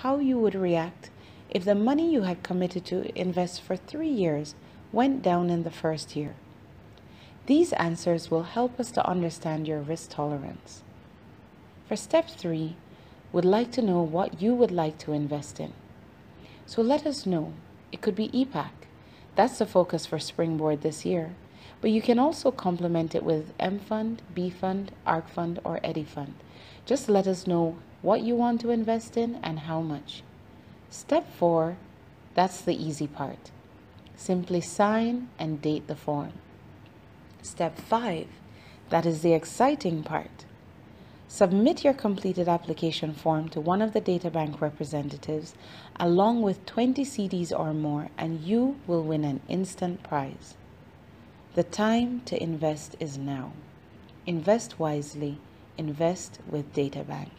how you would react if the money you had committed to invest for 3 years went down in the first year. These answers will help us to understand your risk tolerance. For step 3, we'd like to know what you would like to invest in. So let us know. It could be EPAC. That's the focus for Springboard this year. But you can also complement it with M Fund, B Fund, ARC Fund, or Eddy Fund. Just let us know what you want to invest in and how much. Step 4, that's the easy part. Simply sign and date the form. Step 5, that is the exciting part. Submit your completed application form to one of the data bank representatives along with 20 CDs or more, and you will win an instant prize. The time to invest is now. Invest wisely. Invest with Data Bank.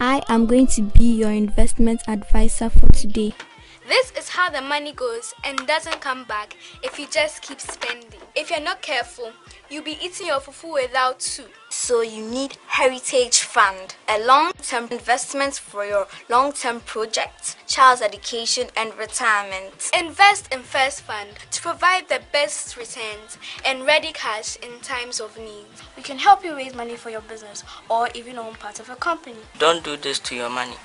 I am going to be your investment advisor for today. This is how the money goes and doesn't come back if you just keep spending. If you're not careful, you'll be eating your fufu without soup. So you need Heritage Fund, a long-term investment for your long-term projects, child's education and retirement. Invest in First Fund to provide the best returns and ready cash in times of need. We can help you raise money for your business or even own part of a company. Don't do this to your money.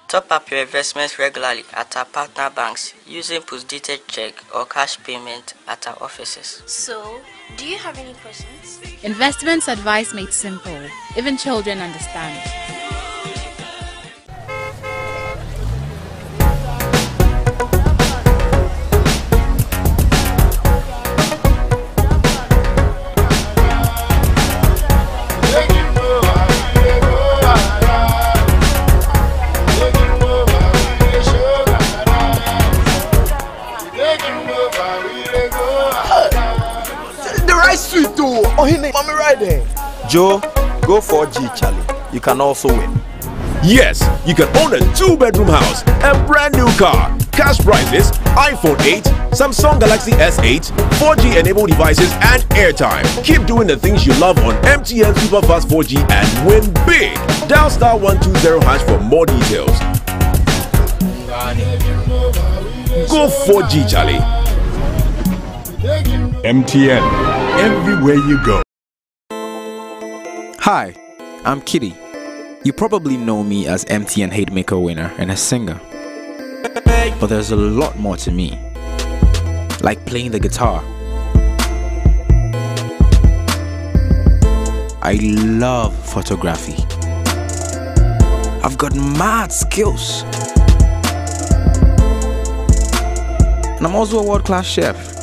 Top up your investments regularly at our partner banks using post-dated check or cash payment at our offices. So, do you have any questions? Investments advice made simple. Even children understand. Mommy right there. Joe, go 4G, Charlie. You can also win. Yes, you can own a 2-bedroom house, a brand new car, cash prizes, iPhone 8, Samsung Galaxy S8, 4G enabled devices, and airtime. Keep doing the things you love on MTN Superfast 4G and win big. Dial *120# for more details. Go 4G, Charlie. MTN. Everywhere you go. Hi, I'm Kitty. You probably know me as MTN Hitmaker winner and a singer. But there's a lot more to me. Like playing the guitar. I love photography. I've got mad skills. And I'm also a world-class chef.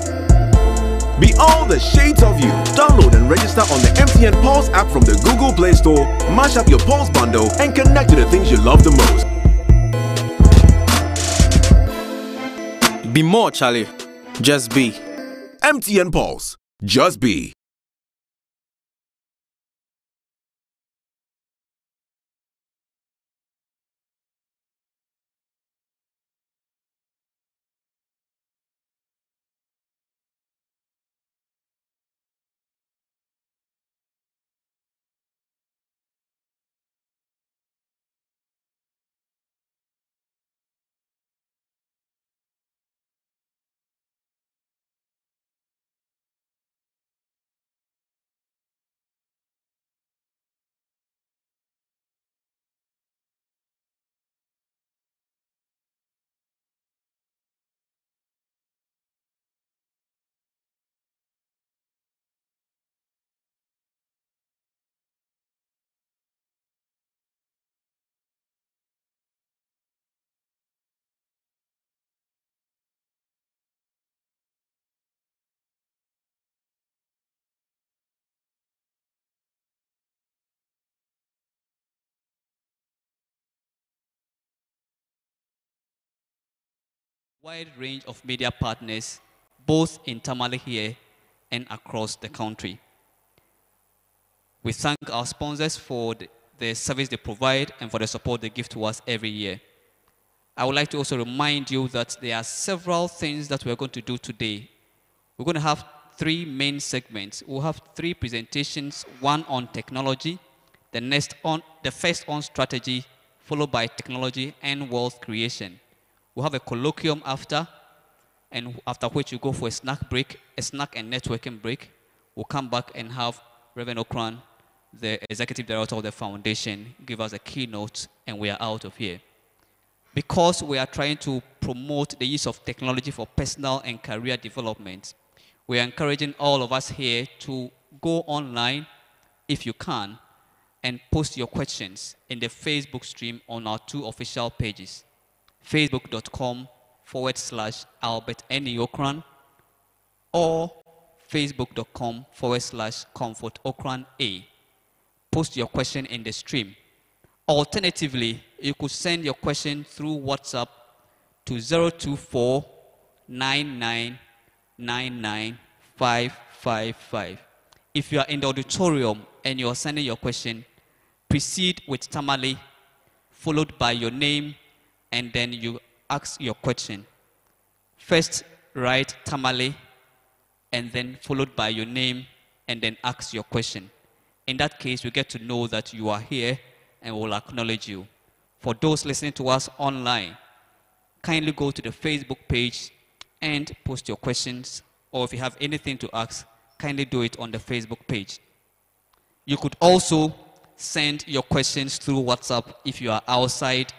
Be all the shades of you. Download and register on the MTN Pulse app from the Google Play Store. Mash up your Pulse bundle and connect to the things you love the most. Be more, Charlie. Just be. MTN Pulse. Just be. Wide range of media partners, both internally here and across the country. We thank our sponsors for the service they provide and for the support they give to us every year. I would like to also remind you that there are several things that we're going to do today. We're going to have 3 main segments. We'll have 3 presentations, one on technology, The first on strategy, followed by technology and wealth creation. We'll have a colloquium after, and after which you go for a snack and networking break. We'll come back and have Reverend Okran, the executive director of the foundation, give us a keynote, and we are out of here. Because we are trying to promote the use of technology for personal and career development, we are encouraging all of us here to go online, if you can, and post your questions in the Facebook stream on our 2 official pages, facebook.com/Albert N. Okran or facebook.com/Comfort Okran A. Post your question in the stream. Alternatively, you could send your question through WhatsApp to 024-9999-555. If you are in the auditorium and you are sending your question, proceed with Tamale, followed by your name, and then you ask your question. First, write Tamale, and then followed by your name, and then ask your question. In that case, we get to know that you are here, and we'll acknowledge you. For those listening to us online, kindly go to the Facebook page and post your questions, or if you have anything to ask, kindly do it on the Facebook page. You could also send your questions through WhatsApp if you are outside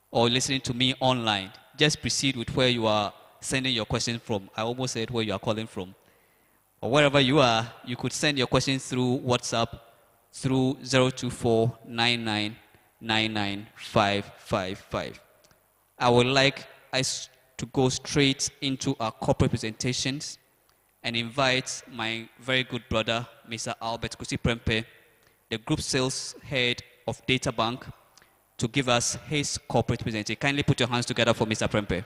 or listening to me online. Just proceed with where you are sending your question from. I almost said where you are calling from. Or wherever you are, you could send your questions through WhatsApp through 024-9999-555. I would like us to go straight into our corporate presentations and invite my very good brother, Mr. Albert Kusi Prempe, the Group Sales Head of Data Bank, to give us his corporate presentation. Kindly put your hands together for Mr. Prempe.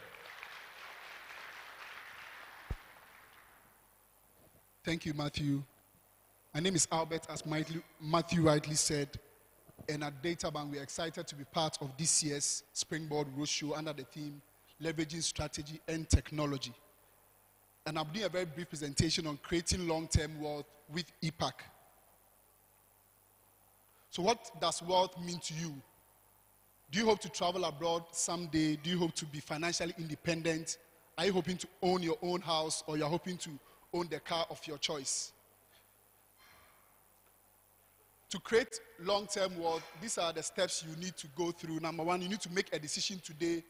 Thank you, Matthew. My name is Albert, as Matthew rightly said, and at Data Bank, we're excited to be part of this year's Springboard Roadshow under the theme, Leveraging Strategy and Technology. And I'm doing a very brief presentation on creating long-term wealth with EPAC. So what does wealth mean to you? Do you hope to travel abroad someday? Do you hope to be financially independent? Are you hoping to own your own house, or you're hoping to own the car of your choice? To create long-term wealth, these are the steps you need to go through. Number one, you need to make a decision today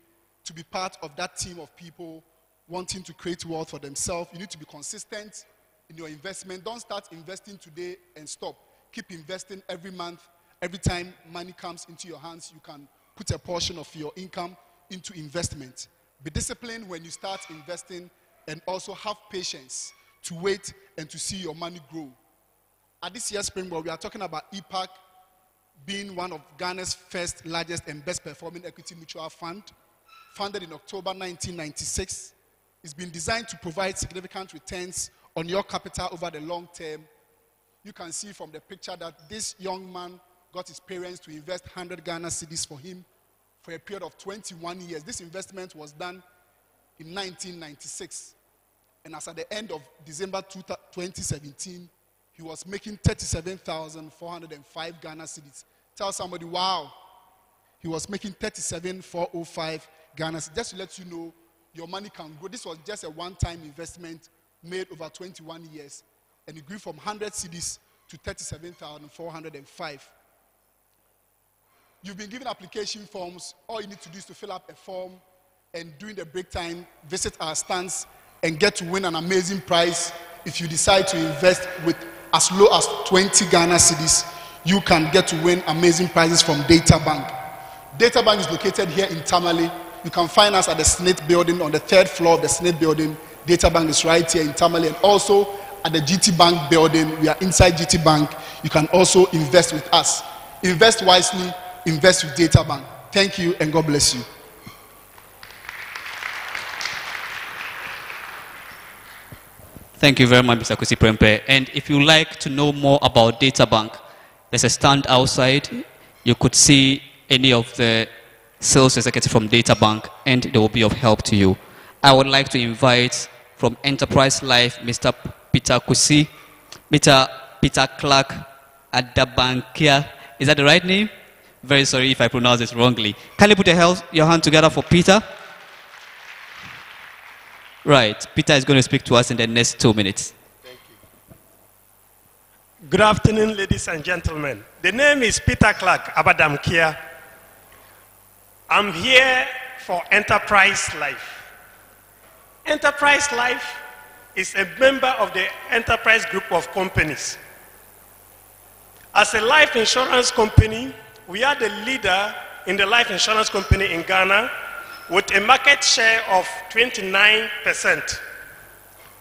to be part of that team of people wanting to create wealth for themselves. You need to be consistent in your investment. Don't start investing today and stop. Keep investing every month. Every time money comes into your hands, you can put a portion of your income into investment. Be disciplined when you start investing, and also have patience to wait and to see your money grow. At this year's Springboard, we are talking about EPAC being one of Ghana's first, largest, and best performing equity mutual fund. Founded in October 1996, it's been designed to provide significant returns on your capital over the long term. You can see from the picture that this young man got his parents to invest 100 Ghana cedis for him for a period of 21 years. This investment was done in 1996. And as at the end of December 2017, he was making 37,405 Ghana cedis. Tell somebody, wow, he was making 37,405 Ghana cedis. Just to let you know, your money can grow. This was just a one-time investment made over 21 years. And it grew from 100 cedis to 37,405. You've been given application forms. All you need to do is to fill up a form, and during the break time, visit our stands and get to win an amazing prize. If you decide to invest with as low as 20 Ghana cedis, you can get to win amazing prizes from Data Bank. Data Bank is located here in Tamale. You can find us at the Senate building, on the 3rd floor of the Senate building. Data Bank is right here in Tamale, and also at the GT Bank building. We are inside GT Bank. You can also invest with us. Invest wisely, invest with Data Bank. Thank you, and God bless you. Thank you very much, Mr. Kusi Prempe. And if you like to know more about Data Bank, there's a stand outside. You could see any of the sales executives from Data Bank, and they will be of help to you. I would like to invite from Enterprise Life, Mr. Peter Kusi, Mr. Peter Clark Adabankia, Is that the right name? Very sorry if I pronounce it wrongly. Kindly put your hand together for Peter. Right, Peter is going to speak to us in the next 2 minutes. Thank you. Good afternoon, ladies and gentlemen. The name is Peter Clark Abadamkia. I'm here for Enterprise Life. Enterprise Life is a member of the Enterprise Group of companies. As a life insurance company, we are the leader in the life insurance company in Ghana with a market share of 29%.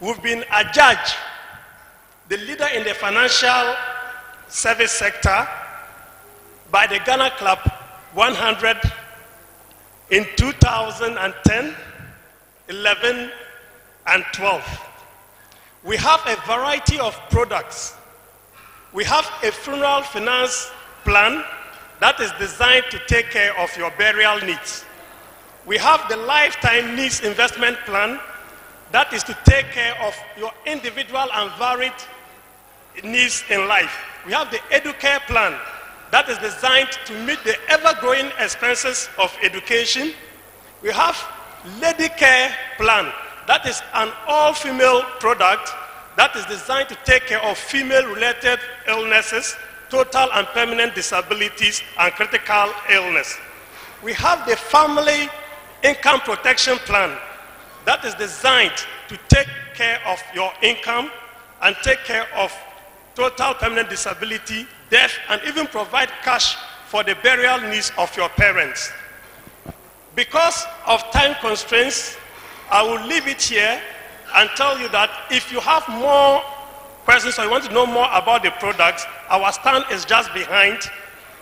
We've been adjudged the leader in the financial service sector by the Ghana Club 100 in 2010, 11, and 12. We have a variety of products. We have a funeral finance plan that is designed to take care of your burial needs. We have the lifetime needs investment plan that is to take care of your individual and varied needs in life. We have the Educare plan that is designed to meet the ever-growing expenses of education. We have Lady Care plan that is an all-female product that is designed to take care of female-related illnesses, total and permanent disabilities, and critical illness. We have the Family Income Protection Plan that is designed to take care of your income and take care of total permanent disability, death, and even provide cash for the burial needs of your parents. Because of time constraints, I will leave it here and tell you that if you have more questions or you want to know more about the products, our stand is just behind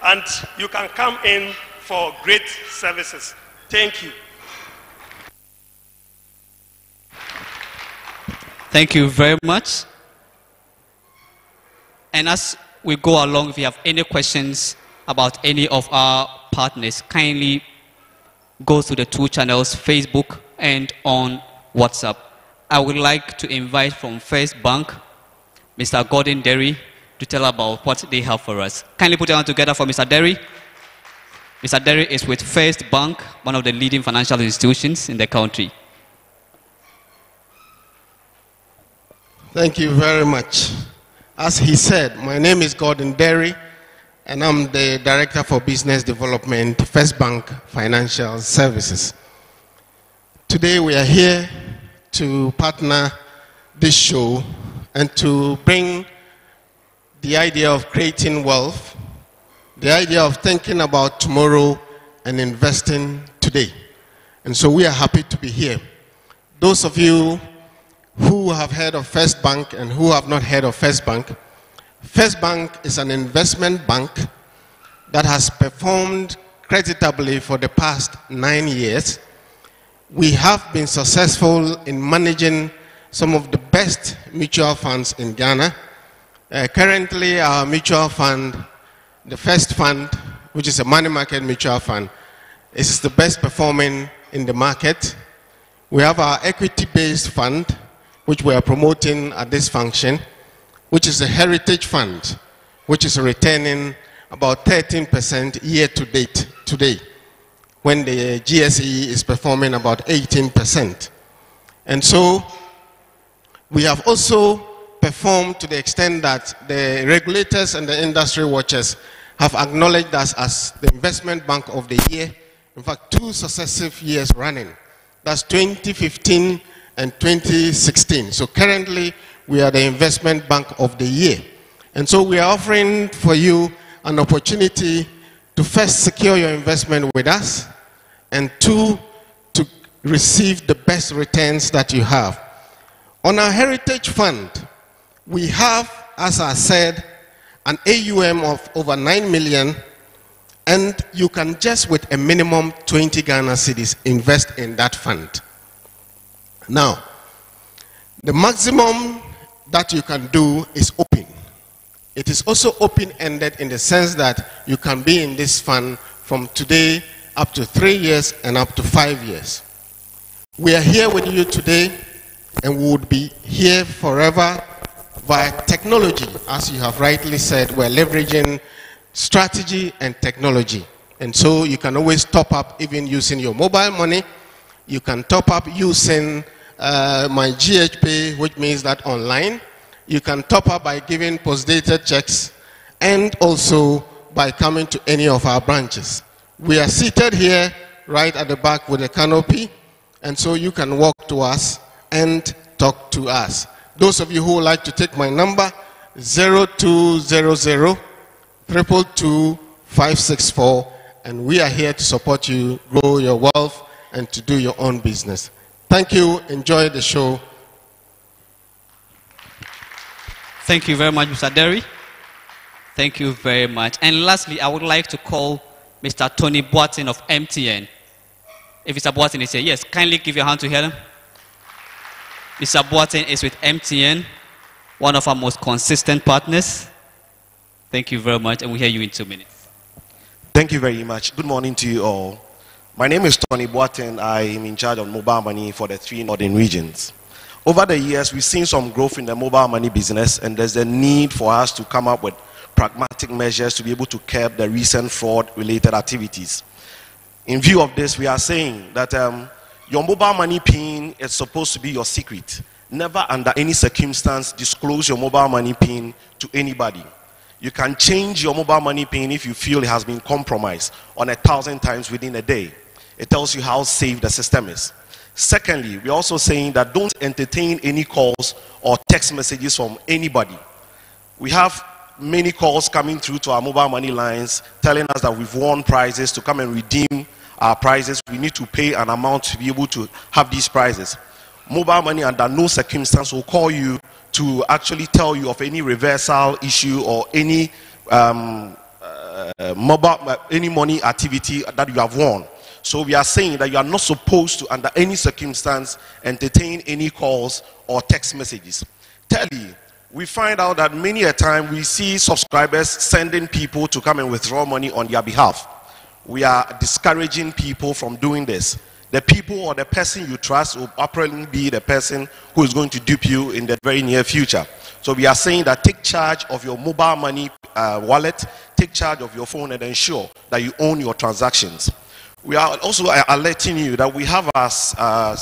and you can come in for great services. Thank you. Thank you very much. And as we go along, if you have any questions about any of our partners, kindly go to the 2 channels, Facebook and on WhatsApp. I would like to invite from First Bank, Mr. Gordon Derry, to tell about what they have for us. Kindly put your hand together for Mr. Derry. Mr. Derry is with First Bank, one of the leading financial institutions in the country. Thank you very much. As he said, my name is Gordon Derry, and I'm the Director for Business Development, First Bank Financial Services. Today we are here to partner this show and to bring the idea of creating wealth, the idea of thinking about tomorrow and investing today. And so we are happy to be here. Those of you who have heard of First Bank and who have not heard of First Bank is an investment bank that has performed creditably for the past 9 years. We have been successful in managing some of the best mutual funds in Ghana. Currently, our mutual fund, the First Fund, which is a money market mutual fund, is the best performing in the market. We have our equity-based fund, which we are promoting at this function, which is a heritage fund, which is returning about 13% year to date today, when the GSE is performing about 18%. And so we have also performed to the extent that the regulators and the industry watchers have acknowledged us as the investment bank of the year, in fact 2 successive years running. That's 2015 and 2016. So currently we are the investment bank of the year. And so we are offering for you an opportunity to first secure your investment with us, and 2, to receive the best returns that you have. On our heritage fund, we have, as I said, an AUM of over 9 million, and you can just with a minimum 20 Ghana cedis invest in that fund. Now, the maximum that you can do is open. It is also open-ended in the sense that you can be in this fund from today up to 3 years and up to 5 years. We are here with you today, and we would be here forever via technology. As you have rightly said, we're leveraging strategy and technology. And so you can always top up even using your mobile money. You can top up using my GHP, which means that online. You can top up by giving post-dated checks and also by coming to any of our branches. We are seated here right at the back with a canopy, and so you can walk to us and talk to us. Those of you who would like to take my number, 0200 222 564, and we are here to support you, grow your wealth, and to do your own business. Thank you. Enjoy the show. Thank you very much, Mr. Derry. Thank you very much. And lastly, I would like to call Mr. Tony Boateng of MTN. If Mr. Boateng is here, yes, kindly give your hand to him. Mr. Boateng is with MTN, one of our most consistent partners. Thank you very much, and we'll hear you in 2 minutes. Thank you very much. Good morning to you all. My name is Tony Boateng. I am in charge of mobile money for the 3 northern regions. Over the years, we've seen some growth in the mobile money business, and there's a need for us to come up with pragmatic measures to be able to curb the recent fraud-related activities. In view of this, we are saying that your mobile money PIN is supposed to be your secret. Never under any circumstance disclose your mobile money PIN to anybody. You can change your mobile money PIN if you feel it has been compromised on 1,000 times within a day. It tells you how safe the system is. Secondly, we're also saying that don't entertain any calls or text messages from anybody. We have many calls coming through to our mobile money lines telling us that we've won prizes to come and redeem our prizes. We need to pay an amount to be able to have these prizes. Mobile money under no circumstance will call you to actually tell you of any reversal issue or any any money activity that you have won. So we are saying that you are not supposed to, under any circumstance, entertain any calls or text messages. Thirdly, we find out that many a time we see subscribers sending people to come and withdraw money on their behalf. We are discouraging people from doing this. The people or the person you trust will apparently be the person who is going to dupe you in the very near future. So we are saying that take charge of your mobile money wallet, take charge of your phone, and ensure that you own your transactions. We are also alerting you that we have our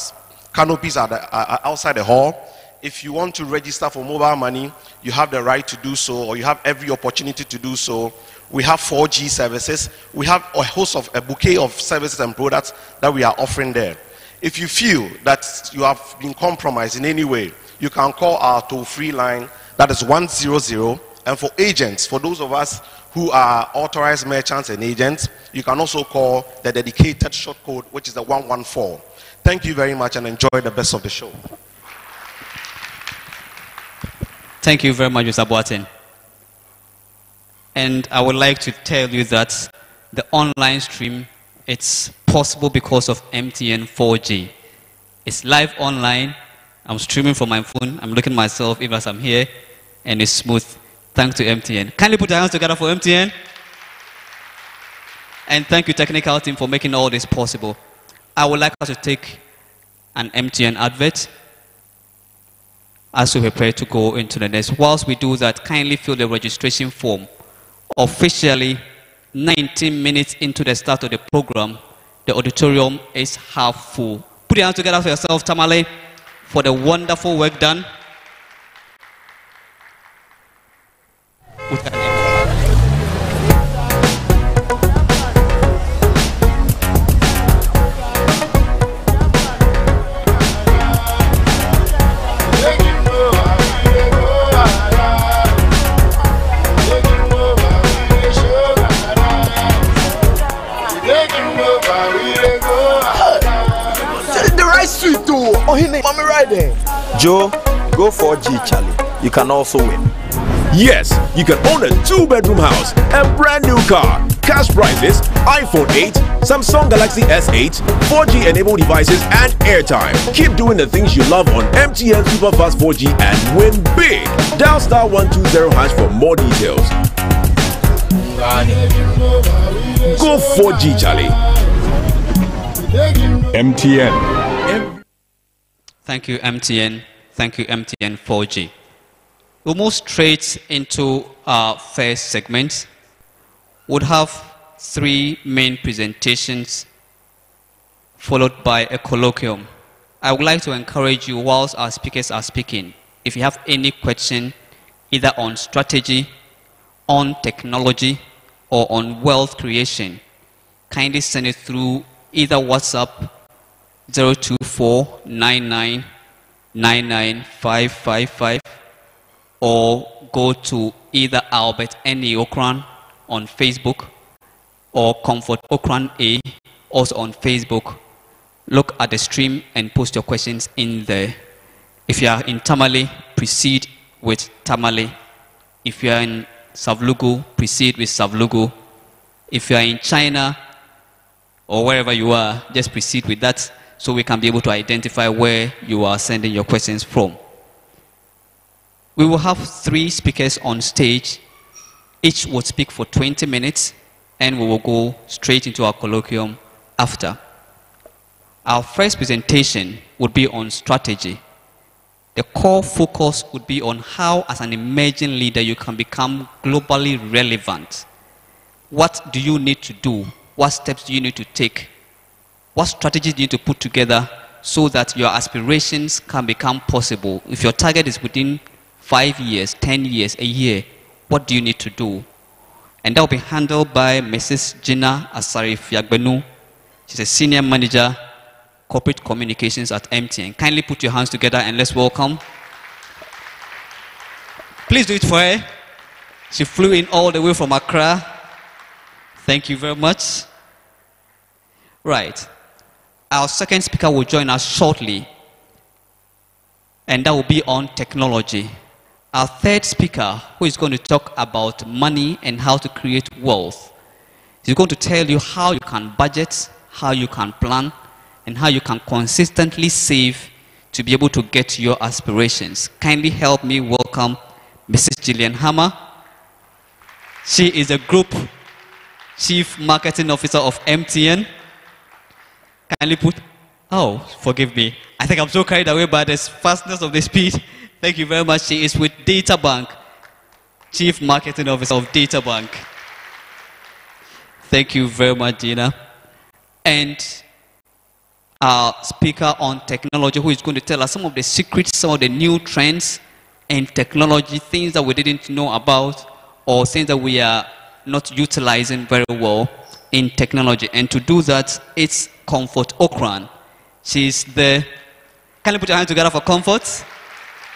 canopies outside the hall. If you want to register for mobile money, you have the right to do so, or you have every opportunity to do so. We have 4G services. We have a bouquet of services and products that we are offering there. If you feel that you have been compromised in any way, you can call our toll-free line, that is 100. And for agents, for those of us who are authorized merchants and agents, you can also call the dedicated short code, which is the 114. Thank you very much, and enjoy the best of the show. Thank you very much, Mr. Boateng. And I would like to tell you that the online stream, it's possible because of MTN 4G. It's live online. I'm streaming from my phone. I'm looking at myself even as I'm here, and it's smooth. Thanks to MTN. Kindly put your hands together for MTN. And thank you, technical team, for making all this possible. I would like us to take an MTN advert as we prepare to go into the next. Whilst we do that, kindly fill the registration form. Officially, 19 minutes into the start of the program, the auditorium is half full. Put your hands together for yourself, Tamale, for the wonderful work done. Joe, go 4G, Charlie. You can also win. Yes, you can own a 2-bedroom house, a brand new car, cash prizes, iPhone 8, Samsung Galaxy S8, 4G enabled devices, and airtime. Keep doing the things you love on MTN Superfast 4G and win big. Dial *120# for more details. Go 4G, Charlie. MTN. Thank you, MTN. Thank you, MTN 4G. We'll move straight into our first segment, would have 3 main presentations followed by a colloquium. I would like to encourage you whilst our speakers are speaking, if you have any question either on strategy, on technology, or on wealth creation, kindly send it through either WhatsApp 02499995555 or go to either Albert N. Okran on Facebook or Comfort Okran A also on Facebook. Look at the stream and post your questions in there. If you are in Tamale, proceed with Tamale. If you are in Savlugu, proceed with Savlugu. If you are in China or wherever you are, just proceed with that so we can be able to identify where you are sending your questions from. We will have 3 speakers on stage. Each will speak for 20 minutes and we will go straight into our colloquium after. Our first presentation would be on strategy. The core focus would be on how, as an emerging leader, you can become globally relevant. What do you need to do? What steps do you need to take? What strategies do you need to put together so that your aspirations can become possible? If your target is within 5 years, 10 years, a year, what do you need to do? And that will be handled by Mrs. Gina Asari-Fiagbenu. She's a senior manager, corporate communications at MTN. Kindly put your hands together and let's welcome. Please do it for her. She flew in all the way from Accra. Thank you very much. Right. Our second speaker will join us shortly, and that will be on technology. Our third speaker, who is going to talk about money and how to create wealth, he's going to tell you how you can budget, how you can plan, and how you can consistently save to be able to get your aspirations. Kindly help me welcome Mrs. Gillian Hammer. She is a Group Chief Marketing Officer of MTN. Kindly put, oh, forgive me. I think I'm so carried away by the fastness of the speed. Thank you very much. She is with DataBank, Chief Marketing Officer of DataBank. Thank you very much, Gina. And our speaker on technology, who is going to tell us some of the secrets, some of the new trends in technology, things that we didn't know about, or things that we are not utilizing very well in technology. And to do that, it's Comfort Okran. She's the, can you put your hands together for Comfort?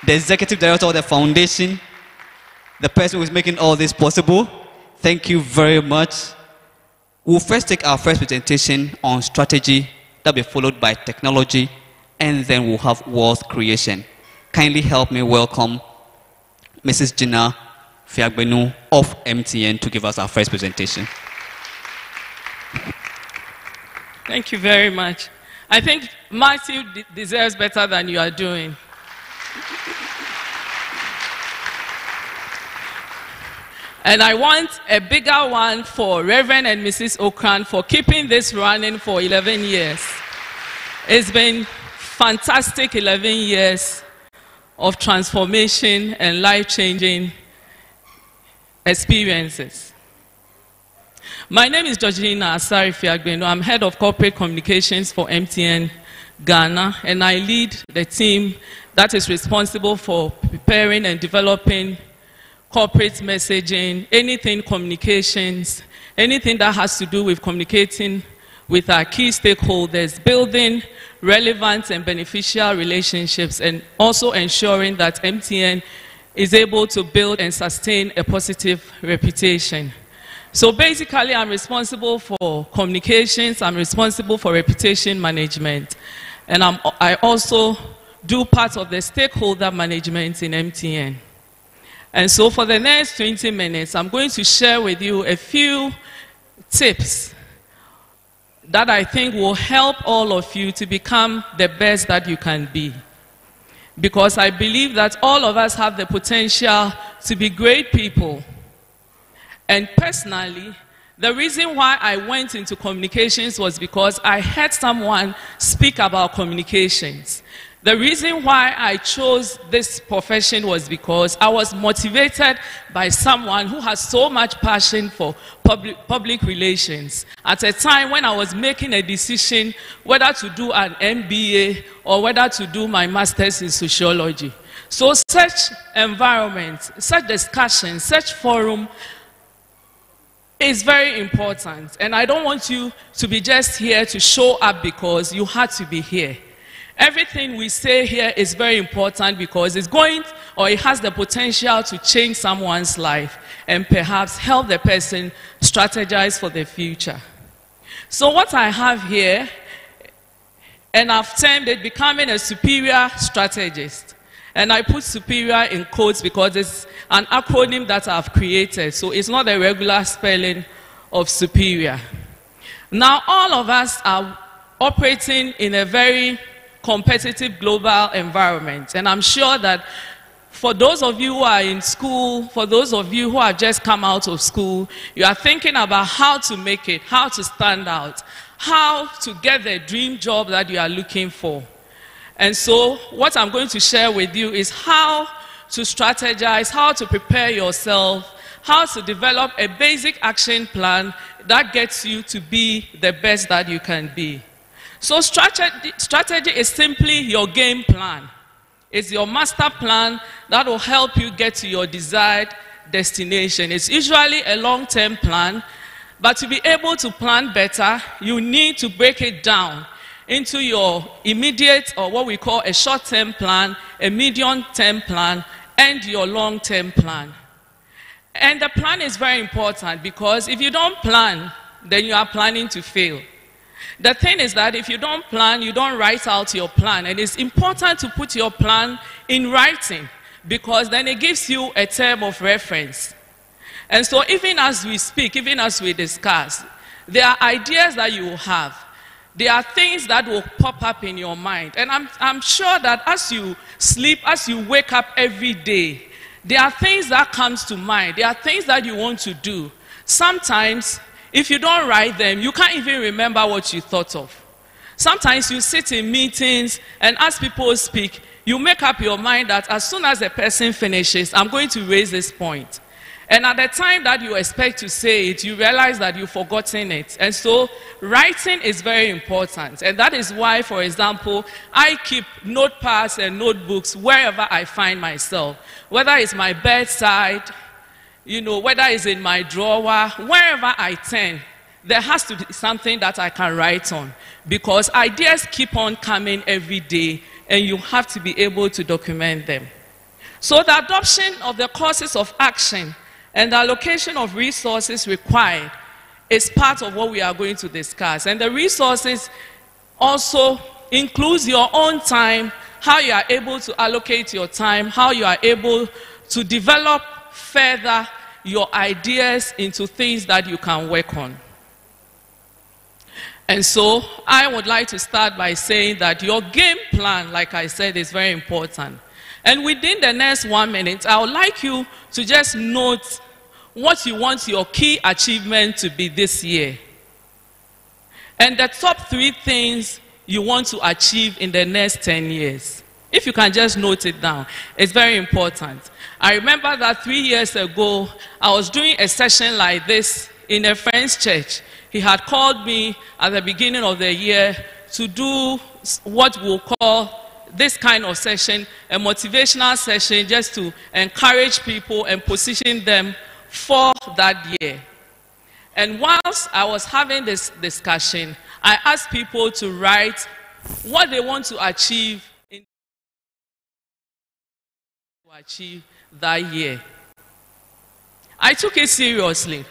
The executive director of the foundation, the person who is making all this possible. Thank you very much. We'll first take our first presentation on strategy. That'll be followed by technology, and then we'll have wealth creation. Kindly help me welcome Mrs. Gina Fiagbenu of MTN to give us our first presentation. Thank you very much. I think Matthew deserves better than you are doing. And I want a bigger one for Reverend and Mrs. Okran for keeping this running for 11 years. It's been fantastic 11 years of transformation and life-changing experiences. My name is Georgina Asari-Fiagbenu. I'm head of corporate communications for MTN Ghana, and I lead the team that is responsible for preparing and developing corporate messaging, anything communications, anything that has to do with communicating with our key stakeholders, building relevant and beneficial relationships, and also ensuring that MTN is able to build and sustain a positive reputation. So basically, I'm responsible for communications, I'm responsible for reputation management, and I also do part of the stakeholder management in MTN. And so for the next 20 minutes, I'm going to share with you a few tips that I think will help all of you to become the best that you can be. Because I believe that all of us have the potential to be great people. And personally, the reason why I went into communications was because I heard someone speak about communications. The reason why I chose this profession was because I was motivated by someone who has so much passion for public relations. At a time when I was making a decision whether to do an MBA or whether to do my master's in sociology. So such environment, such discussion, such forum is very important. And I don't want you to be just here to show up because you had to be here. Everything we say here is very important because it's going or it has the potential to change someone's life and perhaps help the person strategize for the future. So what I have here, and I've termed it becoming a superior strategist. And I put superior in quotes because it's an acronym that I've created. So it's not a regular spelling of superior. Now all of us are operating in a very competitive global environment. And I'm sure that for those of you who are in school, for those of you who have just come out of school, you are thinking about how to make it, how to stand out, how to get the dream job that you are looking for. And so what I'm going to share with you is how to strategize, how to prepare yourself, how to develop a basic action plan that gets you to be the best that you can be. So strategy is simply your game plan. It's your master plan that will help you get to your desired destination. It's usually a long-term plan, but to be able to plan better, you need to break it down into your immediate, or what we call a short-term plan, a medium-term plan, and your long-term plan. And the plan is very important because if you don't plan, then you are planning to fail. The thing is that if you don't plan, you don't write out your plan. And it's important to put your plan in writing because then it gives you a term of reference. And so even as we speak, even as we discuss, there are ideas that you will have. There are things that will pop up in your mind. And I'm sure that as you sleep, as you wake up every day, there are things that comes to mind. There are things that you want to do. Sometimes, if you don't write them, you can't even remember what you thought of. Sometimes you sit in meetings and as people speak, you make up your mind that as soon as a person finishes, I'm going to raise this point. And at the time that you expect to say it, you realize that you've forgotten it. And so writing is very important. And that is why, for example, I keep notepads and notebooks wherever I find myself. Whether it's my bedside, you know, whether it's in my drawer, wherever I turn, there has to be something that I can write on. Because ideas keep on coming every day, and you have to be able to document them. So the adoption of the courses of action and the allocation of resources required is part of what we are going to discuss. And the resources also includes your own time, how you are able to allocate your time, how you are able to develop further your ideas into things that you can work on. And so I would like to start by saying that your game plan, like I said, is very important. And within the next 1 minute, I would like you to just note what you want your key achievement to be this year. And the top 3 things you want to achieve in the next 10 years. If you can just note it down, it's very important. I remember that 3 years ago, I was doing a session like this in a friend's church. He had called me at the beginning of the year to do what we'll call this kind of session, a motivational session, just to encourage people and position them for that year. And whilst I was having this discussion, I asked people to write what they want to achieve that year. I took it seriously.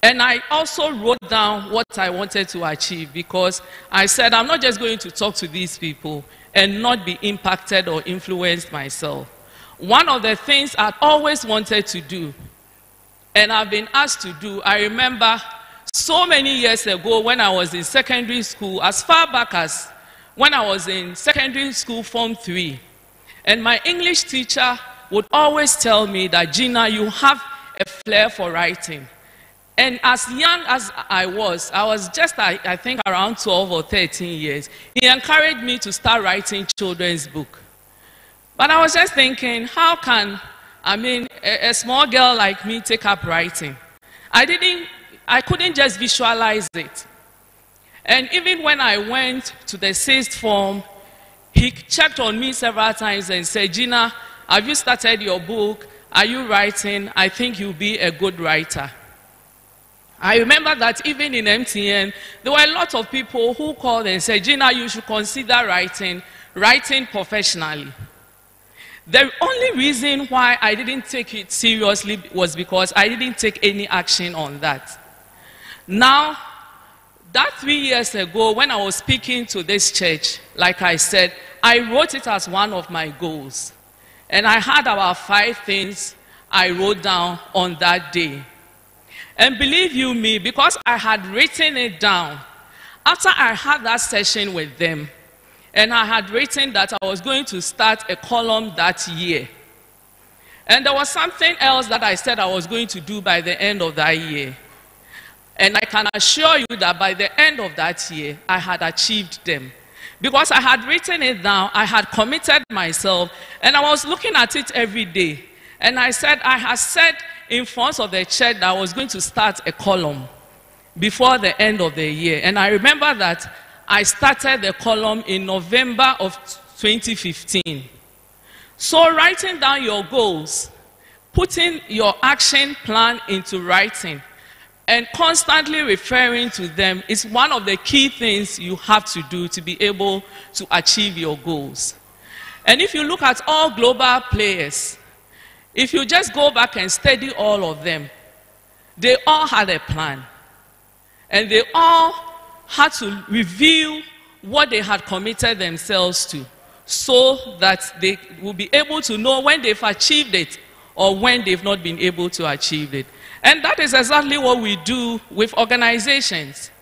And I also wrote down what I wanted to achieve because I said I'm not just going to talk to these people and not be impacted or influenced myself. One of the things I'd always wanted to do, and I've been asked to do, I remember so many years ago when I was in secondary school, as far back as when I was in secondary school Form 3, and my English teacher would always tell me that, Gina, you have a flair for writing. And as young as I was just, I think, around 12 or 13 years, he encouraged me to start writing children's book. But I was just thinking, how can, a small girl like me take up writing? I couldn't just visualize it. And even when I went to the sixth form, he checked on me several times and said, Gina, have you started your book? Are you writing? I think you'll be a good writer. I remember that even in MTN, there were a lot of people who called and said, Gina, you should consider writing professionally. The only reason why I didn't take it seriously was because I didn't take any action on that. Now, that 3 years ago, when I was speaking to this church, like I said, I wrote it as one of my goals. And I had about 5 things I wrote down on that day. And believe you me, because I had written it down, after I had that session with them, and I had written that I was going to start a column that year. And there was something else that I said I was going to do by the end of that year. And I can assure you that by the end of that year, I had achieved them. Because I had written it down, I had committed myself, and I was looking at it every day. And I said, I had said in front of the church that I was going to start a column before the end of the year. And I remember that I started the column in November of 2015. So writing down your goals, putting your action plan into writing, and constantly referring to them is one of the key things you have to do to be able to achieve your goals. And if you look at all global players, if you just go back and study all of them, they all had a plan. And they all had to review what they had committed themselves to, so that they will be able to know when they've achieved it or when they've not been able to achieve it. And that is exactly what we do with organizations.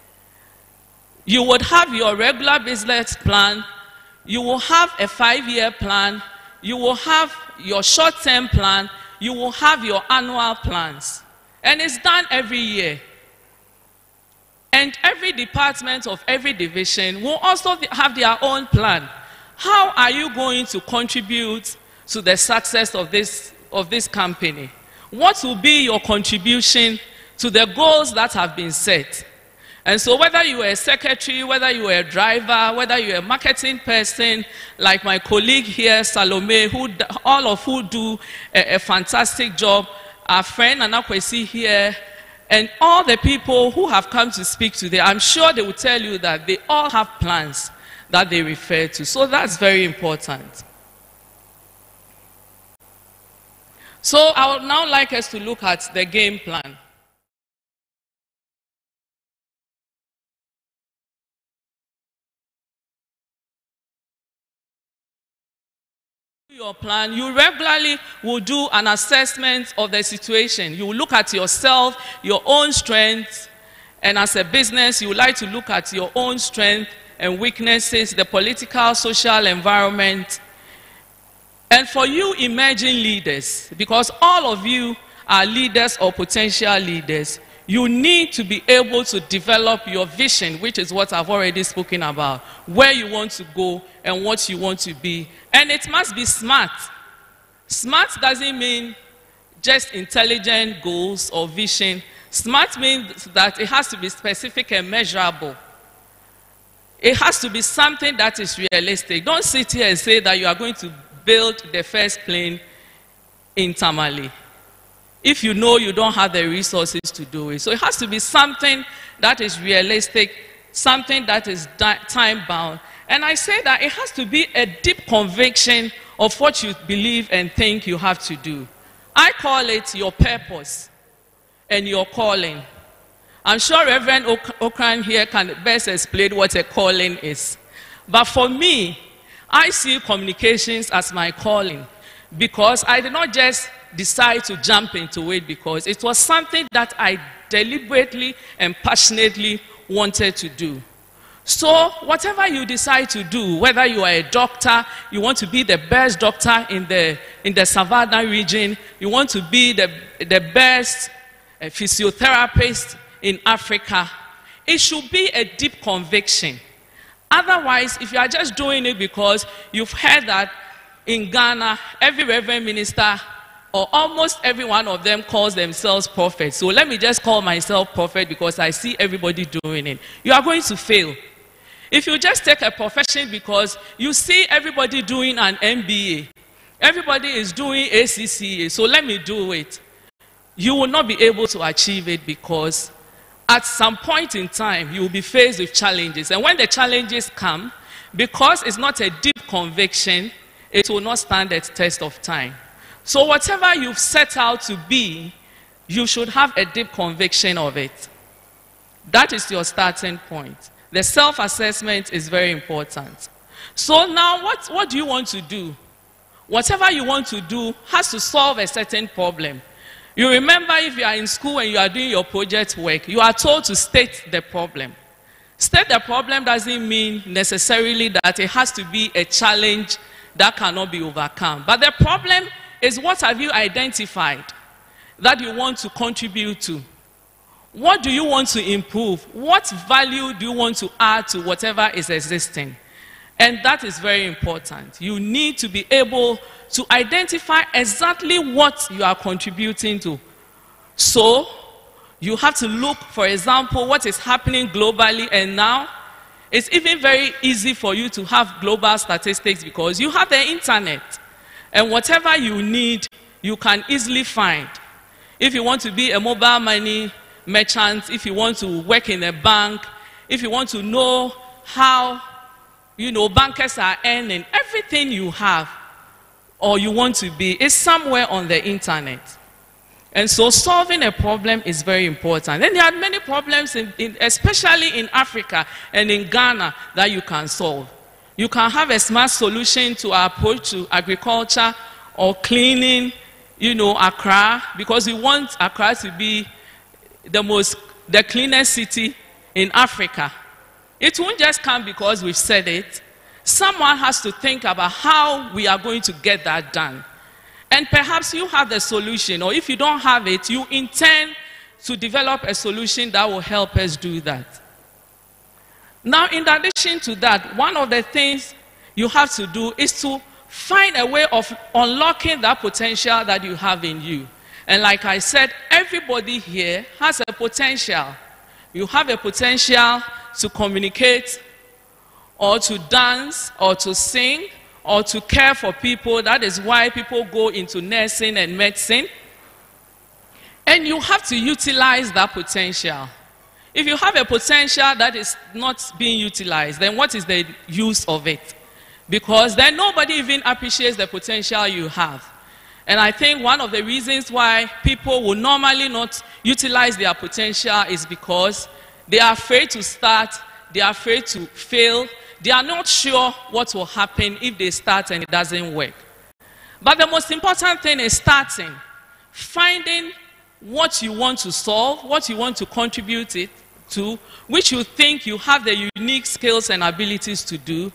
You would have your regular business plan, you will have a 5-year plan, you will have your short-term plan, you will have your annual plans. And it's done every year. And every department of every division will also have their own plan. How are you going to contribute to the success of this company? What will be your contribution to the goals that have been set? And so whether you are a secretary, whether you are a driver, whether you are a marketing person, like my colleague here, Salome, all of who do a fantastic job, our friend Anakwesi here, and all the people who have come to speak today, I'm sure they will tell you that they all have plans that they refer to. So that's very important. So I would now like us to look at the game plan. Your plan, you regularly will do an assessment of the situation. You will look at yourself, your own strengths, and as a business, you would like to look at your own strengths and weaknesses, the political, social environment. And for you emerging leaders, because all of you are leaders or potential leaders, you need to be able to develop your vision, which is what I've already spoken about, where you want to go and what you want to be. And it must be smart. Smart doesn't mean just intelligent goals or vision. Smart means that it has to be specific and measurable. It has to be something that is realistic. Don't sit here and say that you are going to build the first plane in Tamale if you know you don't have the resources to do it. So it has to be something that is realistic, something that is time-bound. And I say that it has to be a deep conviction of what you believe and think you have to do. I call it your purpose and your calling. I'm sure Reverend Okran here can best explain what a calling is. But for me, I see communications as my calling, because I did not just decide to jump into it because it was something that I deliberately and passionately wanted to do. So whatever you decide to do, whether you are a doctor, you want to be the best doctor in the Savannah region, you want to be the best a physiotherapist in Africa, it should be a deep conviction. Otherwise, if you are just doing it because you've heard that in Ghana, every reverend minister, or almost every one of them, calls themselves prophets. So let me just call myself prophet because I see everybody doing it. You are going to fail. If you just take a profession because you see everybody doing an MBA, everybody is doing ACCA, so let me do it, you will not be able to achieve it because at some point in time, you will be faced with challenges. And when the challenges come, because it's not a deep conviction, it will not stand the test of time. So whatever you've set out to be, you should have a deep conviction of it. That is your starting point. The self-assessment is very important. So now what do you want to do? Whatever you want to do has to solve a certain problem. You remember if you are in school and you are doing your project work, you are told to state the problem. State the problem doesn't mean necessarily that it has to be a challenge that cannot be overcome. But the problem is, what have you identified that you want to contribute to? What do you want to improve? What value do you want to add to whatever is existing? And that is very important. You need to be able to identify exactly what you are contributing to. So, you have to look, for example, what is happening globally, and now it's even very easy for you to have global statistics because you have the internet. And whatever you need, you can easily find. If you want to be a mobile money merchant, if you want to work in a bank, if you want to know how, bankers are earning, everything you have or you want to be is somewhere on the internet. And so solving a problem is very important. And there are many problems, especially in Africa and in Ghana, that you can solve. You can have a smart solution to our approach to agriculture or cleaning, Accra, because we want Accra to be the cleanest city in Africa. It won't just come because we've said it. Someone has to think about how we are going to get that done. And perhaps you have the solution, or if you don't have it, you intend to develop a solution that will help us do that. Now, in addition to that, one of the things you have to do is to find a way of unlocking that potential that you have in you. And like I said, everybody here has a potential. You have a potential to communicate, or to dance, or to sing, or to care for people. That is why people go into nursing and medicine. And you have to utilize that potential. If you have a potential that is not being utilized, then what is the use of it? Because then nobody even appreciates the potential you have. And I think one of the reasons why people will normally not utilize their potential is because they are afraid to start, they are afraid to fail, they are not sure what will happen if they start and it doesn't work. But the most important thing is starting, finding what you want to solve, what you want to contribute it to, which you think you have the unique skills and abilities to do,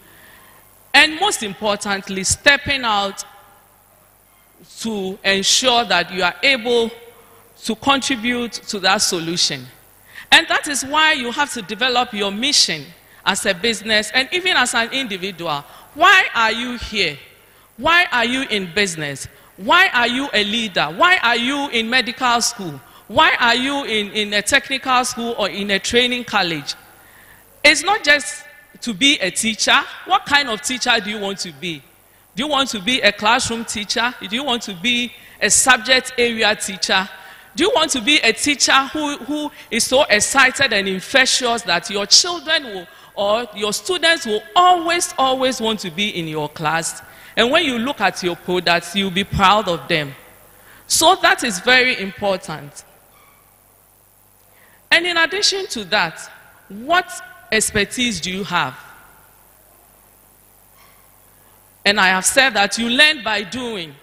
and most importantly, stepping out to ensure that you are able to contribute to that solution. And that is why you have to develop your mission as a business and even as an individual. Why are you here? Why are you in business? Why are you a leader? Why are you in medical school? Why are you in a technical school or in a training college? It's not just to be a teacher. What kind of teacher do you want to be? Do you want to be a classroom teacher? Do you want to be a subject area teacher? Do you want to be a teacher who is so excited and infectious that your children will, or your students will always want to be in your class? And when you look at your products, you'll be proud of them. So that is very important. And in addition to that, what expertise do you have? And I have said that you learn by doing.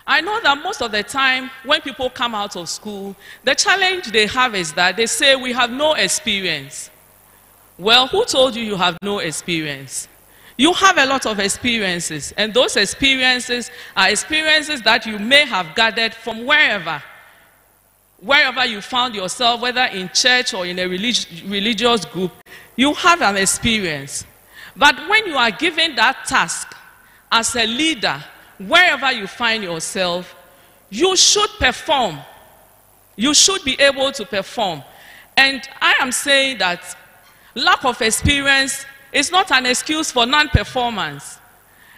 I know that most of the time when people come out of school, the challenge they have is that they say, we have no experience. Well, who told you you have no experience? You have a lot of experiences, and those experiences are experiences that you may have gathered from wherever. wherever you found yourself, whether in church or in a religious group, you have an experience. But when you are given that task as a leader, wherever you find yourself, you should perform. You should be able to perform. And I am saying that lack of experience is not an excuse for non-performance.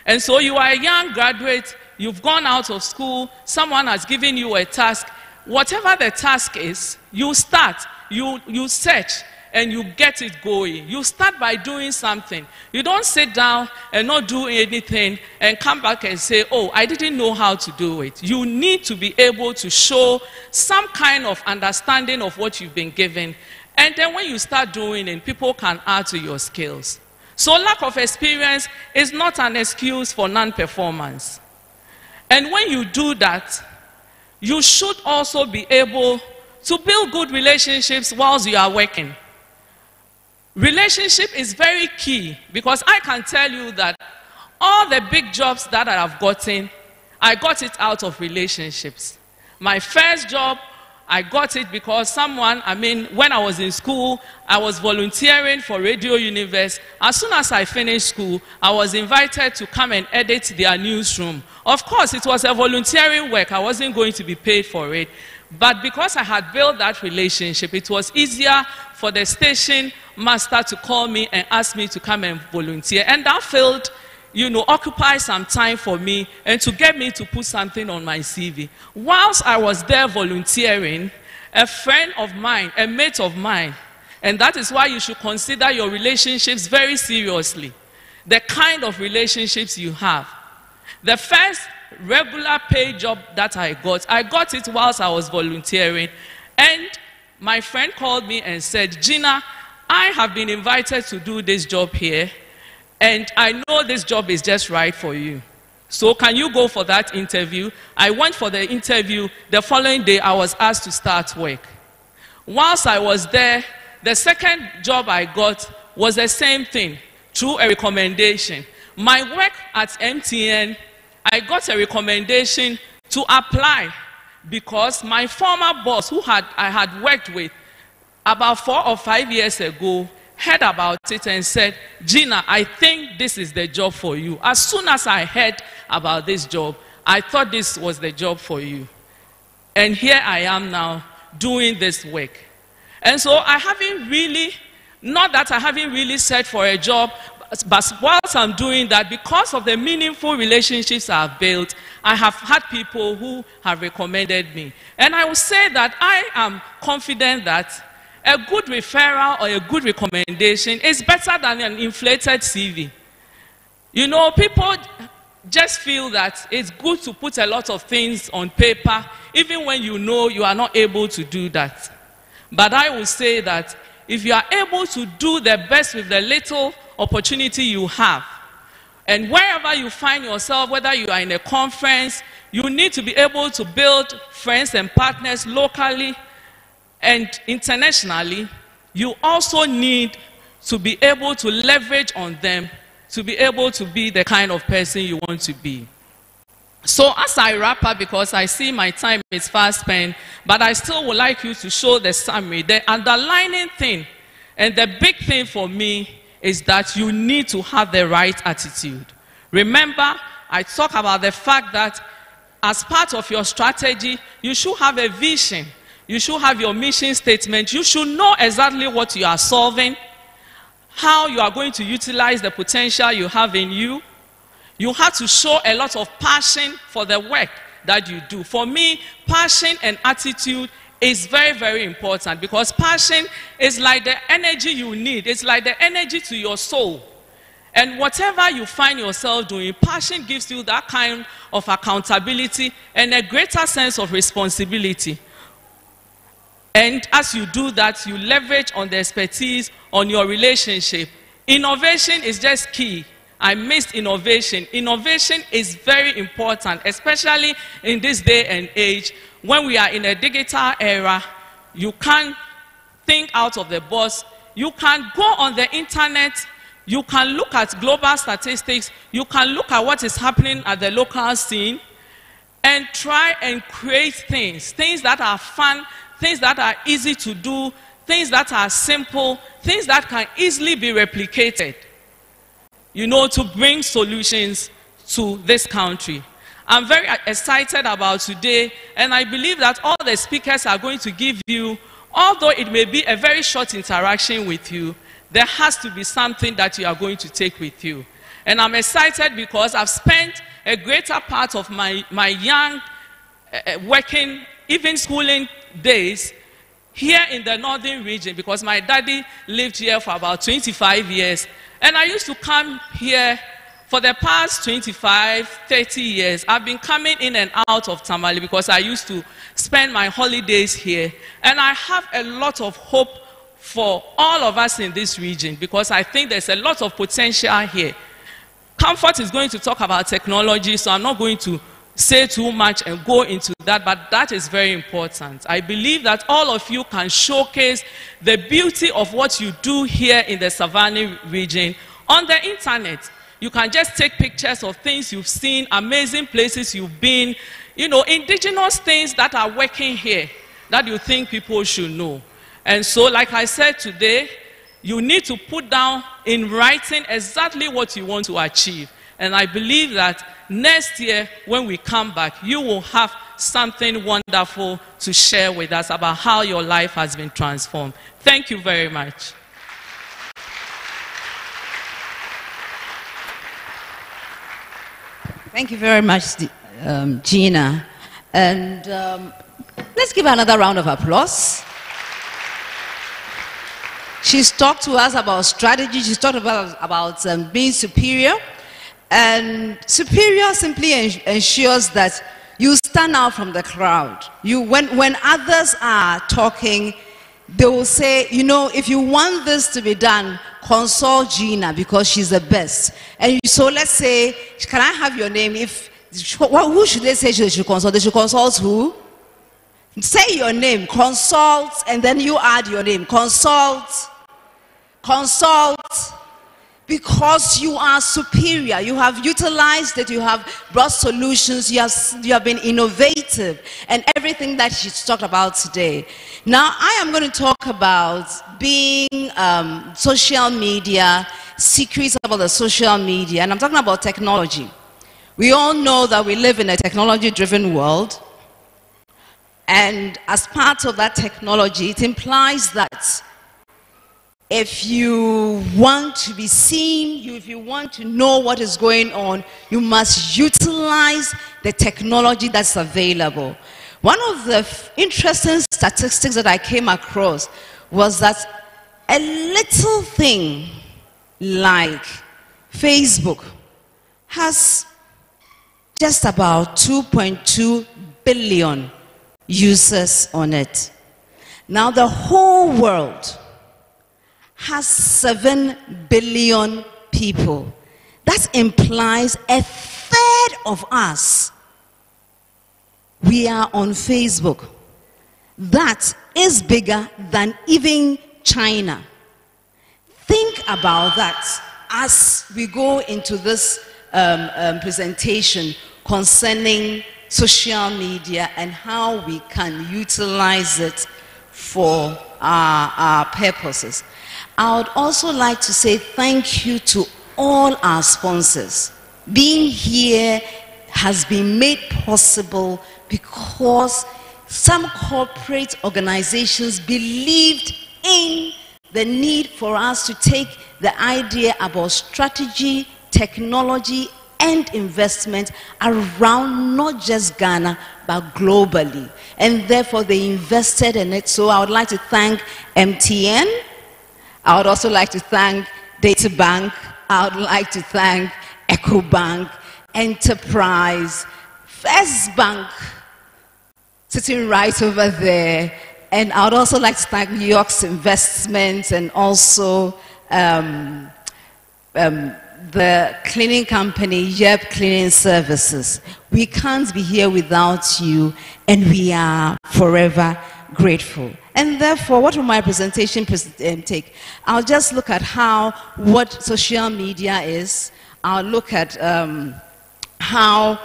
And so you are a young graduate, you've gone out of school, someone has given you a task. Whatever the task is, you start, you search, and you get it going. You start by doing something. You don't sit down and not do anything and come back and say, oh, I didn't know how to do it. You need to be able to show some kind of understanding of what you've been given. And then when you start doing it, people can add to your skills. So lack of experience is not an excuse for non-performance. And when you do that, you should also be able to build good relationships whilst you are working. Relationship is very key, because I can tell you that all the big jobs that I have gotten, I got it out of relationships. My first job, I got it because when I was in school, I was volunteering for Radio Universe. As soon as I finished school, I was invited to come and edit their newsroom. Of course, it was a volunteering work. I wasn't going to be paid for it. But because I had built that relationship, it was easier for the station master to call me and ask me to come and volunteer. And that field, occupied some time for me and to get me to put something on my CV. Whilst I was there volunteering, a friend of mine, a mate of mine, and that is why you should consider your relationships very seriously, the kind of relationships you have. The first regular paid job that I got it whilst I was volunteering, and my friend called me and said, Gina, I have been invited to do this job here, and I know this job is just right for you. So can you go for that interview? I went for the interview. The following day, I was asked to start work. Whilst I was there, the second job I got was the same thing, through a recommendation. My work at MTN, I got a recommendation to apply because my former boss, I had worked with about 4 or 5 years ago, heard about it and said, Gina, I think this is the job for you. As soon as I heard about this job, I thought this was the job for you. And here I am now doing this work. And so I haven't really, not that I haven't really searched for a job, but whilst I'm doing that, because of the meaningful relationships I've built, I have had people who have recommended me. And I will say that I am confident that a good referral or a good recommendation is better than an inflated CV. People just feel that it's good to put a lot of things on paper, even when you know you are not able to do that. But I will say that if you are able to do the best with the little opportunity you have, and wherever you find yourself, whether you are in a conference, you need to be able to build friends and partners locally and internationally. You also need to be able to leverage on them to be able to be the kind of person you want to be. So as I wrap up, because I see my time is fast spent, but I still would like you to show the summary. The underlining thing and the big thing for me is that you need to have the right attitude. Remember, I talk about the fact that as part of your strategy, you should have a vision. You should have your mission statement. You should know exactly what you are solving, how you are going to utilize the potential you have in you. You have to show a lot of passion for the work that you do. For me, passion and attitude is very, very important, because passion is like the energy you need. It's like the energy to your soul. And whatever you find yourself doing, passion gives you that kind of accountability and a greater sense of responsibility. And as you do that, you leverage on the expertise, on your relationship. Innovation is just key. I missed innovation. Innovation is very important, especially in this day and age when we are in a digital era. You can't think out of the box. You can go on the internet. You can look at global statistics. You can look at what is happening at the local scene and try and create things that are fun, things that are easy to do, things that are simple, things that can easily be replicated, you know, to bring solutions to this country. I'm very excited about today, and I believe that all the speakers are going to give you, although it may be a very short interaction with you, there has to be something that you are going to take with you. And I'm excited because I've spent a greater part of my young working, even schooling days here in the northern region, because my daddy lived here for about 25 years. And I used to come here for the past 25, 30 years. I've been coming in and out of Tamale because I used to spend my holidays here. And I have a lot of hope for all of us in this region because I think there's a lot of potential here. Comfort is going to talk about technology, so I'm not going to say too much and go into that, but that is very important. I believe that all of you can showcase the beauty of what you do here in the Savannah region on the internet. You can just take pictures of things you've seen, amazing places you've been, you know, indigenous things that are working here that you think people should know. And so, like I said today, you need to put down in writing exactly what you want to achieve. And I believe that next year, when we come back, you will have something wonderful to share with us about how your life has been transformed. Thank you very much. Thank you very much, Gina. And let's give her another round of applause. She's talked to us about strategy. She's talked about being superior. And superior simply ensures that you stand out from the crowd. When others are talking, they will say, you know, if you want this to be done, consult Gina because she's the best. And so let's say, can I have your name? Who should they say they should consult? They should consult who? Say your name, consult, and then you add your name. Consult, because you are superior. You have utilized it, you have brought solutions, you have been innovative, and everything that she's talked about today. Now, I am going to talk about being social media, secrets about the social media, and I'm talking about technology. We all know that we live in a technology-driven world. And as part of that technology, it implies that if you want to be seen, if you want to know what is going on, you must utilize the technology that's available. One of the interesting statistics that I came across was that a little thing like Facebook has just about 2.2 billion users on it. Now the whole world has 7 billion people. That implies a third of us, we are on Facebook. That is bigger than even China. Think about that as we go into this presentation concerning social media and how we can utilize it for our purposes. I would also like to say thank you to all our sponsors. Being here has been made possible because some corporate organizations believed in the need for us to take the idea about strategy, technology, and investment around not just Ghana, but globally. And therefore, they invested in it. So I would like to thank MTN. I would also like to thank DataBank. I would like to thank EcoBank, Enterprise, First Bank, sitting right over there. And I would also like to thank New York's Investments and also the cleaning company, Yep Cleaning Services. We can't be here without you, and we are forever grateful. And therefore, what will my presentation take? I'll just look at what social media is. I'll look at how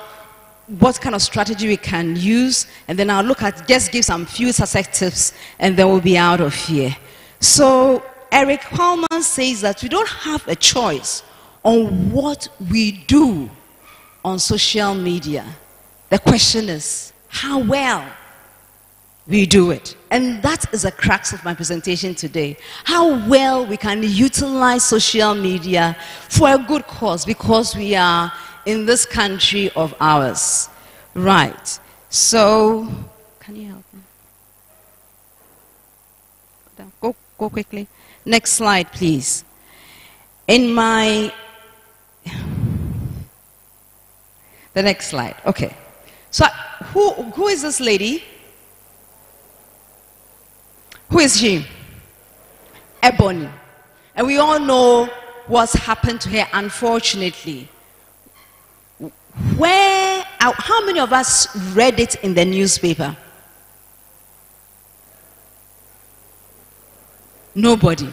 what kind of strategy we can use, and then I'll look at, just give some few success tips, and then we'll be out of here. So Eric Palmer says that we don't have a choice on what we do on social media. The question is how well we do it. And that is the crux of my presentation today. How well we can utilize social media for a good cause, because we are in this country of ours. Right. So, can you help me? Go quickly. Next slide, please. In my... The next slide. Okay. So, who is this lady? Who is she? Ebony. And we all know what's happened to her, unfortunately. How many of us read it in the newspaper? Nobody.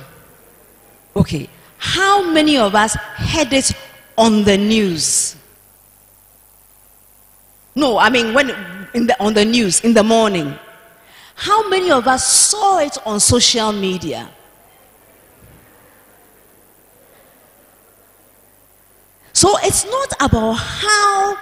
Okay. How many of us heard it on the news? No, I mean on the news in the morning. How many of us saw it on social media? So it's not about how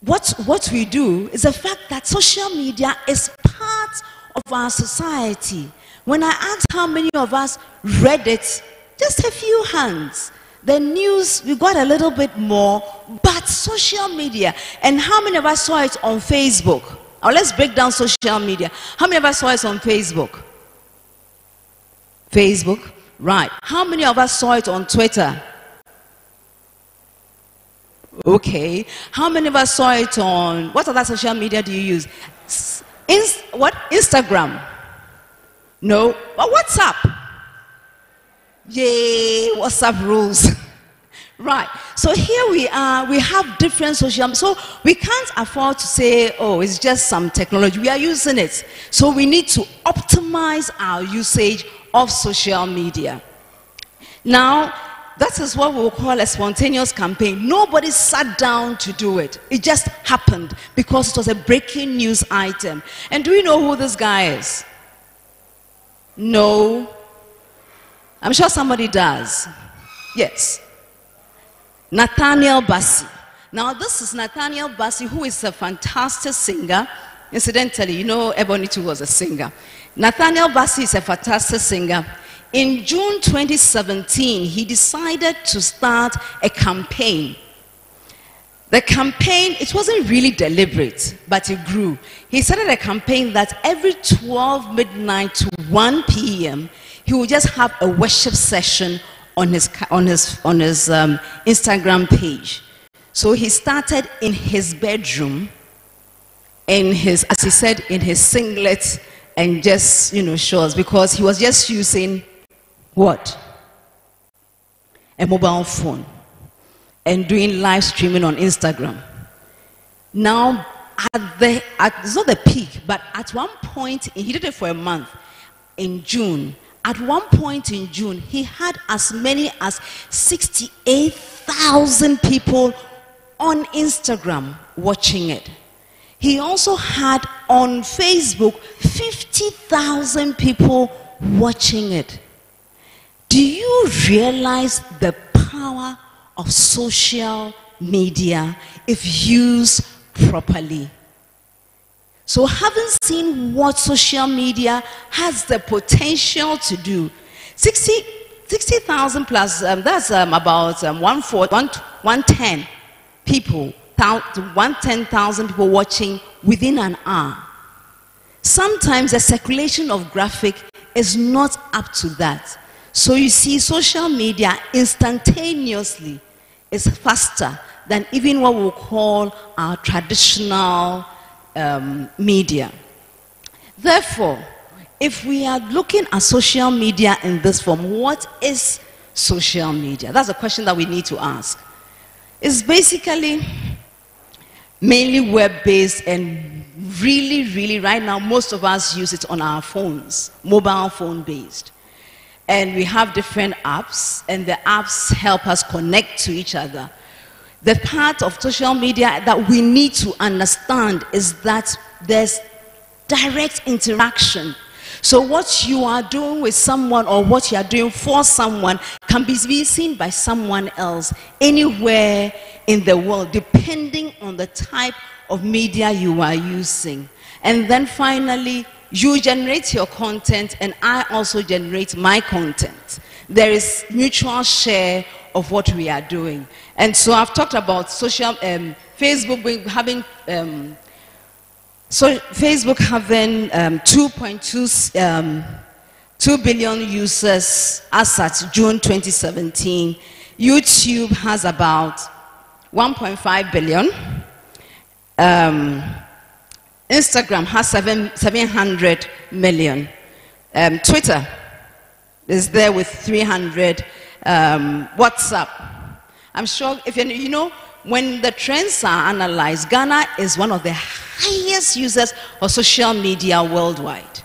what we do, is the fact that social media is part of our society. When I asked how many of us read it, just a few hands. The news, we got a little bit more, but social media. And how many of us saw it on Facebook? Now let's break down social media. How many of us saw it on Facebook? Facebook, right. How many of us saw it on Twitter? Okay. How many of us saw it on, what other social media do you use? Instagram? No. But WhatsApp? Yay, WhatsApp rules. Right. So here we are, we have different social, so we can't afford to say, oh, it's just some technology. We are using it. So we need to optimize our usage of social media. Now, that is what we'll call a spontaneous campaign. Nobody sat down to do it. It just happened because it was a breaking news item. And do we know who this guy is? No. I'm sure somebody does. Yes. Nathaniel Bassey. Now, this is Nathaniel Bassey, who is a fantastic singer. Incidentally, you know, Ebony too was a singer. Nathaniel Bassey is a fantastic singer. In June 2017, he decided to start a campaign. The campaign, it wasn't really deliberate, but it grew. He started a campaign that every 12 midnight to 1 p.m., he would just have a worship session on his Instagram page. So he started in his bedroom, as he said, in his singlet and just, shorts, because he was just using what? A mobile phone and doing live streaming on Instagram. Now, it's not the peak, but at one point, he did it for a month in June. At one point in June, he had as many as 68,000 people on Instagram watching it. He also had on Facebook 50,000 people watching it. Do you realize the power of social media if used properly? So having seen what social media has the potential to do, 60,000 plus, that's about 110 people, 110,000 people watching within an hour. Sometimes the circulation of graphic is not up to that. So you see, social media instantaneously is faster than even what we'll call our traditional media. Therefore, if we are looking at social media in this form, what is social media? That's a question that we need to ask. It's basically mainly web-based, and really right now most of us use it on our phones, mobile phone based. And we have different apps, and the apps help us connect to each other. The part of social media that we need to understand is that there's direct interaction. So what you are doing with someone or what you are doing for someone can be seen by someone else anywhere in the world, depending on the type of media you are using. And then finally, you generate your content and I also generate my content. There is mutual share of what we are doing. And so I've talked about social, Facebook having, Facebook having 2 billion users as at June 2017. YouTube has about 1.5 billion. Instagram has 700 million. Twitter is there with 300. WhatsApp. I'm sure if you know, when the trends are analyzed, Ghana is one of the highest users of social media worldwide.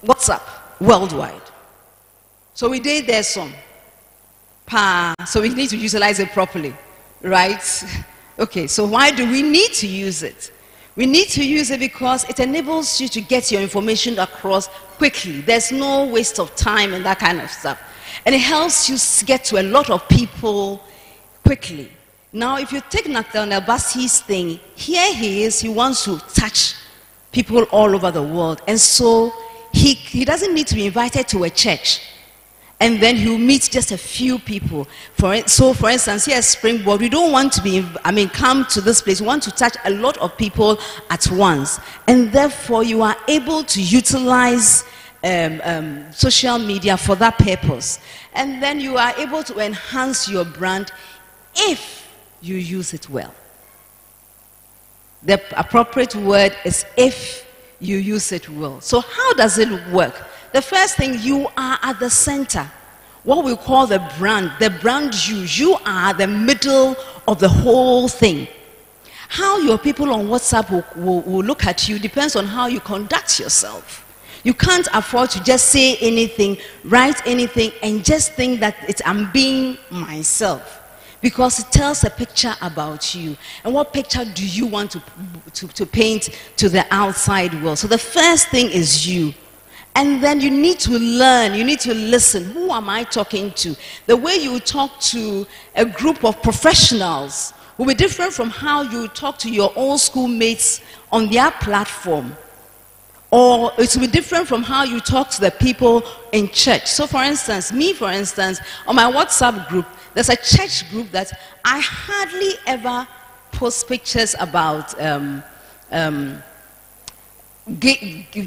WhatsApp worldwide. So we did there some. So we need to utilize it properly, right? Okay, so why do we need to use it? We need to use it because it enables you to get your information across quickly. There's no waste of time and that kind of stuff. And it helps you get to a lot of people quickly. Now, if you take Nathaniel Bassey's thing, here he is, he wants to touch people all over the world. And so he doesn't need to be invited to a church. And then he'll meet just a few people. So for instance, here at Springboard, we don't want to come to this place. We want to touch a lot of people at once. And therefore, you are able to utilize social media for that purpose. And then you are able to enhance your brand if you use it well. The appropriate word is if you use it well. So how does it work? The first thing, you are at the center. What we call the brand you are the middle of the whole thing. How your people on WhatsApp will look at you depends on how you conduct yourself. You can't afford to just say anything, write anything, and just think that I'm being myself. Because it tells a picture about you. And what picture do you want to paint to the outside world? So the first thing is you. And then you need to learn, you need to listen. Who am I talking to? The way you talk to a group of professionals will be different from how you talk to your old schoolmates on their platform. Or it will be different from how you talk to the people in church. So for instance, on my WhatsApp group, there's a church group that I hardly ever post pictures about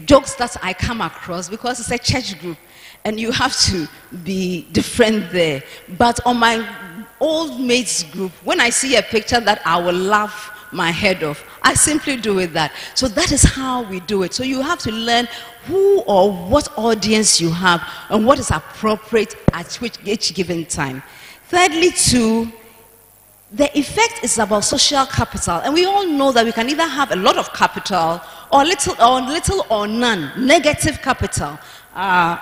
jokes that I come across because it's a church group and you have to be different there. But on my old mates group, when I see a picture that I will laugh my head off, I simply do it that. So that is how we do it. So you have to learn who or what audience you have and what is appropriate at each given time. Thirdly, too, the effect is about social capital. And we all know that we can either have a lot of capital or little or none, negative capital.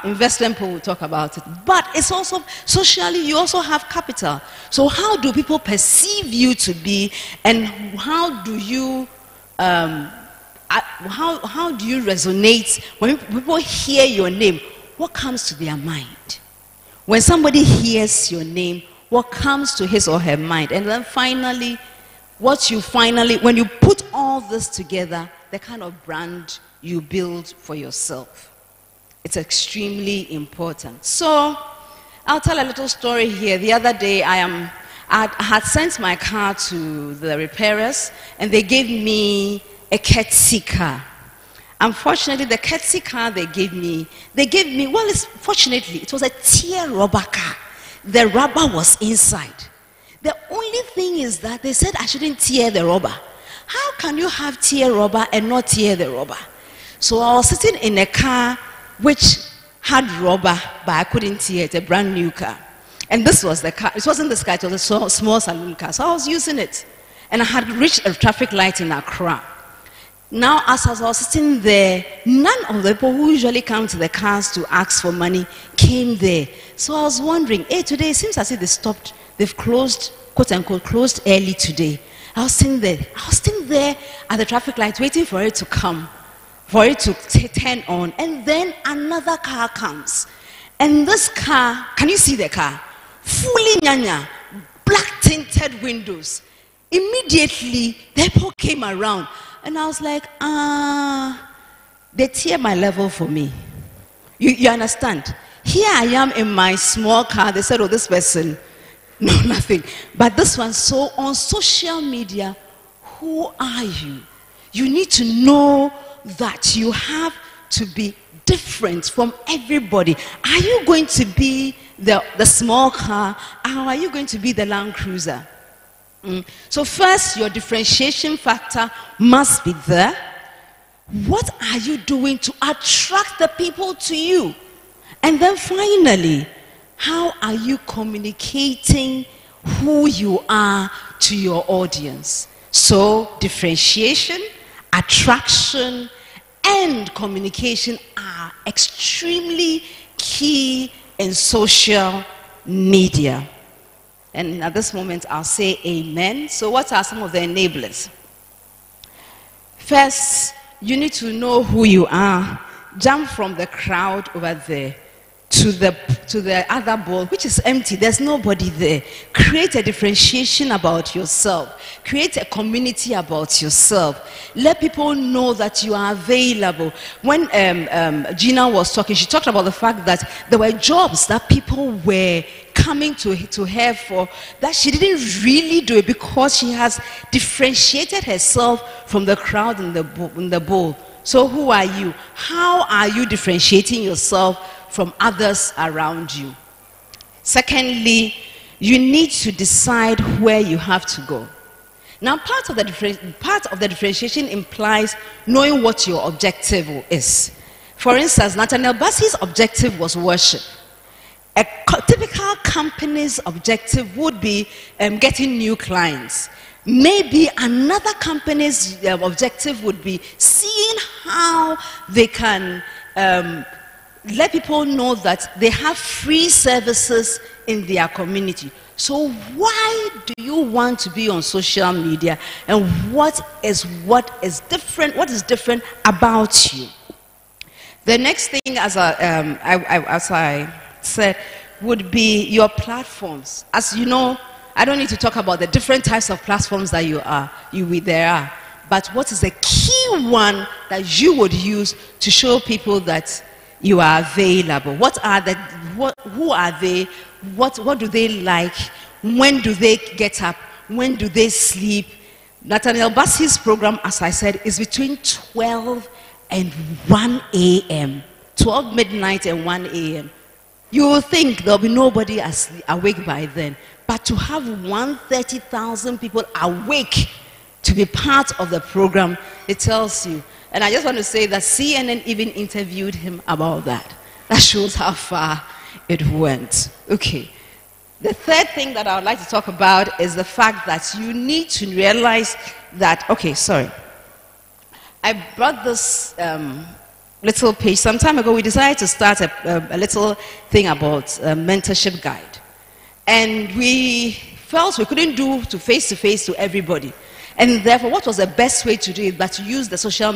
Investment people will talk about it. But it's also, socially, you also have capital. So how do people perceive you to be, and how do you resonate when people hear your name? What comes to their mind? When somebody hears your name, what comes to his or her mind? And then finally, when you put all this together, the kind of brand you build for yourself. It's extremely important. So, I'll tell a little story here. The other day, I had sent my car to the repairers, and they gave me a courtesy car. Unfortunately, the courtesy car they gave me, fortunately, it was a tear rubber car. The rubber was inside. The only thing is that they said I shouldn't tear the rubber. How can you have tear rubber and not tear the rubber? So I was sitting in a car which had rubber, but I couldn't tear it, a brand new car. And this was the car. It wasn't this car, it was a small saloon car. So I was using it. And I had reached a traffic light in Accra. Now, as I was sitting there, none of the people who usually come to the cars to ask for money came there. So I was wondering, hey, today it seems as if they've closed, quote unquote, closed early today. I was sitting there at the traffic light waiting for it to come, for it to turn on, and then another car comes. And this car, can you see the car? Fully nyanya, black tinted windows. Immediately, the people came around. And I was like, they tear my level for me. You understand? Here I am in my small car. They said, oh, this person, no, nothing. But this one, so on social media, who are you? You need to know that you have to be different from everybody. Are you going to be the small car, or are you going to be the Land Cruiser? So first, your differentiation factor must be there. What are you doing to attract the people to you? And then finally, how are you communicating who you are to your audience? So differentiation, attraction, and communication are extremely key in social media. And at this moment, I'll say amen. So what are some of the enablers? First, you need to know who you are. Jump from the crowd over there to the other ball, which is empty. There's nobody there. Create a differentiation about yourself. Create a community about yourself. Let people know that you are available. When Gina was talking, she talked about the fact that there were jobs that people were coming to her for, that she didn't really do it because she has differentiated herself from the crowd in the bowl. So who are you? How are you differentiating yourself from others around you? Secondly, you need to decide where you have to go. Now, part of the differentiation implies knowing what your objective is. For instance, Nathaniel Bassey's objective was worship. A typical company's objective would be getting new clients. Maybe another company's objective would be seeing how they can let people know that they have free services in their community. So why do you want to be on social media, and what is different about you? The next thing, as I said, would be your platforms. As you know, I don't need to talk about the different types of platforms that there are, but what is the key one that you would use to show people that you are available? Who are they? What do they like? When do they get up? When do they sleep? Nathaniel Bassey's program, as I said, is between 12 and 1 a.m. 12 midnight and 1 a.m. You will think there'll be nobody awake by then. But to have 130,000 people awake to be part of the program, it tells you. And I just want to say that CNN even interviewed him about that. That shows how far it went. Okay. The third thing that I would like to talk about is the fact that you need to realize that, okay, sorry. I brought this little page. Some time ago, we decided to start a little thing about a mentorship guide. And we felt we couldn't do face-to-face to everybody. And therefore, what was the best way to do it but to use the social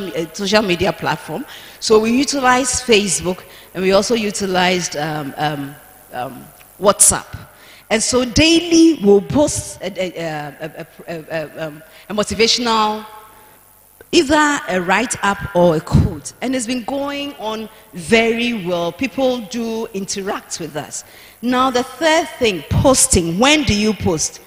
media platform? So we utilized Facebook, and we also utilized WhatsApp. And so daily we'll post a motivational, either a write-up or a quote. And it's been going on very well. People do interact with us. Now the third thing, posting. When do you post?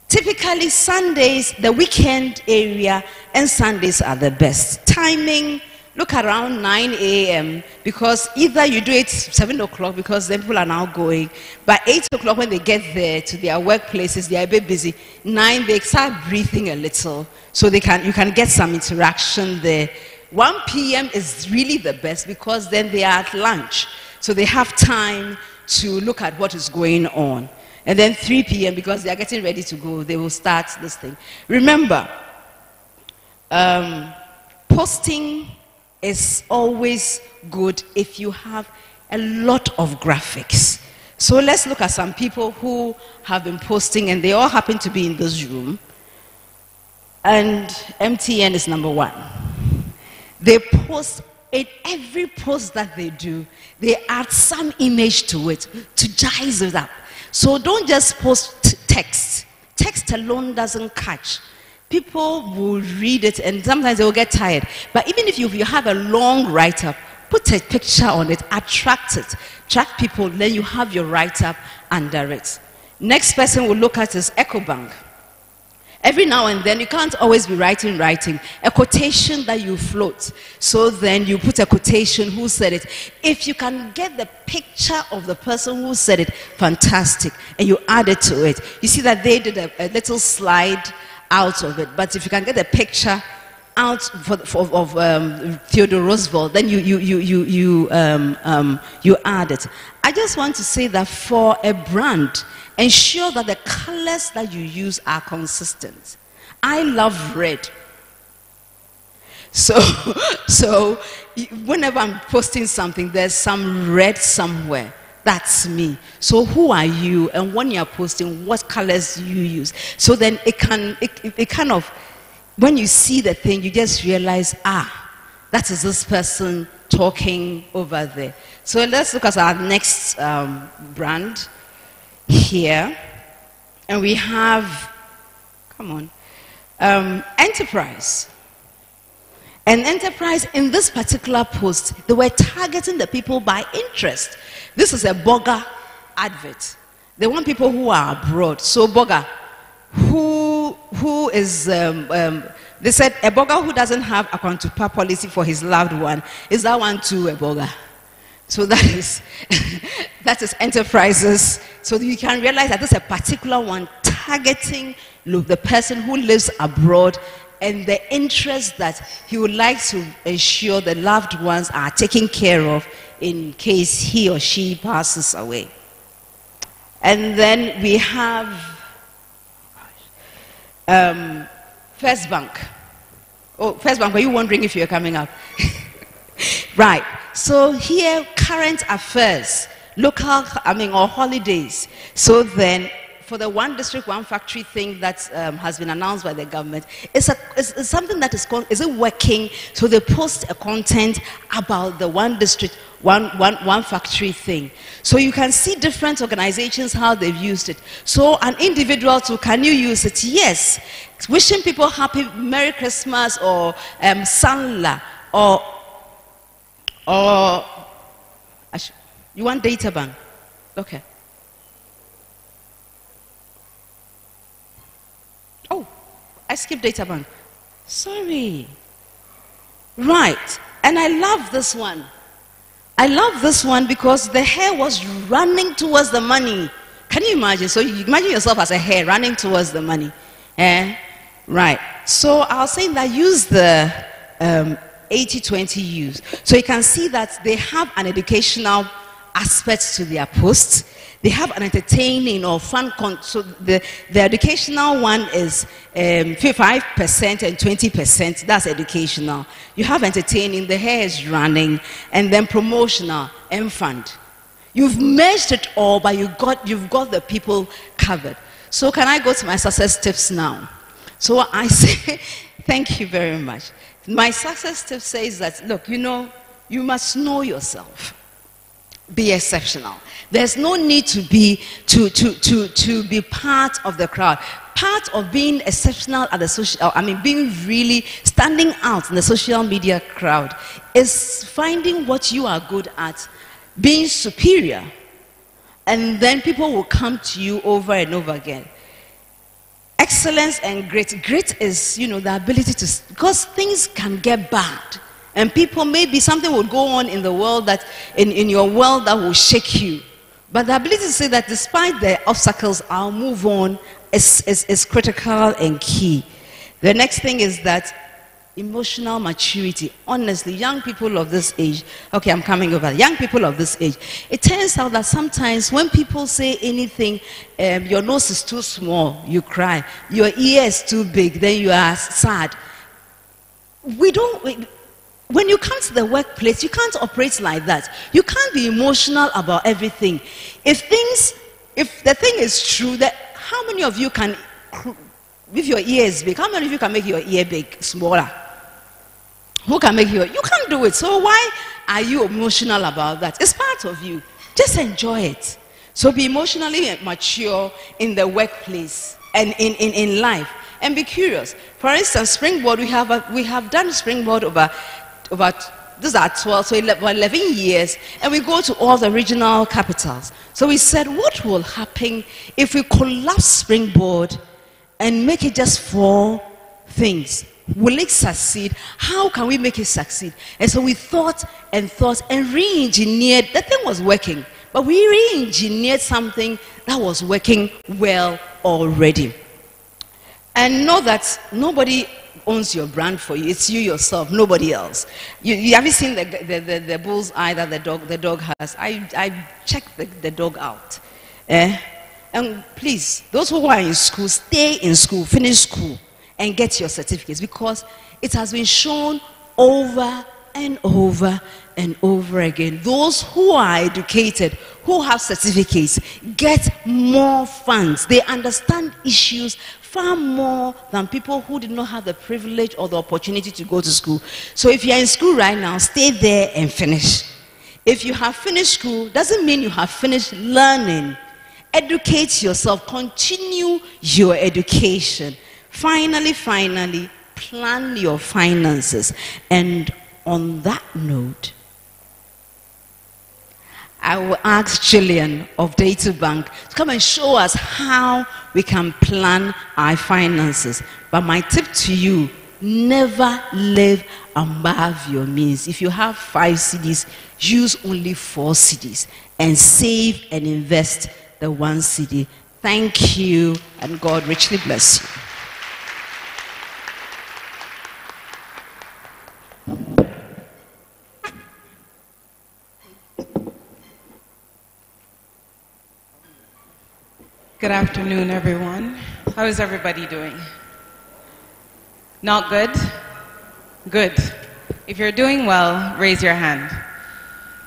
Typically Sundays, the weekend area, and Sundays are the best. Timing, look around 9 a.m. because either you do it 7 o'clock because then people are now going. By 8 o'clock when they get there to their workplaces, they are a bit busy. 9, they start breathing a little so you can get some interaction there. 1 p.m. is really the best because then they are at lunch. So they have time to look at what is going on. And then 3 p.m. because they are getting ready to go, they will start this thing. Remember, posting is always good if you have a lot of graphics. So let's look at some people who have been posting, and they all happen to be in this room. And MTN is number one. They post, in every post that they do, they add some image to it to jazz it up. So don't just post text. Text alone doesn't catch. People will read it and sometimes they will get tired. But even if you have a long write-up, put a picture on it, attract it, attract people, then you have your write-up under it. Next person we'll look at is EcoBank. Every now and then, you can't always be writing a quotation that you float. So then you put a quotation, who said it. If you can get the picture of the person who said it, fantastic, and you add it to it. You see that they did a little slide out of it, but if you can get a picture out of Theodore Roosevelt, then you add it. I just want to say that for a brand, ensure that the colors that you use are consistent. I love red. So whenever I'm posting something, there's some red somewhere. That's me. So who are you? And when you're posting, what colors you use? So then it kind of, when you see the thing, you just realize, that is this person talking over there. So let's look at our next brand here. And we have, Enterprise. And Enterprise, in this particular post, they were targeting the people by interest. This is a Burger advert. They want people who are abroad. So Burger, who is, they said a Burger who doesn't have a account-to-pay policy for his loved one, is that one too a Burger? So that is Enterprises. So you can realize that this is a particular one targeting the person who lives abroad and the interest that he would like to ensure the loved ones are taken care of in case he or she passes away. And then we have First Bank. Oh, First Bank, were you wondering if you're coming up? Right. So here, current affairs, local, or holidays. So then, for the one district, one factory thing that has been announced by the government, it's something that is called, is it working? So they post a content about the one district, one factory thing. So you can see different organizations, how they've used it. So an individual too, can you use it? Yes. Wishing people happy Merry Christmas or Sanla or you want data bank? Okay. Oh, I skipped data bank. Sorry. Right. And I love this one. I love this one because the hare was running towards the money. Can you imagine? So you imagine yourself as a hare running towards the money. Right. So I was saying that use the 80-20 use. So you can see that they have an educational aspect to their posts. They have an entertaining or fun so the educational one is 5% and 20%. That's educational. You have entertaining, the hair is running, and then promotional and fun. You've merged it all, but you've got the people covered. So can I go to my success tips now? So I say, thank you very much. My success tip says that, look, you must know yourself. Be exceptional. There's no need to be part of the crowd. Part of being exceptional at the being really standing out in the social media crowd is finding what you are good at, being superior, and then people will come to you over and over again. Excellence and great. Great is, the ability to, because things can get bad. And people, maybe something will go on in the world that, in your world that will shake you. But the ability to say that despite the obstacles, I'll move on is critical and key. The next thing is that emotional maturity. Honestly, young people of this age, okay, I'm coming over. Young people of this age, it turns out that sometimes when people say anything, your nose is too small, you cry. Your ear is too big, then you are sad. when you come to the workplace, you can't operate like that. You can't be emotional about everything. If the thing is true, that how many of you can, if your ear is big, how many of you can make your ear big, smaller? Who can make you can't do it. So why are you emotional about that? It's part of you. Just enjoy it. So be emotionally mature in the workplace and in life. And be curious. For instance, Springboard, we have done Springboard over these are 12, so 11 years, and we go to all the regional capitals. So we said, what will happen if we collapse Springboard and make it just 4 things? Will it succeed? How can we make it succeed? And so we thought and re-engineered. The thing was working, but we re-engineered something that was working well already. And know that nobody owns your brand for you. It's you yourself, nobody else. You haven't seen the bull's eye that the dog has. I checked the dog out. And please, those who are in school, stay in school, finish school, and get your certificates, because it has been shown over and over and over again. Those who are educated, who have certificates, get more funds. They understand issues far more than people who did not have the privilege or the opportunity to go to school. So if you're in school right now, stay there and finish. If you have finished school, doesn't mean you have finished learning. Educate yourself. Continue your education. Finally, plan your finances. And on that note, I will ask Gillian of Data Bank to come and show us how we can plan our finances. But my tip to you, never live above your means. If you have 5 cedis, use only 4 cedis and save and invest the 1 cedi. Thank you, and God richly bless you. Good afternoon, everyone. How is everybody doing? Not good? Good. If you're doing well, raise your hand.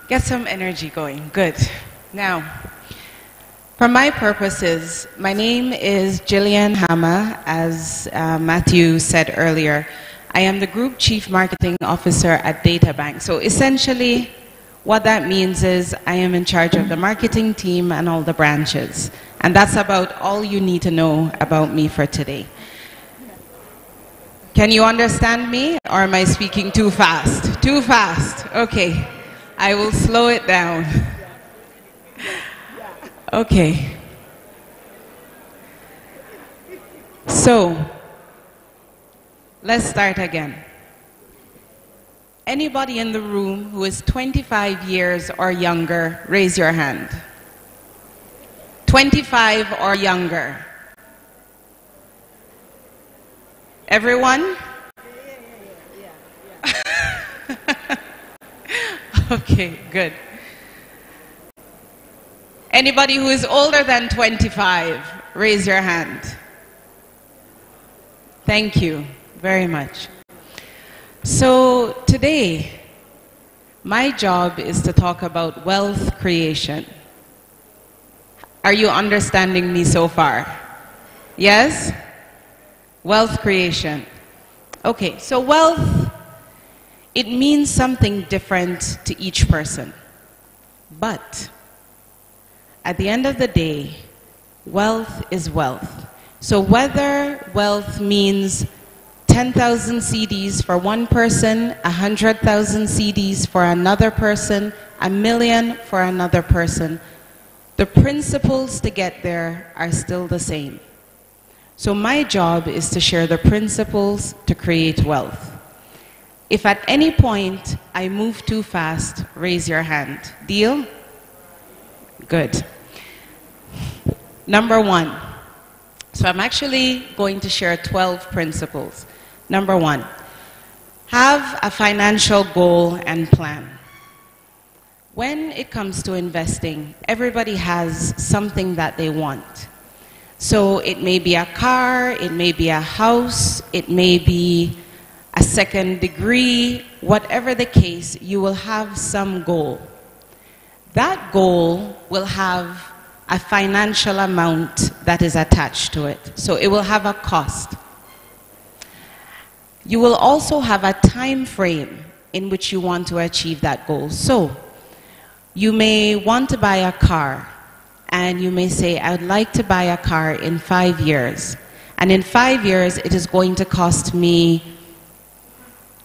Get some energy going. Good. Now, for my purposes, my name is Gillian Hammer, as Matthew said earlier. I am the Group Chief Marketing Officer at Data Bank. So essentially, what that means is I am in charge of the marketing team and all the branches. And that's about all you need to know about me for today. Can you understand me, or am I speaking too fast? Too fast. Okay. I will slow it down. Okay. So, let's start again. Anybody in the room who is 25 years or younger, raise your hand. 25 or younger. Everyone? Okay, good. Anybody who is older than 25, raise your hand. Thank you very much. So today, my job is to talk about wealth creation. Are you understanding me so far? Yes? Wealth creation. Okay, so wealth, it means something different to each person. But at the end of the day, wealth is wealth. So whether wealth means 10,000 CDs for one person, 100,000 CDs for another person, 1 million for another person, the principles to get there are still the same. So my job is to share the principles to create wealth. If at any point I move too fast, raise your hand. Deal? Good. Number 1. So I'm actually going to share 12 principles. Number 1, have a financial goal and plan. When it comes to investing, everybody has something that they want. So it may be a car, it may be a house, it may be a second degree, whatever the case, you will have some goal. That goal will have a financial amount that is attached to it. So it will have a cost. You will also have a time frame in which you want to achieve that goal. So you may want to buy a car, and you may say, I would like to buy a car in 5 years. And in 5 years, it is going to cost me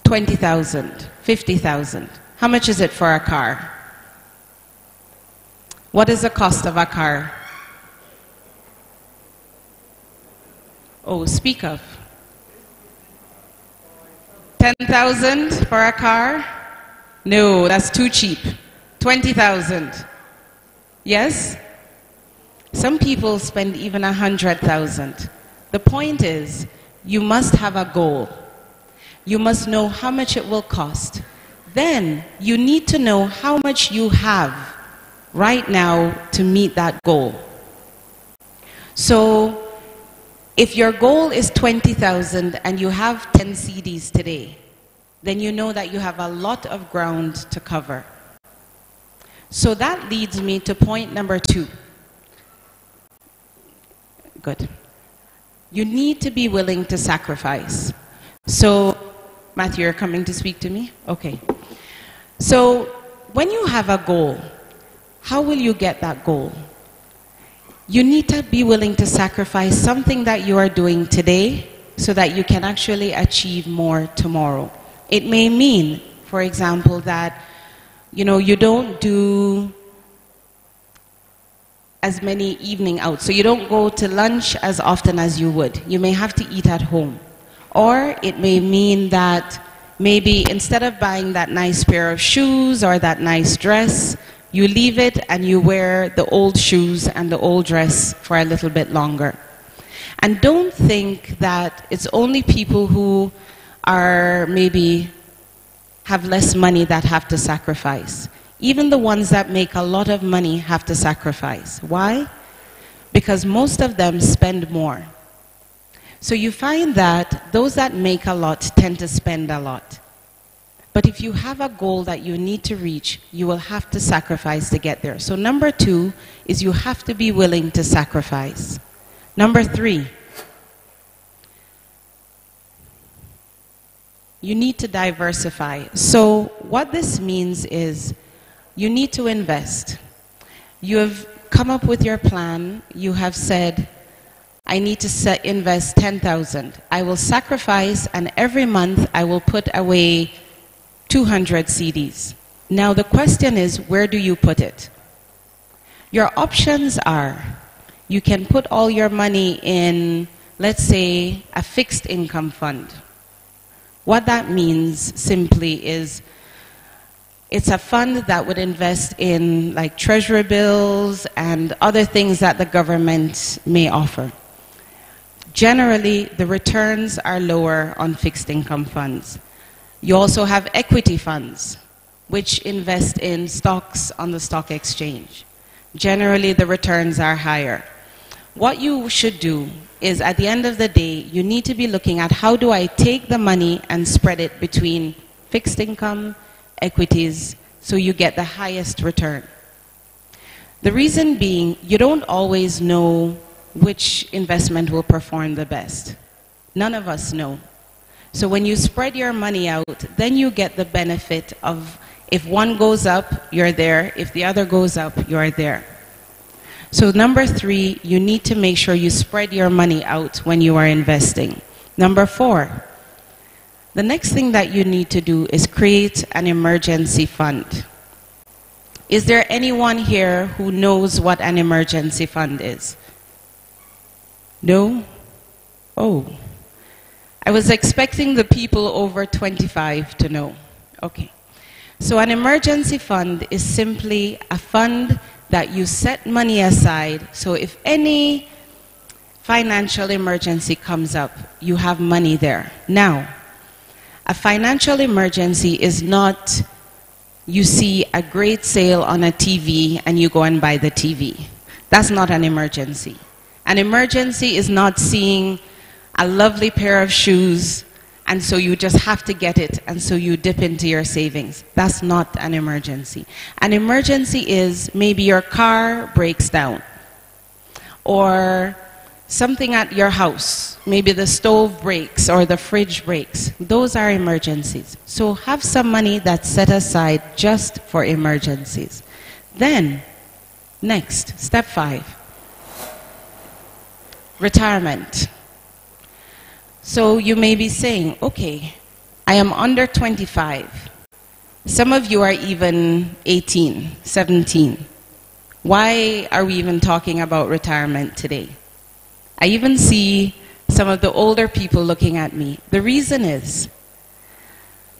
20,000, 50,000. How much is it for a car? What is the cost of a car? Oh, speak up. 10,000 for a car? No, that's too cheap. 20,000. Yes? Some people spend even 100,000. The point is, you must have a goal. You must know how much it will cost. Then you need to know how much you have right now to meet that goal. So if your goal is 20,000 and you have 10 CDs today, then you know that you have a lot of ground to cover. So that leads me to point number 2. Good. You need to be willing to sacrifice. So, Matthew, you're coming to speak to me? Okay. So, when you have a goal, how will you get that goal? You need to be willing to sacrifice something that you are doing today so that you can actually achieve more tomorrow. It may mean, for example, that you don't do as many evening outs. So you don't go to lunch as often as you would. You may have to eat at home. Or it may mean that maybe instead of buying that nice pair of shoes or that nice dress, you leave it and you wear the old shoes and the old dress for a little bit longer. And don't think that it's only people who are maybe have less money that have to sacrifice. Even the ones that make a lot of money have to sacrifice. Why? Because most of them spend more. So you find that those that make a lot tend to spend a lot. But if you have a goal that you need to reach, you will have to sacrifice to get there. So number 2 is you have to be willing to sacrifice. Number 3, you need to diversify. So what this means is you need to invest. You have come up with your plan. You have said, I need to invest 10,000. I will sacrifice, and every month I will put away 200 CDs. Now the question is, where do you put it? Your options are, you can put all your money in, let's say, a fixed income fund. What that means simply is, it's a fund that would invest in like treasury bills and other things that the government may offer. Generally, the returns are lower on fixed income funds. You also have equity funds, which invest in stocks on the stock exchange. Generally, the returns are higher. What you should do is, at the end of the day, you need to be looking at how do I take the money and spread it between fixed income, equities, so you get the highest return. The reason being, you don't always know which investment will perform the best. None of us know. So when you spread your money out, then you get the benefit of, if one goes up, you're there. If the other goes up, you're there. So number 3, you need to make sure you spread your money out when you are investing. Number 4, the next thing that you need to do is create an emergency fund. Is there anyone here who knows what an emergency fund is? No? Oh. I was expecting the people over 25 to know. Okay. So an emergency fund is simply a fund that you set money aside, so if any financial emergency comes up, you have money there. Now, a financial emergency is not you see a great sale on a TV and you go and buy the TV. That's not an emergency. An emergency is not seeing a lovely pair of shoes and so you just have to get it, and so you dip into your savings. That's not an emergency. An emergency is maybe your car breaks down, or something at your house, maybe the stove breaks or the fridge breaks. Those are emergencies. So have some money that's set aside just for emergencies. Then, next, step 5, retirement. So you may be saying, okay, I am under 25. Some of you are even 18, 17. Why are we even talking about retirement today? I even see some of the older people looking at me. The reason is,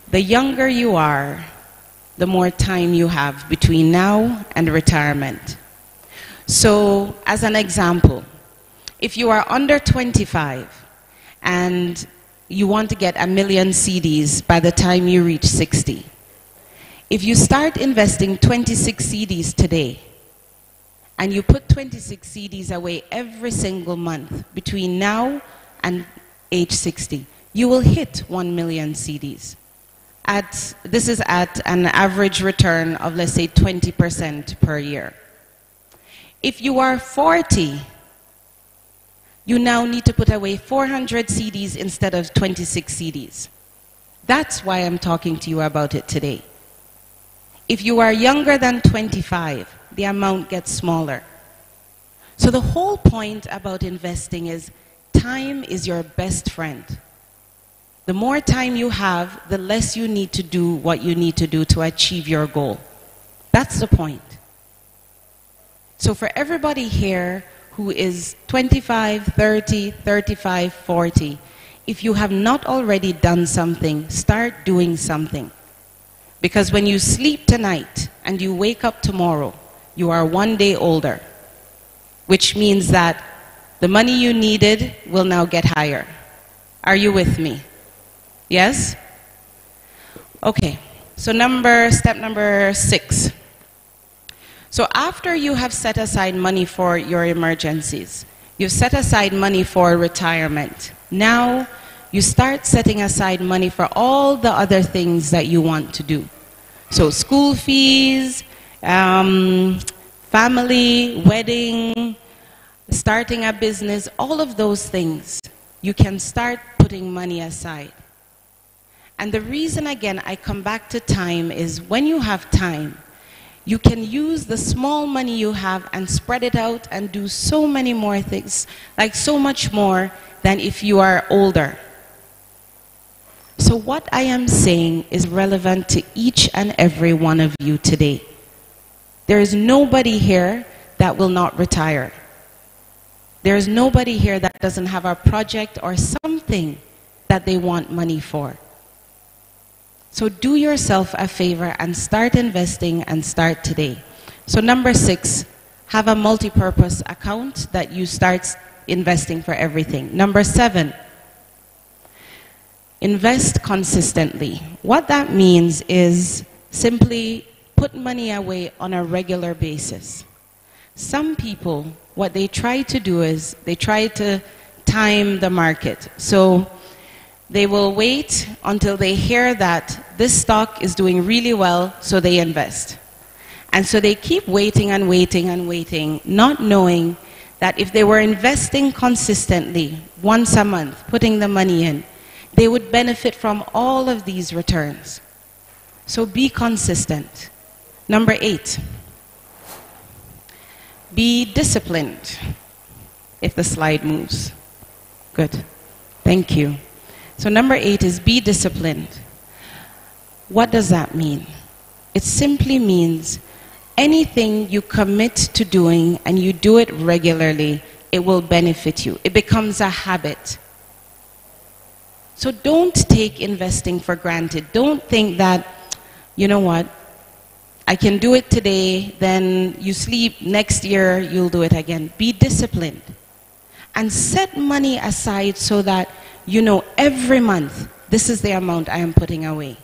the younger you are, the more time you have between now and retirement. So, as an example, if you are under 25, and you want to get 1 million CDs by the time you reach 60. If you start investing 26 CDs today, and you put 26 CDs away every single month between now and age 60, you will hit 1 million CDs. This is at an average return of, let's say, 20% per year. If you are 40, you now need to put away 400 CDs instead of 26 CDs. That's why I'm talking to you about it today. If you are younger than 25, the amount gets smaller. So the whole point about investing is time is your best friend. The more time you have, the less you need to do what you need to do to achieve your goal. That's the point. So for everybody here who is 25, 30, 35, 40, if you have not already done something, start doing something. Because when you sleep tonight and you wake up tomorrow, you are 1 day older, which means that the money you needed will now get higher. Are you with me? Yes? Okay, so step number 6. So after you have set aside money for your emergencies, you've set aside money for retirement, now you start setting aside money for all the other things that you want to do. So school fees, family, wedding, starting a business, all of those things, you can start putting money aside. And the reason, again, I come back to time is when you have time, you can use the small money you have and spread it out and do so many more things, like so much more than if you are older. So what I am saying is relevant to each and every one of you today. There is nobody here that will not retire. There is nobody here that doesn't have a project or something that they want money for. So do yourself a favor and start investing and start today. So number 6, have a multi-purpose account that you start investing for everything. Number 7, invest consistently. What that means is simply put money away on a regular basis. Some people, what they try to do is they try to time the market. So they will wait until they hear that this stock is doing really well, so they invest. And so they keep waiting and waiting and waiting, not knowing that if they were investing consistently, once a month, putting the money in, they would benefit from all of these returns. So be consistent. Number 8, be disciplined. If the slide moves. Good. Thank you. So number 8 is be disciplined. What does that mean? It simply means anything you commit to doing and you do it regularly, it will benefit you. It becomes a habit. So don't take investing for granted. Don't think that, you know what, I can do it today, then you sleep, next year you'll do it again. Be disciplined. And set money aside so that you know every month, this is the amount I am putting away.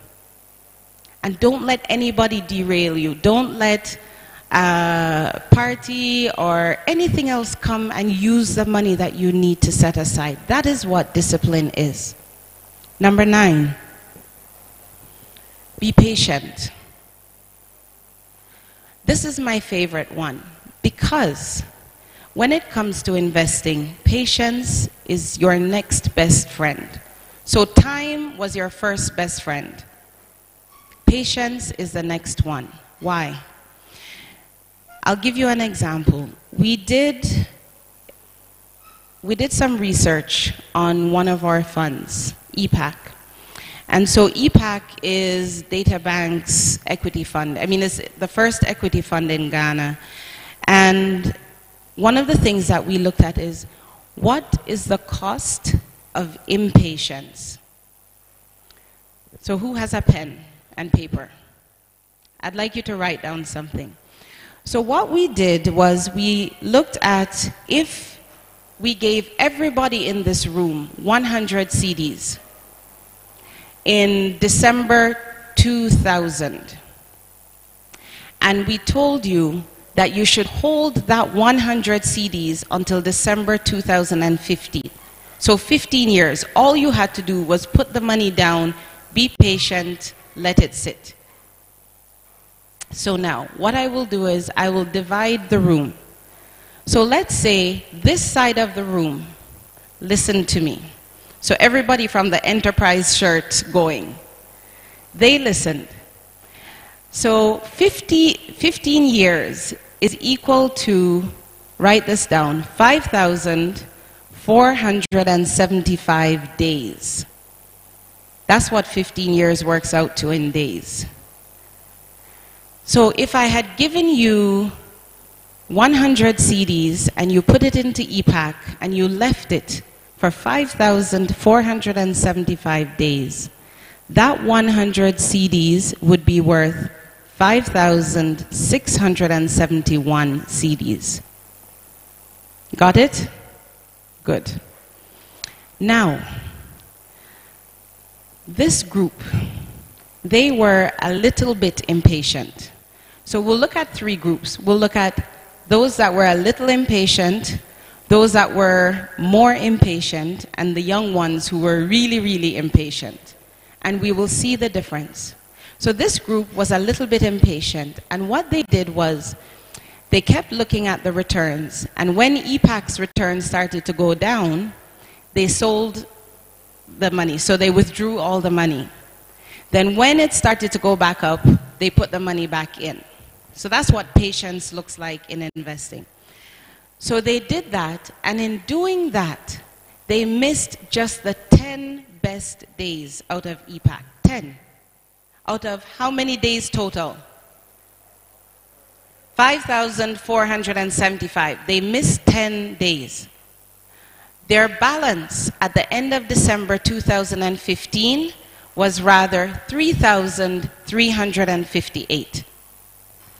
And don't let anybody derail you. Don't let a party or anything else come and use the money that you need to set aside. That is what discipline is. Number 9, be patient. This is my favorite one because when it comes to investing, patience is your next best friend. So time was your first best friend. Patience is the next one. Why? I'll give you an example. We did some research on one of our funds, EPAC. And so EPAC is DataBank's equity fund. I mean, it's the first equity fund in Ghana. And one of the things that we looked at is, what is the cost of impatience? So who has a pen and paper? I'd like you to write down something. So what we did was we looked at if we gave everybody in this room 100 CDs in December 2000, and we told you that you should hold that 100 CDs until December 2015. So 15 years. All you had to do was put the money down, be patient, let it sit. So now, what I will do is I will divide the room. So let's say this side of the room, listen to me. So everybody from the enterprise shirt going, they listened. So 15 years is equal to, write this down, 5,475 days. That's what 15 years works out to in days. So if I had given you 100 CDs and you put it into EPAC and you left it for 5,475 days, that 100 CDs would be worth 5,671 CDs. Got it? Good. Now, this group, they were a little bit impatient. So we'll look at 3 groups. We'll look at those that were a little impatient, those that were more impatient, and the young ones who were really, really impatient. And we will see the difference. So this group was a little bit impatient, and what they did was they kept looking at the returns, and when EPAC's returns started to go down, they sold the money. So they withdrew all the money. Then when it started to go back up, they put the money back in. So that's what patience looks like in investing. So they did that, and in doing that, they missed just the 10 best days out of EPAC. 10. Out of how many days total? 5,475. They missed 10 days. Their balance at the end of December 2015 was rather 3,358.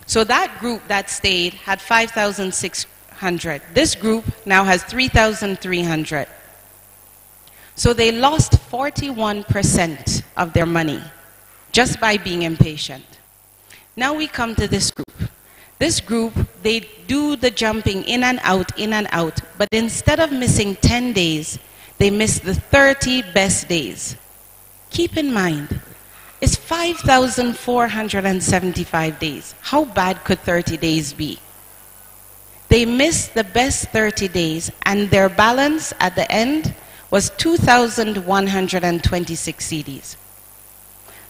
So that group that stayed had 5,600. This group now has 3,300. So they lost 41% of their money just by being impatient. Now we come to this group. This group, they do the jumping in and out, but instead of missing 10 days, they miss the 30 best days. Keep in mind, it's 5,475 days. How bad could 30 days be? They missed the best 30 days, and their balance at the end was 2,126 CDs.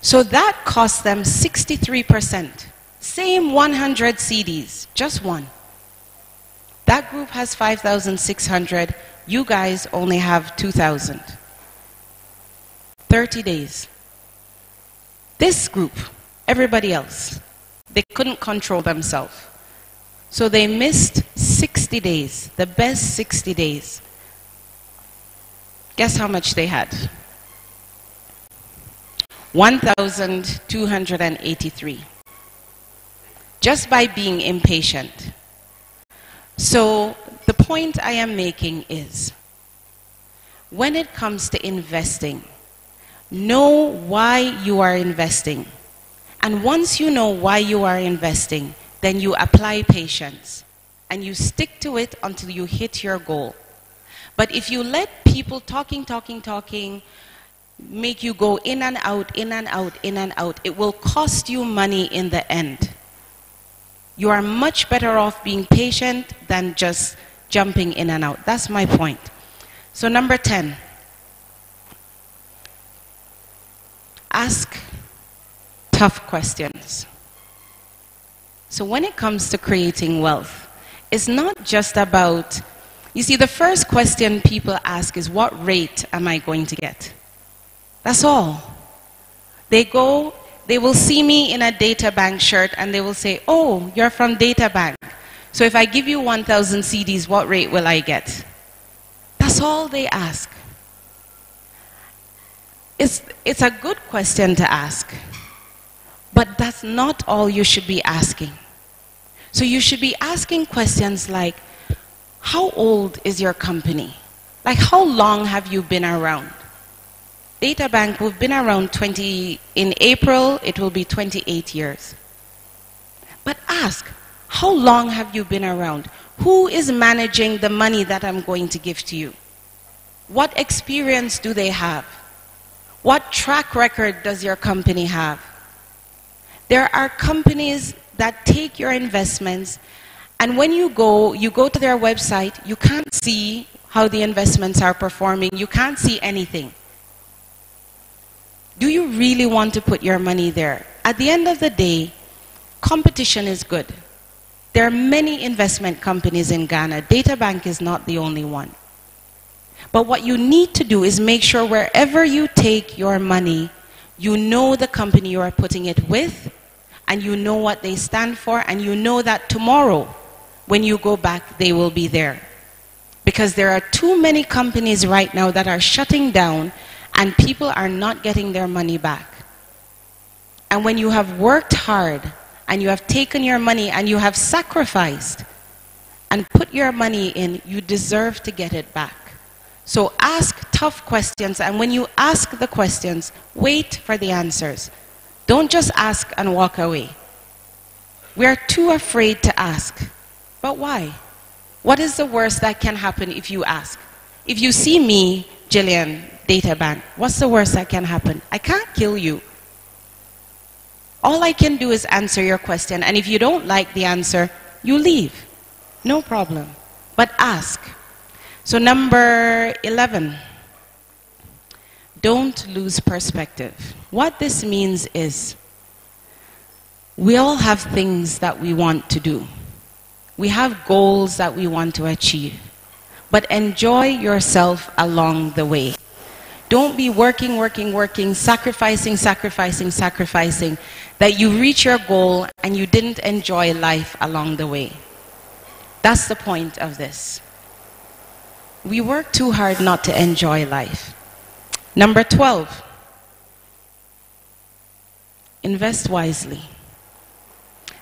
So that cost them 63%. Same 100 CDs, just one. That group has 5,600. You guys only have 2,000. 30 days. This group, everybody else, they couldn't control themselves. So they missed 60 days, the best 60 days. Guess how much they had? 1,283. Just by being impatient. So the point I am making is, when it comes to investing, know why you are investing. And once you know why you are investing, then you apply patience. And you stick to it until you hit your goal. But if you let people talking, make you go in and out, in and out, in and out. It will cost you money in the end. You are much better off being patient than just jumping in and out. That's my point. So number 10, ask tough questions. So when it comes to creating wealth, it's not just about, you see, the first question people ask is, what rate am I going to get? That's all. They will see me in a data bank shirt and they will say, oh, you're from data bank. So if I give you 1,000 CDs, what rate will I get? That's all they ask. It's a good question to ask, but that's not all you should be asking. So you should be asking questions like, how old is your company? Like, how long have you been around? Data Bank, we've been around in April, it will be 28 years. But ask, how long have you been around? Who is managing the money that I'm going to give to you? What experience do they have? What track record does your company have? There are companies that take your investments, and when you go to their website, you can't see how the investments are performing. You can't see anything. Do you really want to put your money there? At the end of the day, competition is good. There are many investment companies in Ghana. Data Bank is not the only one. But what you need to do is make sure wherever you take your money, you know the company you are putting it with, and you know what they stand for, and you know that tomorrow, when you go back, they will be there. Because there are too many companies right now that are shutting down, and people are not getting their money back. And when you have worked hard, and you have taken your money, and you have sacrificed, and put your money in, you deserve to get it back. So ask tough questions, and when you ask the questions, wait for the answers. Don't just ask and walk away. We are too afraid to ask. But why? What is the worst that can happen if you ask? If you see me, Jillian, Data Bank, what's the worst that can happen? I can't kill you. All I can do is answer your question, and if you don't like the answer, you leave. No problem. But ask. So number 11, don't lose perspective. What this means is, we all have things that we want to do. We have goals that we want to achieve. But enjoy yourself along the way. Don't be working, sacrificing, that you reach your goal and you didn't enjoy life along the way. That's the point of this. We work too hard not to enjoy life. Number 12, invest wisely.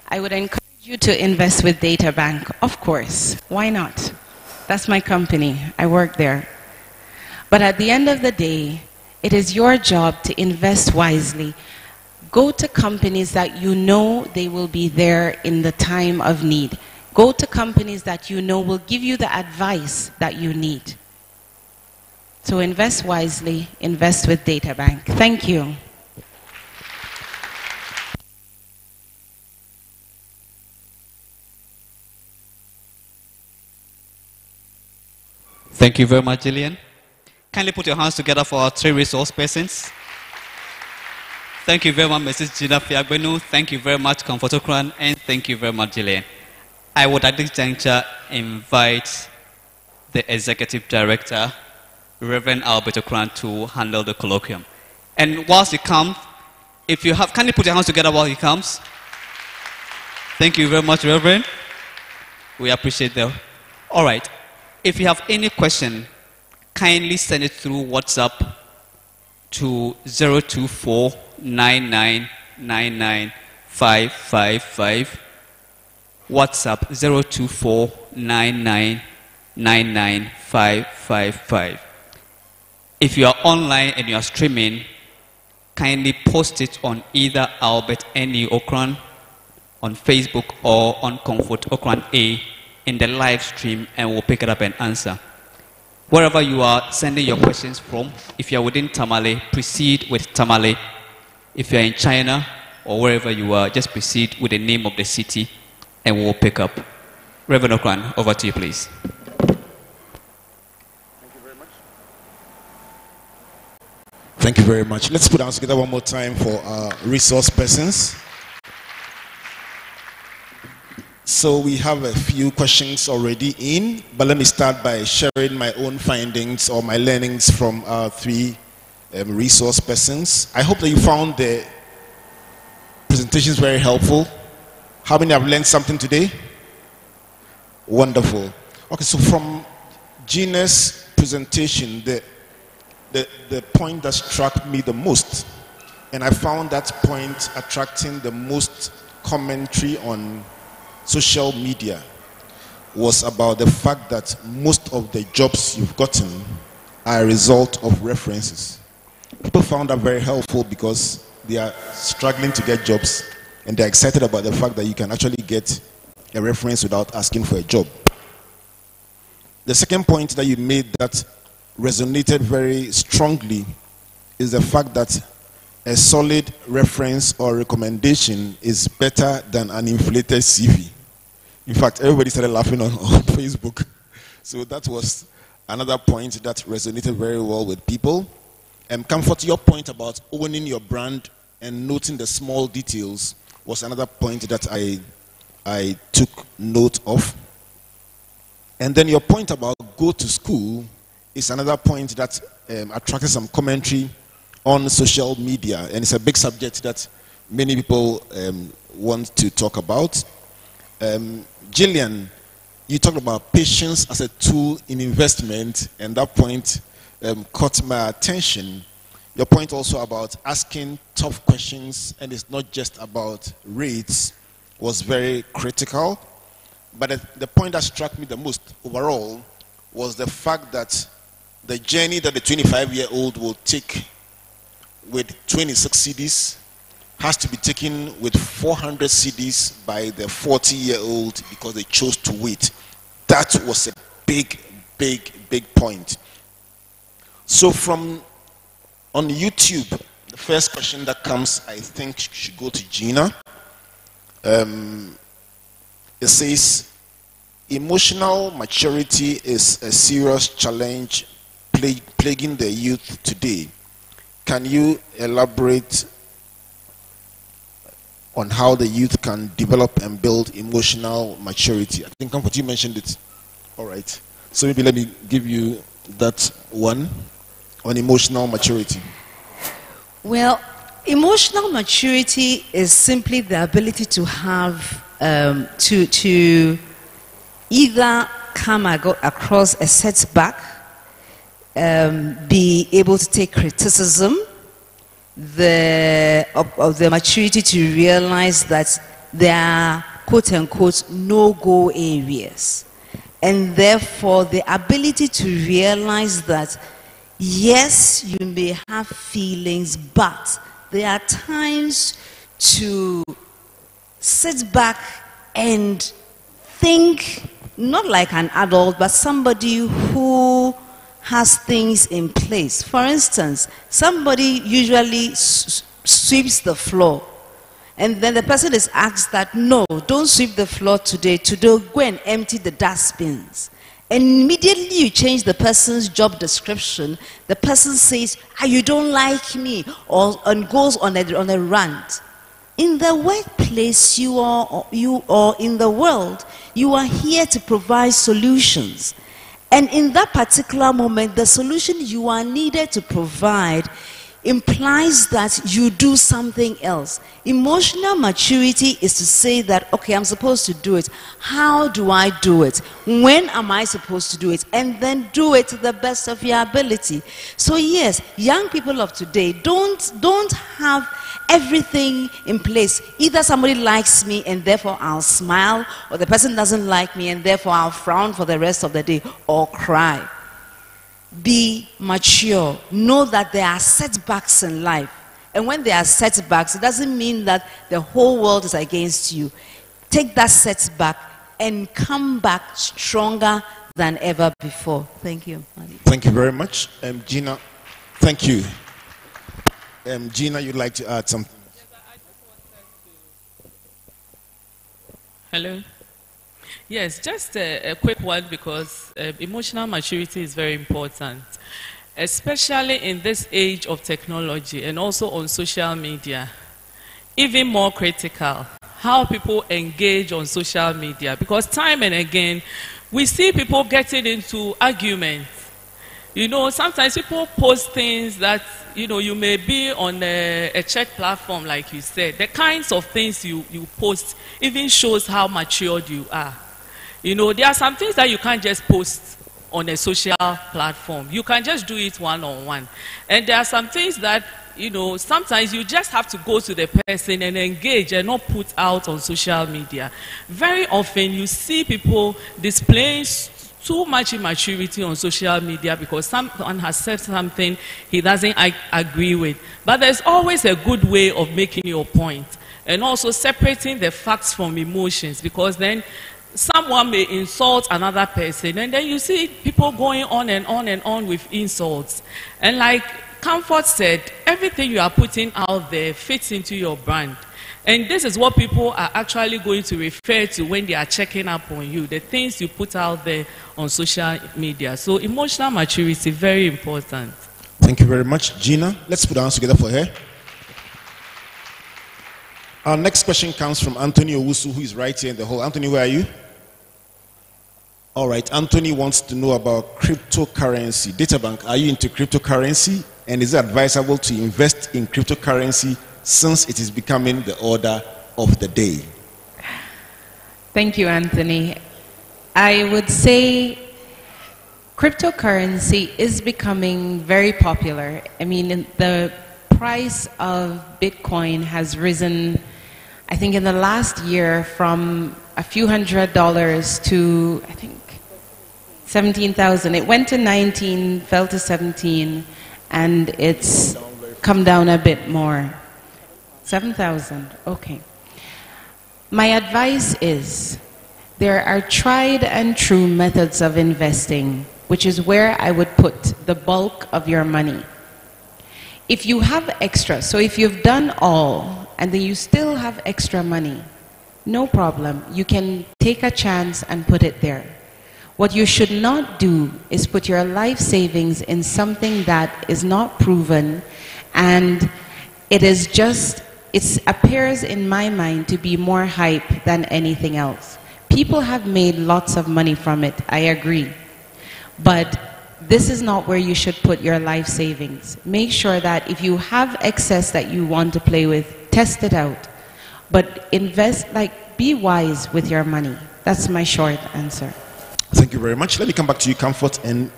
I would encourage you to invest with Data Bank, of course. Why not? That's my company. I work there. But at the end of the day, it is your job to invest wisely. Go to companies that you know they will be there in the time of need. Go to companies that you know will give you the advice that you need. So invest wisely, invest with Data Bank. Thank you. Thank you very much, Gillian. Kindly put your hands together for our 3 resource persons. Thank you very much, Mrs. Gina Fiagbenu. Thank you very much, Comfort Okran. And thank you very much, Gillian. I would at this juncture invite the Executive Director, Reverend Albert Okran, to handle the colloquium. And whilst he comes, if you have, kindly put your hands together while he comes. Thank you very much, Reverend. We appreciate that. All right. If you have any question, kindly send it through WhatsApp to 024-9999-555. WhatsApp 024-9999-555. If you are online and you are streaming, kindly post it on either Albert N.E. Okran on Facebook or on Comfort Okran A in the live stream, and we'll pick it up and answer. Wherever you are sending your questions from, if you are within Tamale, proceed with Tamale. If you are in China or wherever you are, just proceed with the name of the city and we'll pick up. Reverend Okran, over to you, please. Thank you very much. Let's put our hands together one more time for our resource persons. So we have a few questions already in, but let me start by sharing my own findings or my learnings from our three resource persons. I hope that you found the presentations very helpful. How many have learned something today? Wonderful. Okay, so from Gina's presentation, the point that struck me the most, and I found that point attracting the most commentary on social media, was about the fact that most of the jobs you've gotten are a result of references. People found that very helpful because they are struggling to get jobs and they're excited about the fact that you can actually get a reference without asking for a job. The second point that you made that resonated very strongly is the fact that a solid reference or recommendation is better than an inflated CV. In fact, everybody started laughing on Facebook. So that was another point that resonated very well with people. And Comfort, your point about owning your brand and noting the small details was another point that I took note of. And then your point about go to school is another point that attracted some commentary on social media. And it's a big subject that many people want to talk about. Gillian, you talked about patience as a tool in investment, and that point caught my attention. Your point also about asking tough questions, and it's not just about rates, was very critical. But the point that struck me the most overall was the fact that the journey that the 25-year-old will take with 26 CDs has to be taken with 400 CDs by the 40-year-old because they chose to wait. That was a big, big, big point. So from on YouTube, the first question that comes, I think, should go to Gina. It says, emotional maturity is a serious challenge plaguing the youth today. Can you elaborate on how the youth can develop and build emotional maturity? I think, Comfort, you mentioned it. All right. So maybe let me give you that one on emotional maturity. Well, emotional maturity is simply the ability to have, to either come across a setback, be able to take criticism, of the maturity to realize that there are quote-unquote no-go areas, and therefore the ability to realize that yes, you may have feelings, but there are times to sit back and think, not like an adult, but somebody who has things in place. For instance, somebody usually sweeps the floor, and then the person is asked that, no, don't sweep the floor today, go and empty the dustbins. And immediately you change the person's job description, the person says, you don't like me, and goes on a rant. In the workplace you are in the world, you are here to provide solutions. And in that particular moment, the solution you are needed to provide implies that you do something else. Emotional maturity is to say that, okay, I'm supposed to do it. How do I do it? When am I supposed to do it? And then do it to the best of your ability. So yes, young people of today don't have everything in place. Either somebody likes me and therefore I'll smile, or the person doesn't like me and therefore I'll frown for the rest of the day or cry. Be mature. Know that there are setbacks in life. And when there are setbacks, it doesn't mean that the whole world is against you. Take that setback and come back stronger than ever before. Thank you. Thank you very much. Gina, thank you. Gina, you'd like to add something? Hello. Yes, just a quick one, because emotional maturity is very important, especially in this age of technology and also on social media. Even more critical, how people engage on social media, because time and again we see people getting into arguments. You know, sometimes people post things that, you know, you may be on a check platform, like you said. The kinds of things you post even shows how matured you are. You know, there are some things that you can't just post on a social platform. You can just do it one-on-one. And there are some things that, you know, sometimes you just have to go to the person and engage and not put out on social media. Very often you see people displaying too much immaturity on social media because someone has said something he doesn't agree with. But there's always a good way of making your point, and also separating the facts from emotions, because then someone may insult another person, and then you see people going on and on and on with insults. And like Comfort said, everything you are putting out there fits into your brand. And this is what people are actually going to refer to when they are checking up on you, the things you put out there on social media. So emotional maturity, very important. Thank you very much. Gina, let's put our hands together for her. Our next question comes from Anthony Owusu, who is right here in the hall. Anthony, where are you? All right, Anthony wants to know about cryptocurrency. Databank, are you into cryptocurrency? And is it advisable to invest in cryptocurrency since it is becoming the order of the day? Thank you, Anthony. I would say cryptocurrency is becoming very popular. I mean, the price of Bitcoin has risen, I think in the last year, from a few $100s to, I think, 17,000. It went to 19, fell to 17, and it's come down a bit more. 7,000, okay. My advice is, there are tried and true methods of investing, which is where I would put the bulk of your money. If you have extra, so if you've done all and then you still have extra money, no problem. You can take a chance and put it there. What you should not do is put your life savings in something that is not proven, and it is just, it appears in my mind to be more hype than anything else. People have made lots of money from it, I agree. But this is not where you should put your life savings. Make sure that if you have excess that you want to play with, test it out. But invest, like, be wise with your money. That's my short answer. Thank you very much. Let me come back to you, Comfort, and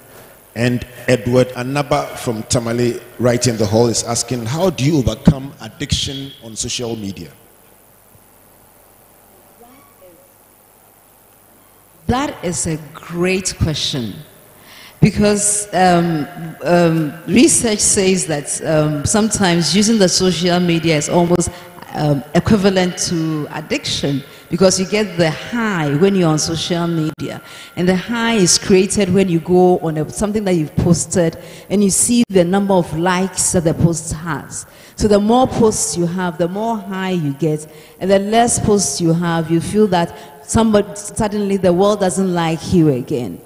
Edward. Anaba from Tamale, right in the hall, is asking, how do you overcome addiction on social media? That is a great question, because research says that sometimes using the social media is almost equivalent to addiction, because you get the high when you're on social media, and the high is created when you go on something that you've posted and you see the number of likes that the post has. So the more posts you have, the more high you get, and the less posts you have, you feel that suddenly the world doesn't like you again.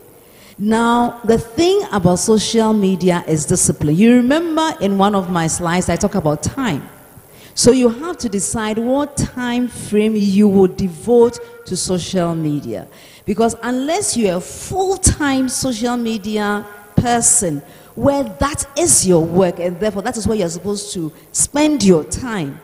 Now, the thing about social media is discipline. You remember in one of my slides I talk about time. So you have to decide what time frame you would devote to social media. Because unless you're a full-time social media person, where that is your work, and therefore that is where you're supposed to spend your time.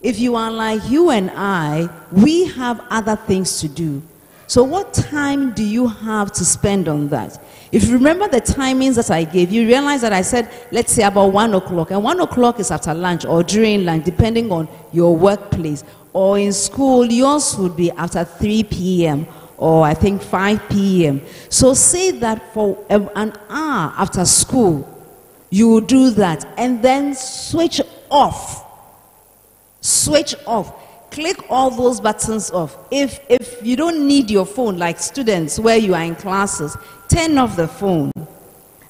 If you are like you and I, we have other things to do. So what time do you have to spend on that? If you remember the timings that I gave, you realize that I said, let's say about 1 o'clock. And 1 o'clock is after lunch or during lunch, depending on your workplace. Or in school, yours would be after 3 p.m. or I think 5 p.m. So say that for an hour after school, you will do that. And then switch off. Switch off. click all those buttons off. If you don't need your phone, like students where you are in classes, turn off the phone.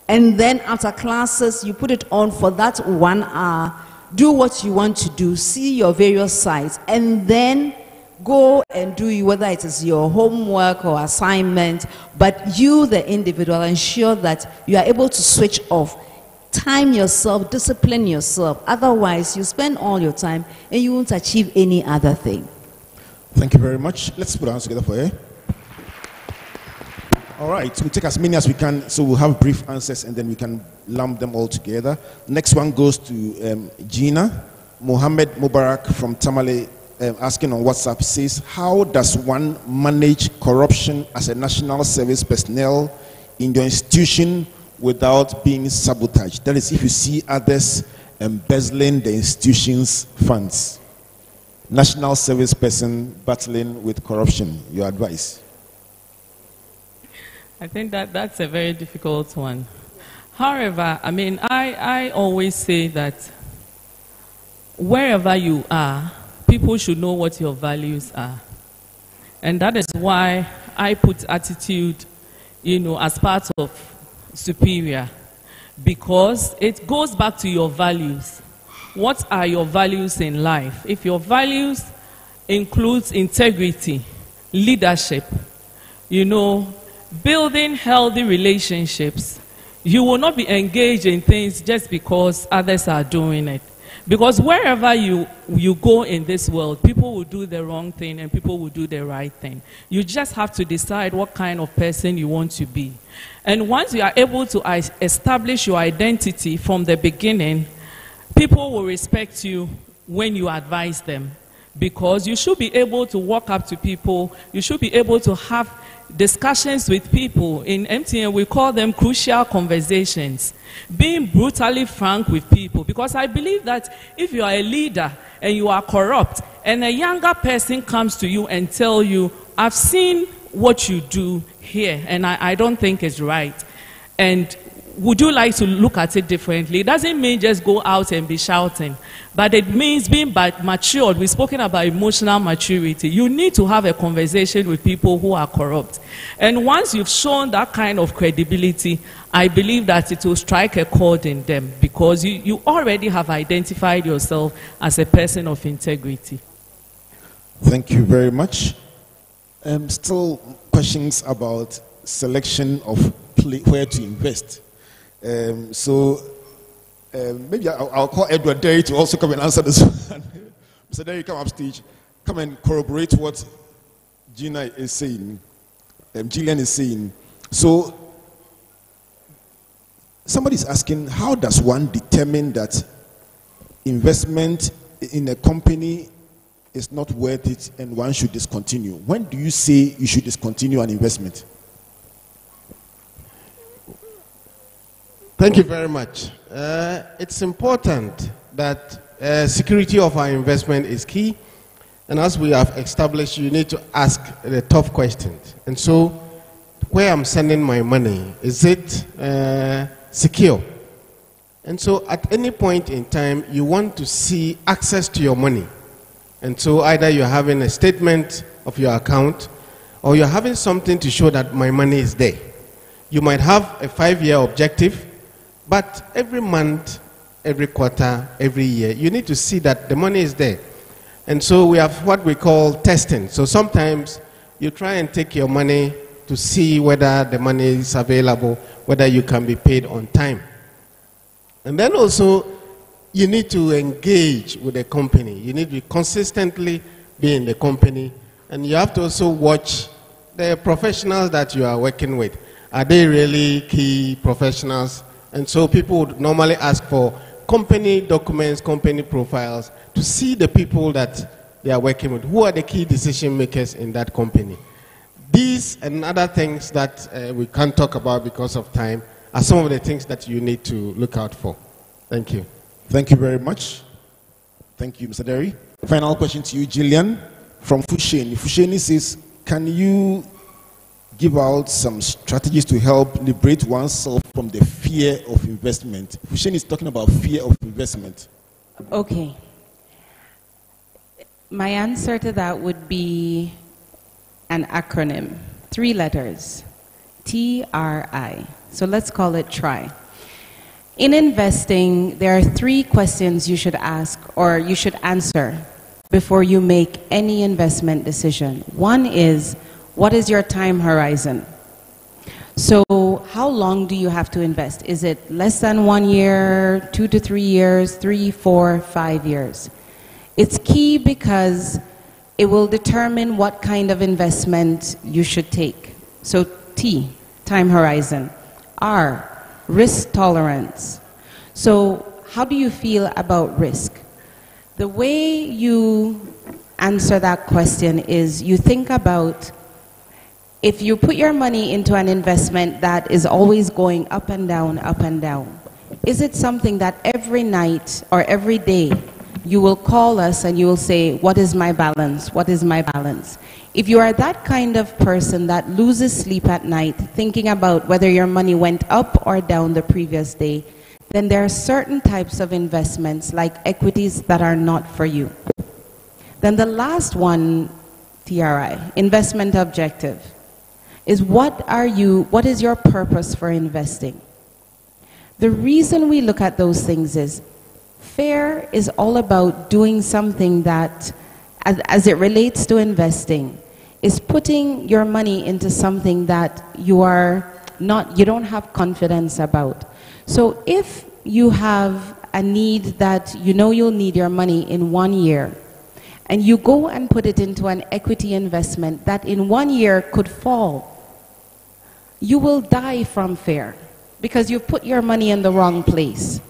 And then after classes, you put it on for that 1 hour, do what you want to do, see your various sites, and then go and do whether it is your homework or assignment, but you, the individual, ensure that you are able to switch off. Time yourself, discipline yourself. Otherwise, you spend all your time and you won't achieve any other thing. Thank you very much. Let's put our hands together for you. All right, we'll take as many as we can, so we'll have brief answers and then we can lump them all together. Next one goes to Gina. Mohammed Mubarak from Tamale, asking on WhatsApp, says, how does one manage corruption as a national service personnel in your institution without being sabotaged? That is, if you see others embezzling the institution's funds. National service person battling with corruption, your advice? I think that's a very difficult one. However, I mean, I always say that wherever you are, people should know what your values are. And that is why I put attitude, as part of superior, because it goes back to your values. What are your values in life? If your values includes integrity, leadership, building healthy relationships, you will not be engaged in things just because others are doing it. Because wherever you go in this world, people will do the wrong thing and people will do the right thing. You just have to decide what kind of person you want to be. And once you are able to establish your identity from the beginning, people will respect you when you advise them. Because you should be able to walk up to people, you should be able to have discussions with people. In MTN, we call them crucial conversations. Being brutally frank with people. Because I believe that if you are a leader and you are corrupt, and a younger person comes to you and tell you, I've seen what you do here, and I don't think it's right. And would you like to look at it differently? It doesn't mean just go out and be shouting, but it means being matured. We've spoken about emotional maturity. You need to have a conversation with people who are corrupt. And once you've shown that kind of credibility, I believe that it will strike a chord in them, because you already have identified yourself as a person of integrity. Thank you very much. Still questions about selection of where to invest. Maybe I'll call Edward Derry to also come and answer this one. Mr. Derry, come up stage. Come and corroborate what Gina is saying, Gillian is saying. So, somebody's asking, how does one determine that investment in a company is not worth it and one should discontinue? When do you say you should discontinue an investment? Thank you very much. It's important that security of our investment is key. And as we have established, you need to ask the tough questions. And so, where I'm sending my money, is it secure? And so, at any point in time, you want to see access to your money. And so, either you're having a statement of your account, or you're having something to show that my money is there. You might have a 5-year objective, but every month, every quarter, every year, you need to see that the money is there. And so we have what we call testing. So sometimes you try and take your money to see whether the money is available, whether you can be paid on time. And then also, you need to engage with the company. You need to consistently be in the company. And you have to also watch the professionals that you are working with. Are they really key professionals? And so people would normally ask for company documents, company profiles, to see the people that they are working with. Who are the key decision makers in that company? These and other things that we can't talk about because of time are some of the things that you need to look out for. Thank you. Thank you very much. Thank you, Mr. Derry. Final question to you, Gillian, from Fusheni. Fusheni says, can you give out some strategies to help liberate oneself from the fear of investment? Fusheni is talking about fear of investment. Okay. My answer to that would be an acronym, 3 letters, TRI. So let's call it TRI. In investing, there are 3 questions you should ask or you should answer before you make any investment decision. One is, what is your time horizon? So how long do you have to invest? Is it less than 1 year, 2 to 3 years, 3, 4, 5 years? It's key because it will determine what kind of investment you should take. So T, time horizon. R, risk tolerance. So how do you feel about risk? The way you answer that question is you think about, if you put your money into an investment that is always going up and down, is it something that every night or every day you will call us and you will say, what is my balance? What is my balance? If you are that kind of person that loses sleep at night thinking about whether your money went up or down the previous day, then there are certain types of investments like equities that are not for you. Then the last one, TRI, investment objective, is what is your purpose for investing? The reason we look at those things is FAIR is all about doing something that, as it relates to investing, is putting your money into something that you don't have confidence about. So if you have a need that you know you'll need your money in 1 year, and you go and put it into an equity investment that in 1 year could fall, you will die from fear because you put your money in the wrong place.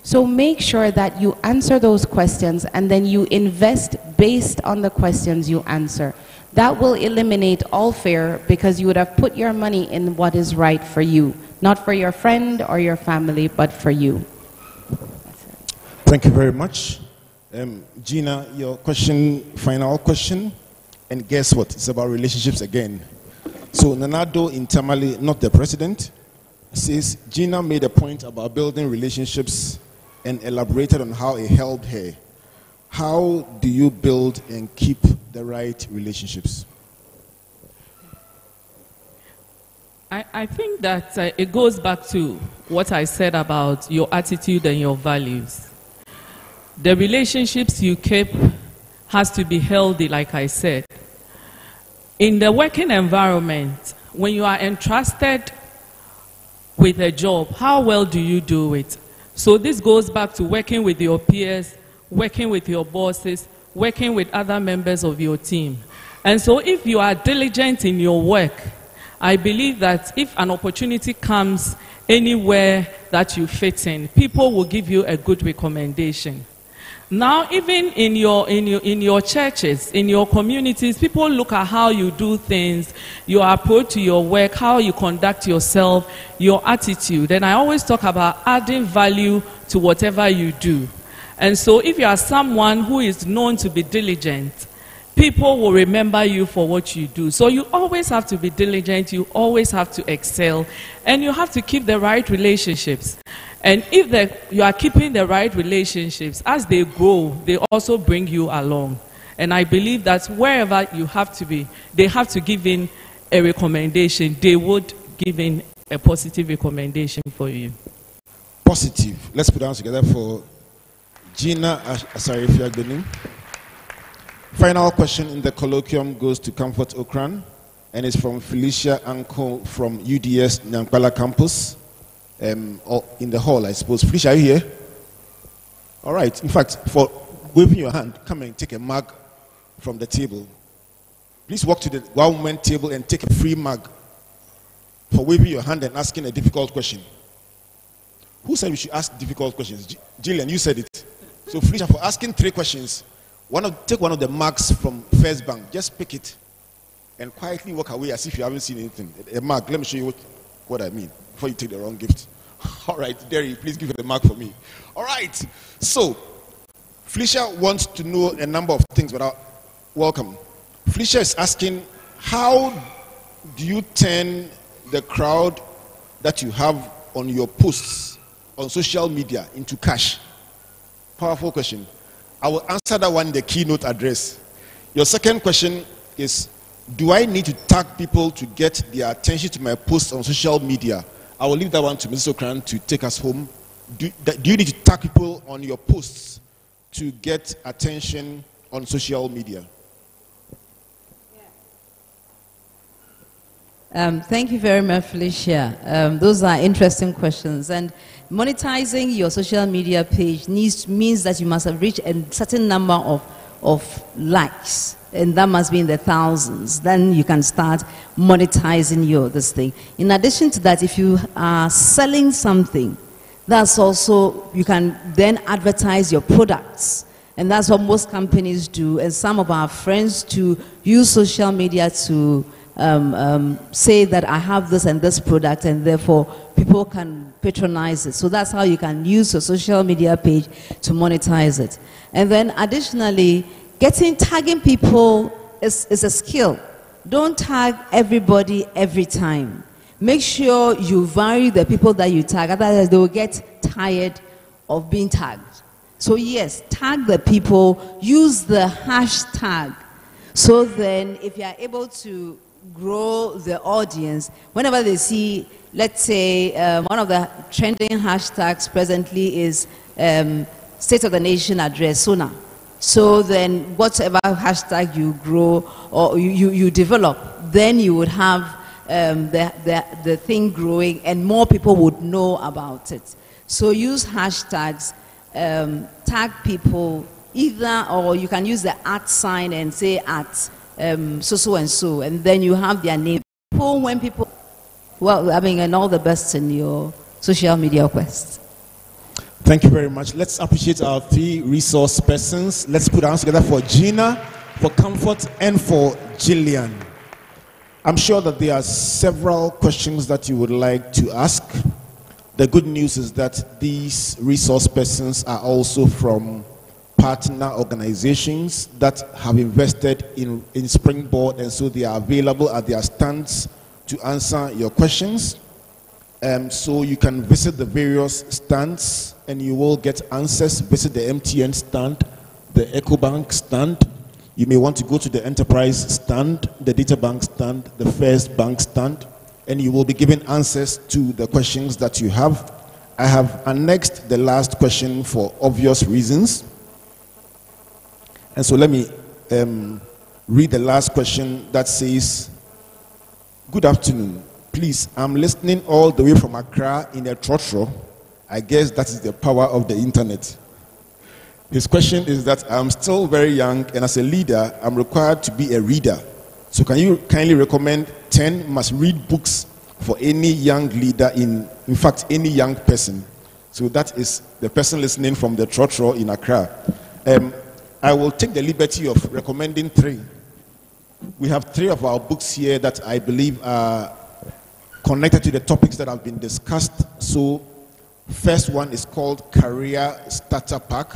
So make sure that you answer those questions and then you invest based on the questions you answer. That will eliminate all fear because you would have put your money in what is right for you, not for your friend or your family, but for you. Thank you very much. Gina, your question, final question, and guess what? It's about relationships again. So Nanado in Tamale, not the president, says Gina made a point about building relationships and elaborated on how it helped her. How do you build and keep the right relationships? I think that it goes back to what I said about your attitude and your values. The relationships you keep has to be healthy, like I said. In the working environment, when you are entrusted with a job, how well do you do it? So this goes back to working with your peers, working with your bosses, working with other members of your team. And so if you are diligent in your work, I believe that if an opportunity comes anywhere that you fit in, people will give you a good recommendation. Now, even in your churches, in your communities, people look at how you do things, your approach to your work, how you conduct yourself, your attitude. And I always talk about adding value to whatever you do. And so if you are someone who is known to be diligent, people will remember you for what you do. So you always have to be diligent, you always have to excel, and you have to keep the right relationships. And if you are keeping the right relationships, as they grow, they also bring you along. And I believe that wherever you have to be, they have to give in a recommendation. They would give in a positive recommendation for you. Positive. Let's put our hands together for Gina Asarifia-Gbenim. Final question in the colloquium goes to Comfort Okran, and it's from Felicia Anko from UDS Nyankwala campus. Or in the hall, I suppose. Felicia, are you here? All right. In fact, for waving your hand, come and take a mug from the table. Please walk to the government table and take a free mug for waving your hand and asking a difficult question. Who said we should ask difficult questions? Jillian, you said it. So Felicia, for asking 3 questions, take one of the mugs from First Bank. Just pick it and quietly walk away as if you haven't seen anything. A mug. Let me show you what I mean before you take the wrong gift. All right, Derry, please give it a mark for me. All right, so Felicia wants to know a number of things, but welcome. Felicia is asking, how do you turn the crowd that you have on your posts on social media into cash? Powerful question. I will answer that one in the keynote address. Your second question is, do I need to tag people to get their attention to my posts on social media? I will leave that one to Mrs. Okran to take us home. Do you need to tag people on your posts to get attention on social media? Thank you very much, Felicia. Those are interesting questions. And monetizing your social media page means that you must have reached a certain number of likes, and that must be in the thousands. Then you can start monetizing this thing. In addition to that, if you are selling something, that's also, you can then advertise your products. And that's what most companies do. And some of our friends to use social media to say that I have this and this product, and therefore people can patronize it. So that's how you can use your social media page to monetize it. And then additionally, tagging people is a skill. Don't tag everybody every time. Make sure you vary the people that you tag, otherwise they will get tired of being tagged. So yes, tag the people, use the hashtag. So then if you are able to grow the audience, whenever they see, let's say, one of the trending hashtags presently is State of the Nation Address, SONA. So then whatever hashtag you grow or you develop, then you would have the thing growing and more people would know about it. So use hashtags, tag people either, or you can use the @ sign and say at so and so, and then you have their name. When people, well, I mean, and all the best in your social media quest. Thank you very much. Let's appreciate our 3 resource persons. Let's put our hands together for Gina, for Comfort, and for Gillian. I'm sure that there are several questions that you would like to ask. The good news is that these resource persons are also from partner organizations that have invested in Springboard, and so they are available at their stands to answer your questions. So you can visit the various stands and you will get answers. Visit the MTN stand, the EcoBank stand. You may want to go to the Enterprise stand, the DataBank stand, the First Bank stand, and you will be given answers to the questions that you have. I have annexed the last question for obvious reasons. And so let me read the last question that says, good afternoon. Please, I'm listening all the way from Accra in a trotro. I guess that is the power of the internet. His question is that I'm still very young, and as a leader, I'm required to be a reader. So can you kindly recommend 10 must-read books for any young leader, in fact, any young person? So that is the person listening from the trotro in Accra. I will take the liberty of recommending 3. We have 3 of our books here that I believe are connected to the topics that have been discussed. So, first one is called Career Starter Pack.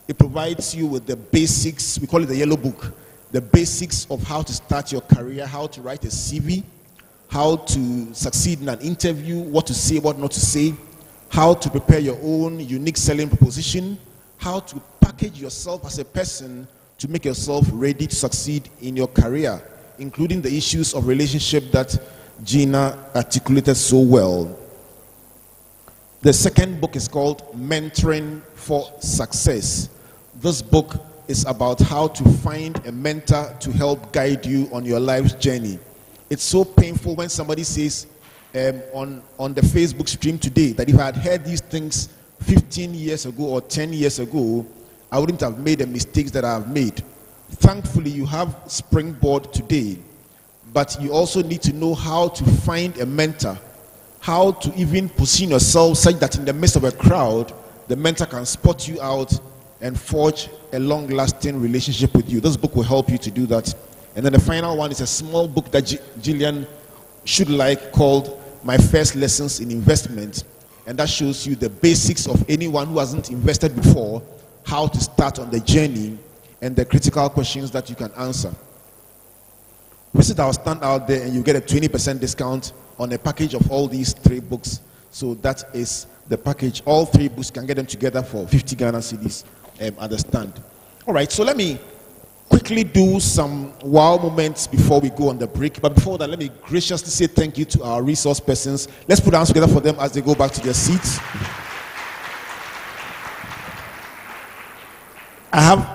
It provides you with the basics, we call it the yellow book, the basics of how to start your career, how to write a CV, how to succeed in an interview, what to say, what not to say, how to prepare your own unique selling proposition, how to package yourself as a person to make yourself ready to succeed in your career, including the issues of relationship that Gina articulated so well. The second book is called Mentoring for Success. This book is about how to find a mentor to help guide you on your life's journey. It's so painful when somebody says on the Facebook stream today that if I had heard these things 15 years ago or 10 years ago, I wouldn't have made the mistakes that I have made. Thankfully, you have Springboard today, but you also need to know how to find a mentor, how to even position yourself such that in the midst of a crowd, the mentor can spot you out and forge a long-lasting relationship with you. This book will help you to do that. And then the final one is a small book that Gillian should like, called My First Lessons in Investment. And that shows you the basics of anyone who hasn't invested before, how to start on the journey, and the critical questions that you can answer. Visit our stand out there and you get a 20% discount on a package of all these 3 books. So that is the package. All 3 books, can get them together for 50 Ghana cedis at the stand. All right, so let me quickly do some wow moments before we go on the break. But before that, let me graciously say thank you to our resource persons. Let's put our hands together for them as they go back to their seats. I have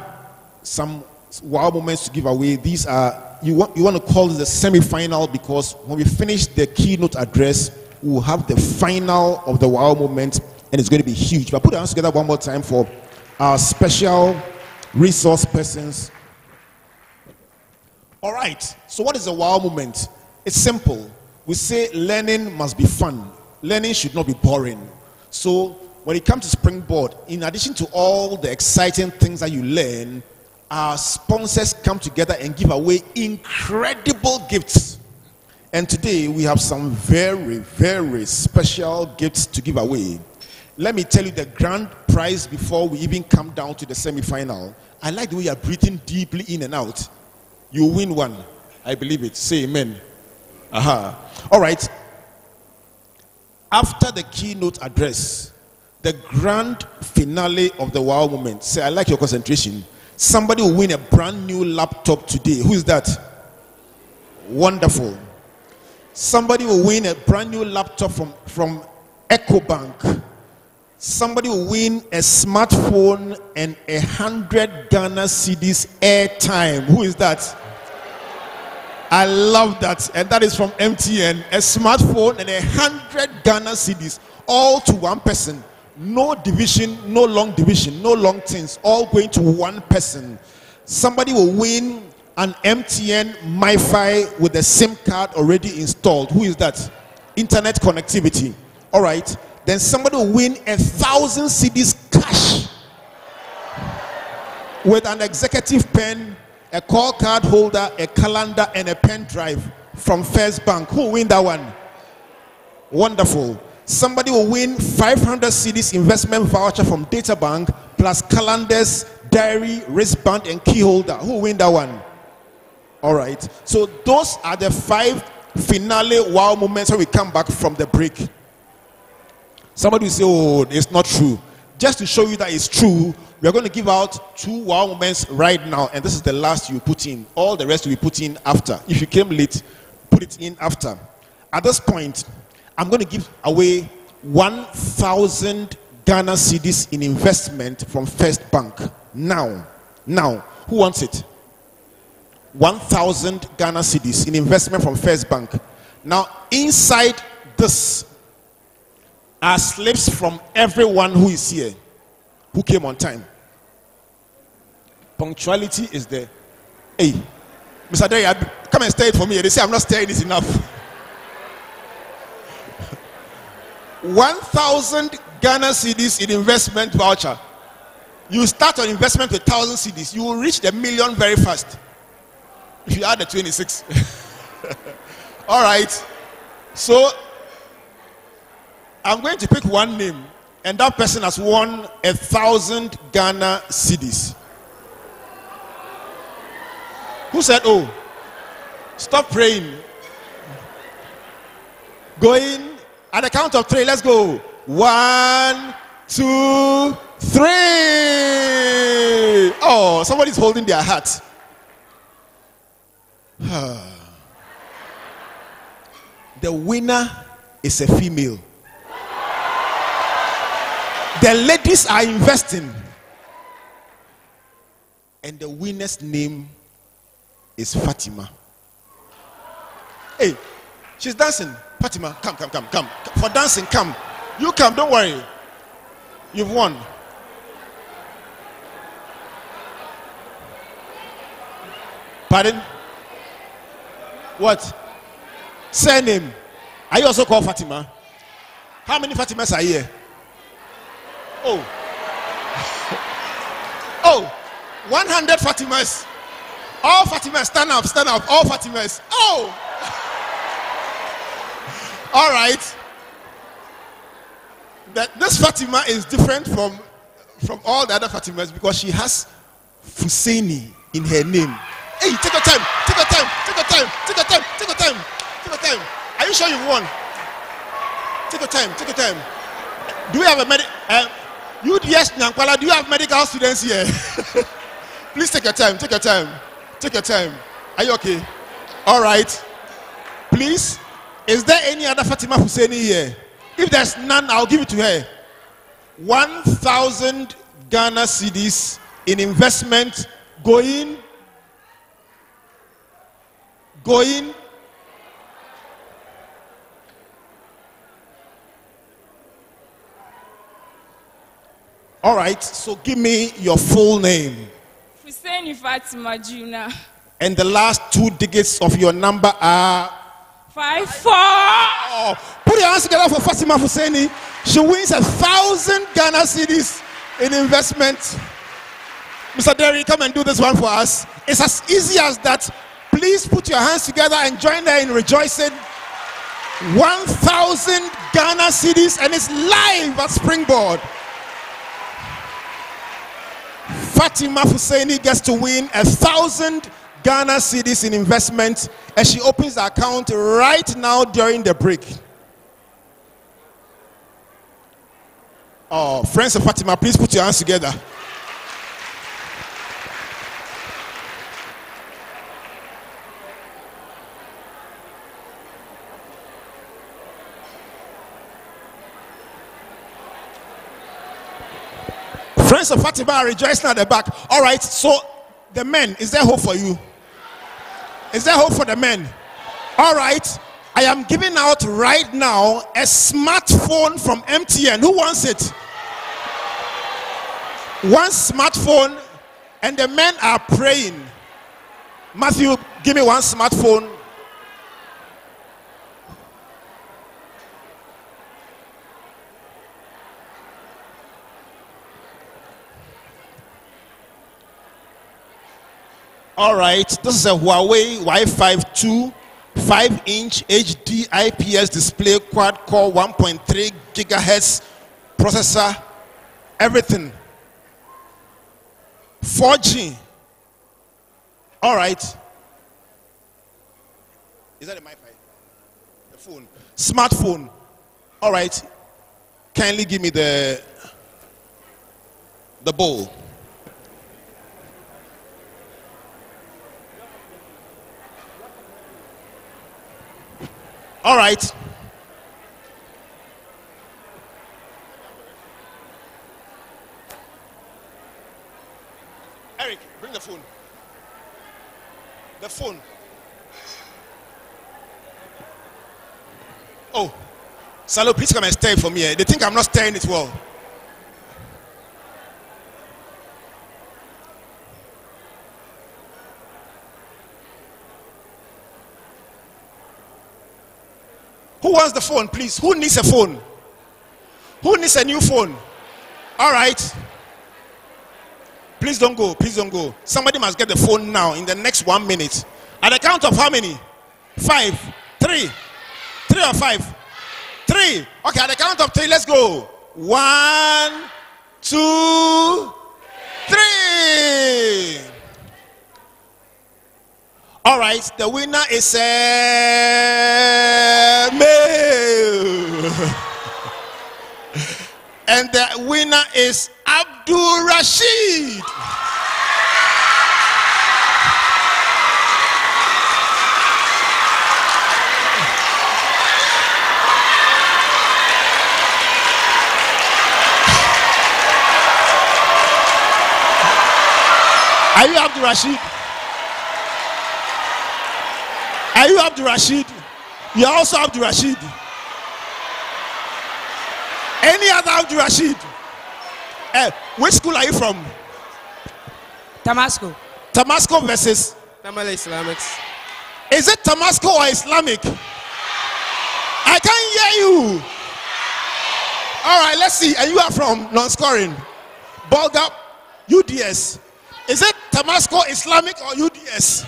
some wow moments to give away. These are, you want to call this the semi-final, because when we finish the keynote address, we'll have the final of the wow moment, and it's going to be huge. But put our hands together one more time for our special resource persons. All right, so what is a wow moment? It's simple. We say learning must be fun. Learning should not be boring. So when it comes to Springboard, in addition to all the exciting things that you learn, our sponsors come together and give away incredible gifts. And today we have some very, very special gifts to give away. Let me tell you the grand prize before we even come down to the semi-final. I like the way you are breathing deeply in and out. You win one. I believe it. Say amen. Aha. All right. After the keynote address, the grand finale of the wow moment. Say, I like your concentration. Somebody will win a brand new laptop today. Who is that? Wonderful. Somebody will win a brand new laptop from EcoBank. Somebody will win a smartphone and 100 Ghana cedis airtime. Who is that? I love that. And that is from MTN. A smartphone and 100 Ghana cedis, all to one person. No division, no long division, no long things, all going to one person. Somebody will win an MTN MiFi with a SIM card already installed. Who is that? Internet connectivity. All right. Then somebody will win 1,000 cedis cash with an executive pen, a call card holder, a calendar, and a pen drive from First Bank. Who will win that one? Wonderful. Somebody will win 500 cedis investment voucher from Databank plus calendars, diary, wristband, and key holder. Who will win that one? All right. So those are the 5 finale wow moments when we come back from the break. Somebody will say, oh, it's not true. Just to show you that it's true, we are going to give out 2 wow moments right now, and this is the last you put in. All the rest will be put in after. If you came late, put it in after. At this point, I'm going to give away 1,000 Ghana cedis in investment from First Bank. Now, who wants it? 1,000 Ghana cedis in investment from First Bank. Now, inside this are slips from everyone who is here, who came on time. Punctuality is there. Hey, Mr. Derry, come and stay it for me. They say I'm not staying it enough. 1,000 Ghana cedis in investment voucher. You start on investment with 1,000 cedis. You will reach the million very fast. If you add the 26. All right. So I'm going to pick one name, and that person has won 1,000 Ghana cedis. Who said, oh? Stop praying. Going at the count of 3. Let's go. 1, 2, 3. Oh, somebody's holding their hat. The winner is a female. The ladies are investing. And the winner's name is Fatima. Hey, she's dancing. Fatima, come. For dancing, come. You come, don't worry. You've won. Pardon? What? Surname. Are you also called Fatima? How many Fatimas are here? Oh. Oh. 100 Fatimas. All Fatimas, stand up. All Fatimas. Oh. All right. This Fatima is different from all the other Fatimas because she has Fusaini in her name. Hey, take your time. Are you sure you've won? Take your time. Do we have a UDS Nyankwala, do you have medical students here? Please take your time. Take your time. Take your time. Are you okay? All right. Please. Is there any other Fatima Husseini here? If there's none, I'll give it to her. 1,000 Ghana cedis in investment going. All right, so give me your full name. Husseini Fatima Juna. And the last 2 digits of your number are 54. Oh, put your hands together for Fatima Husseini. She wins 1,000 Ghana cedis in investment. Mr. Derry, come and do this one for us. It's as easy as that. Please put your hands together and join her in rejoicing. 1,000 Ghana cedis, and it's live at Springboard. Fatima Husseini gets to win 1,000 Ghana cedis in investment, and she opens the account right now during the break. Oh, friends of Fatima, please put your hands together. Friends of Fatima are rejoicing at the back. All right, so the men, is there hope for you? Is there hope for the men? All right, I am giving out right now a smartphone from MTN. Who wants it? One smartphone, and the men are praying. Matthew, give me one smartphone. All right, this is a Huawei Wi-Fi 2 5-inch HD IPS display, quad-core 1.3 gigahertz processor, everything. 4G. All right. Is that a Wi-Fi? The phone. Smartphone. All right. Kindly give me the bowl. All right. Eric, bring the phone. The phone. Oh, Salo, please come and stir it for me. They think I'm not stirring it well. Who wants the phone, please? Who needs a phone? Who needs a new phone? All right. Please don't go. Please don't go. Somebody must get the phone now in the next 1 minute. At the count of how many? 5, 3. 3 or 5? 3. Okay, at the count of 3, let's go. 1, 2, 3. All right, the winner is male. And the winner is Abdul Rashid. Are you Abdul Rashid? Are you Abdul Rashid? You are also Abdul Rashid. Any other Abdul Rashid? Which school are you from? Damascus. Damascus versus? Tamale Islamics. Is it Damascus or Islamic? I can't hear you. All right, let's see. And you are from non-scoring. Bulgap, UDS. Is it Damascus Islamic or UDS?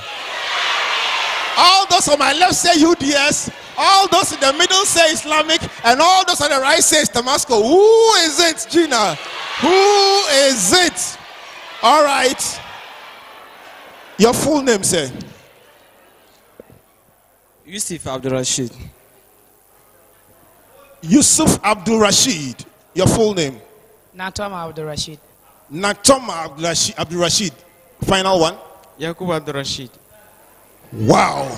All those on my left say UDS, all those in the middle say Islamic, and all those on the right say Damascus. Who is it, Gina? Who is it? All right. Your full name, sir? Yusuf Abdul Rashid. Yusuf Abdul Rashid. Your full name? Natoma Abdul Rashid. Natoma Abdul Rashid. Final one. Yakub Abdul Rashid. Wow.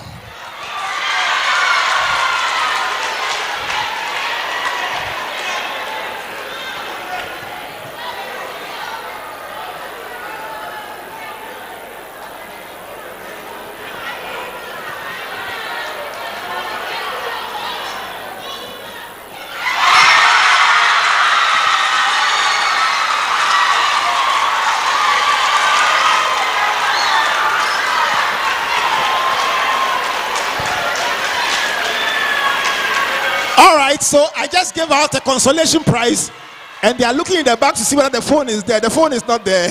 All right, so I just gave out a consolation prize, and they are looking in the back to see whether the phone is there. The phone is not there.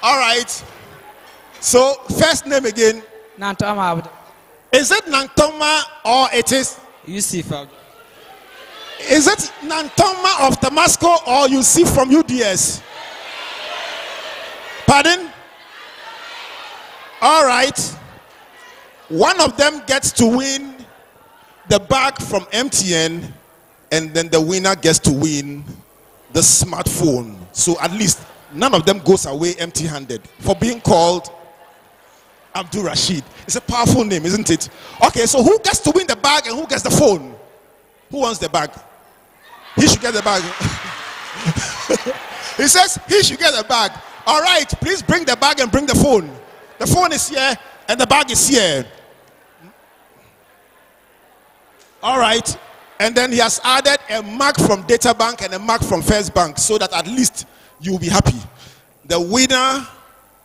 All right. So first name again. Nantoma Abdul. Is it Nantoma or it is Yusuf Abdul. Is it Nantoma of Damasco or Yusuf from UDS? Pardon? All right. One of them gets to win the bag from MTN, and then the winner gets to win the smartphone. So at least none of them goes away empty-handed for being called Abdul Rashid. It's a powerful name, isn't it? Okay, so who gets to win the bag and who gets the phone? Who wants the bag? He should get the bag. He says he should get the bag. All right, please bring the bag and bring the phone. The phone is here and the bag is here. All right, and then he has added a mark from Data Bank and a mark from First Bank so that at least you'll be happy. The winner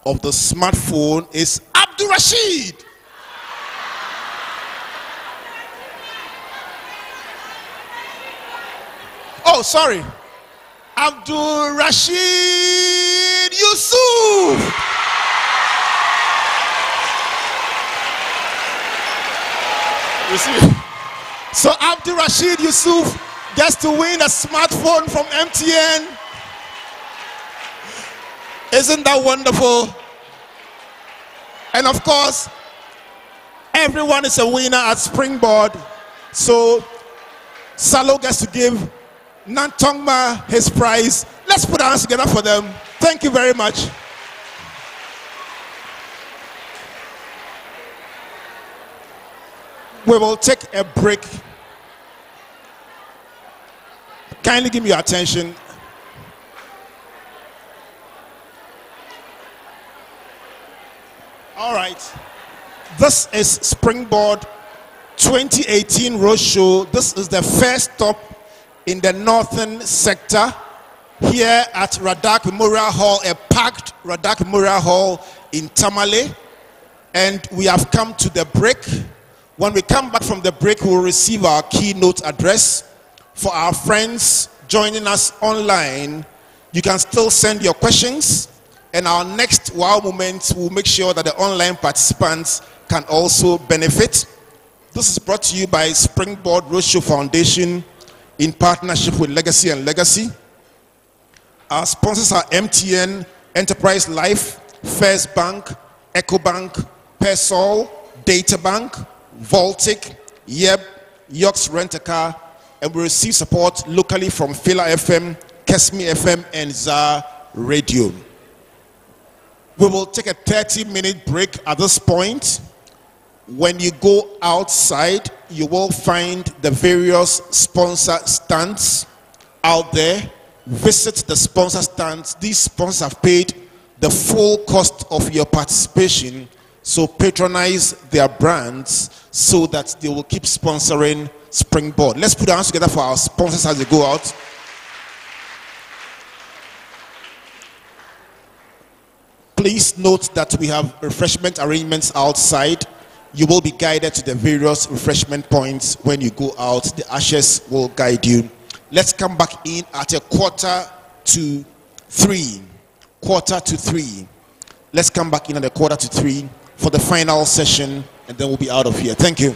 of the smartphone is Abdul Rashid. Oh, sorry. Abdul Rashid Yusuf. You see? So Abdul Rashid Yusuf gets to win a smartphone from MTN. Isn't that wonderful? And of course, everyone is a winner at Springboard. So Salo gets to give Nantongma his prize. Let's put our hands together for them. Thank you very much. We will take a break. Kindly give me your attention. All right. This is Springboard 2018 Roadshow. This is the first stop in the northern sector here at Radak Memorial Hall, a packed Radak Memorial Hall in Tamale. And we have come to the break. When we come back from the break, we will receive our keynote address. For our friends joining us online, you can still send your questions, and our next wow moment will make sure that the online participants can also benefit. This is brought to you by Springboard Roadshow Foundation in partnership with Legacy and Legacy. Our sponsors are MTN, Enterprise Life, First Bank, EcoBank, Persol, Data Bank, Voltic, Yeb, Yox Rent-A-Car, and we receive support locally from Fila FM, Kesmi FM, and ZAR Radio. We will take a 30-minute break at this point. When you go outside, you will find the various sponsor stands out there. Visit the sponsor stands. These sponsors have paid the full cost of your participation, so patronize their brands so that they will keep sponsoring Springboard. Let's put our hands together for our sponsors as they go out. Please note that we have refreshment arrangements outside. You will be guided to the various refreshment points when you go out. The ushers will guide you. Let's come back in at 2:45. 2:45. Let's come back in at 2:45 for the final session, and then we'll be out of here. Thank you.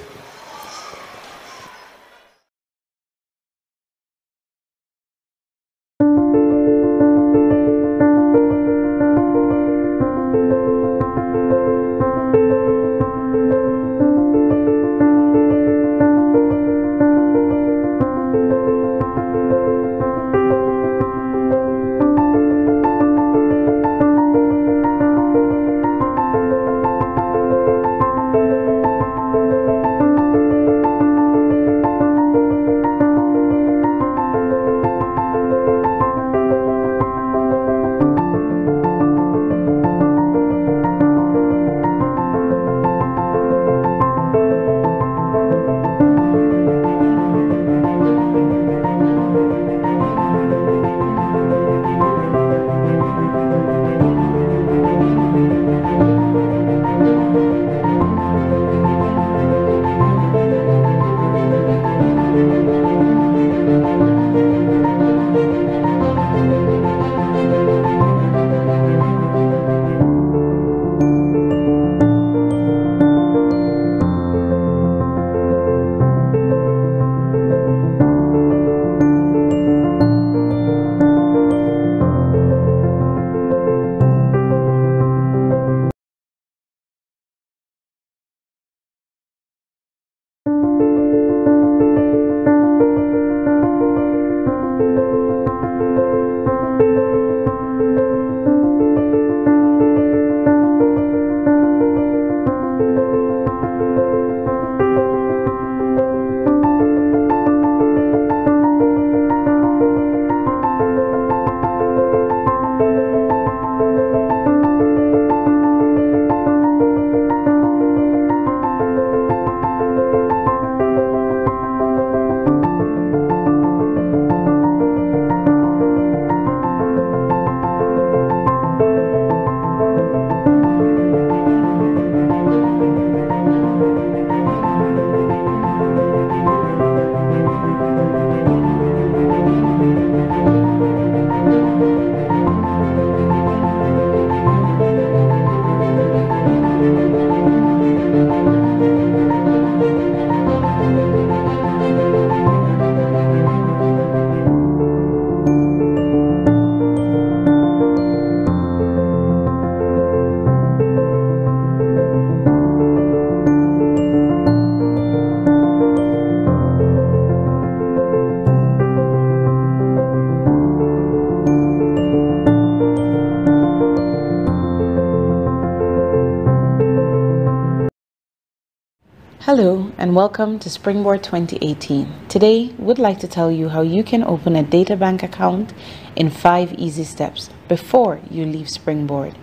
Hello and welcome to Springboard 2018. Today, we'd like to tell you how you can open a data bank account in 5 easy steps before you leave Springboard.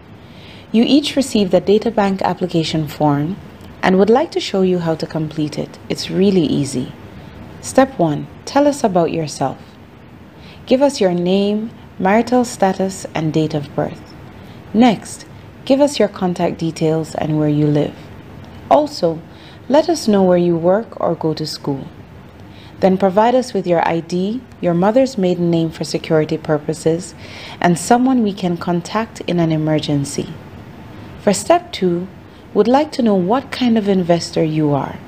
You each received a data bank application form and would like to show you how to complete it. It's really easy. Step 1. Tell us about yourself. Give us your name, marital status, and date of birth. Next, give us your contact details and where you live. Also, let us know where you work or go to school. Then provide us with your ID, your mother's maiden name for security purposes, and someone we can contact in an emergency. For step 2, we'd like to know what kind of investor you are.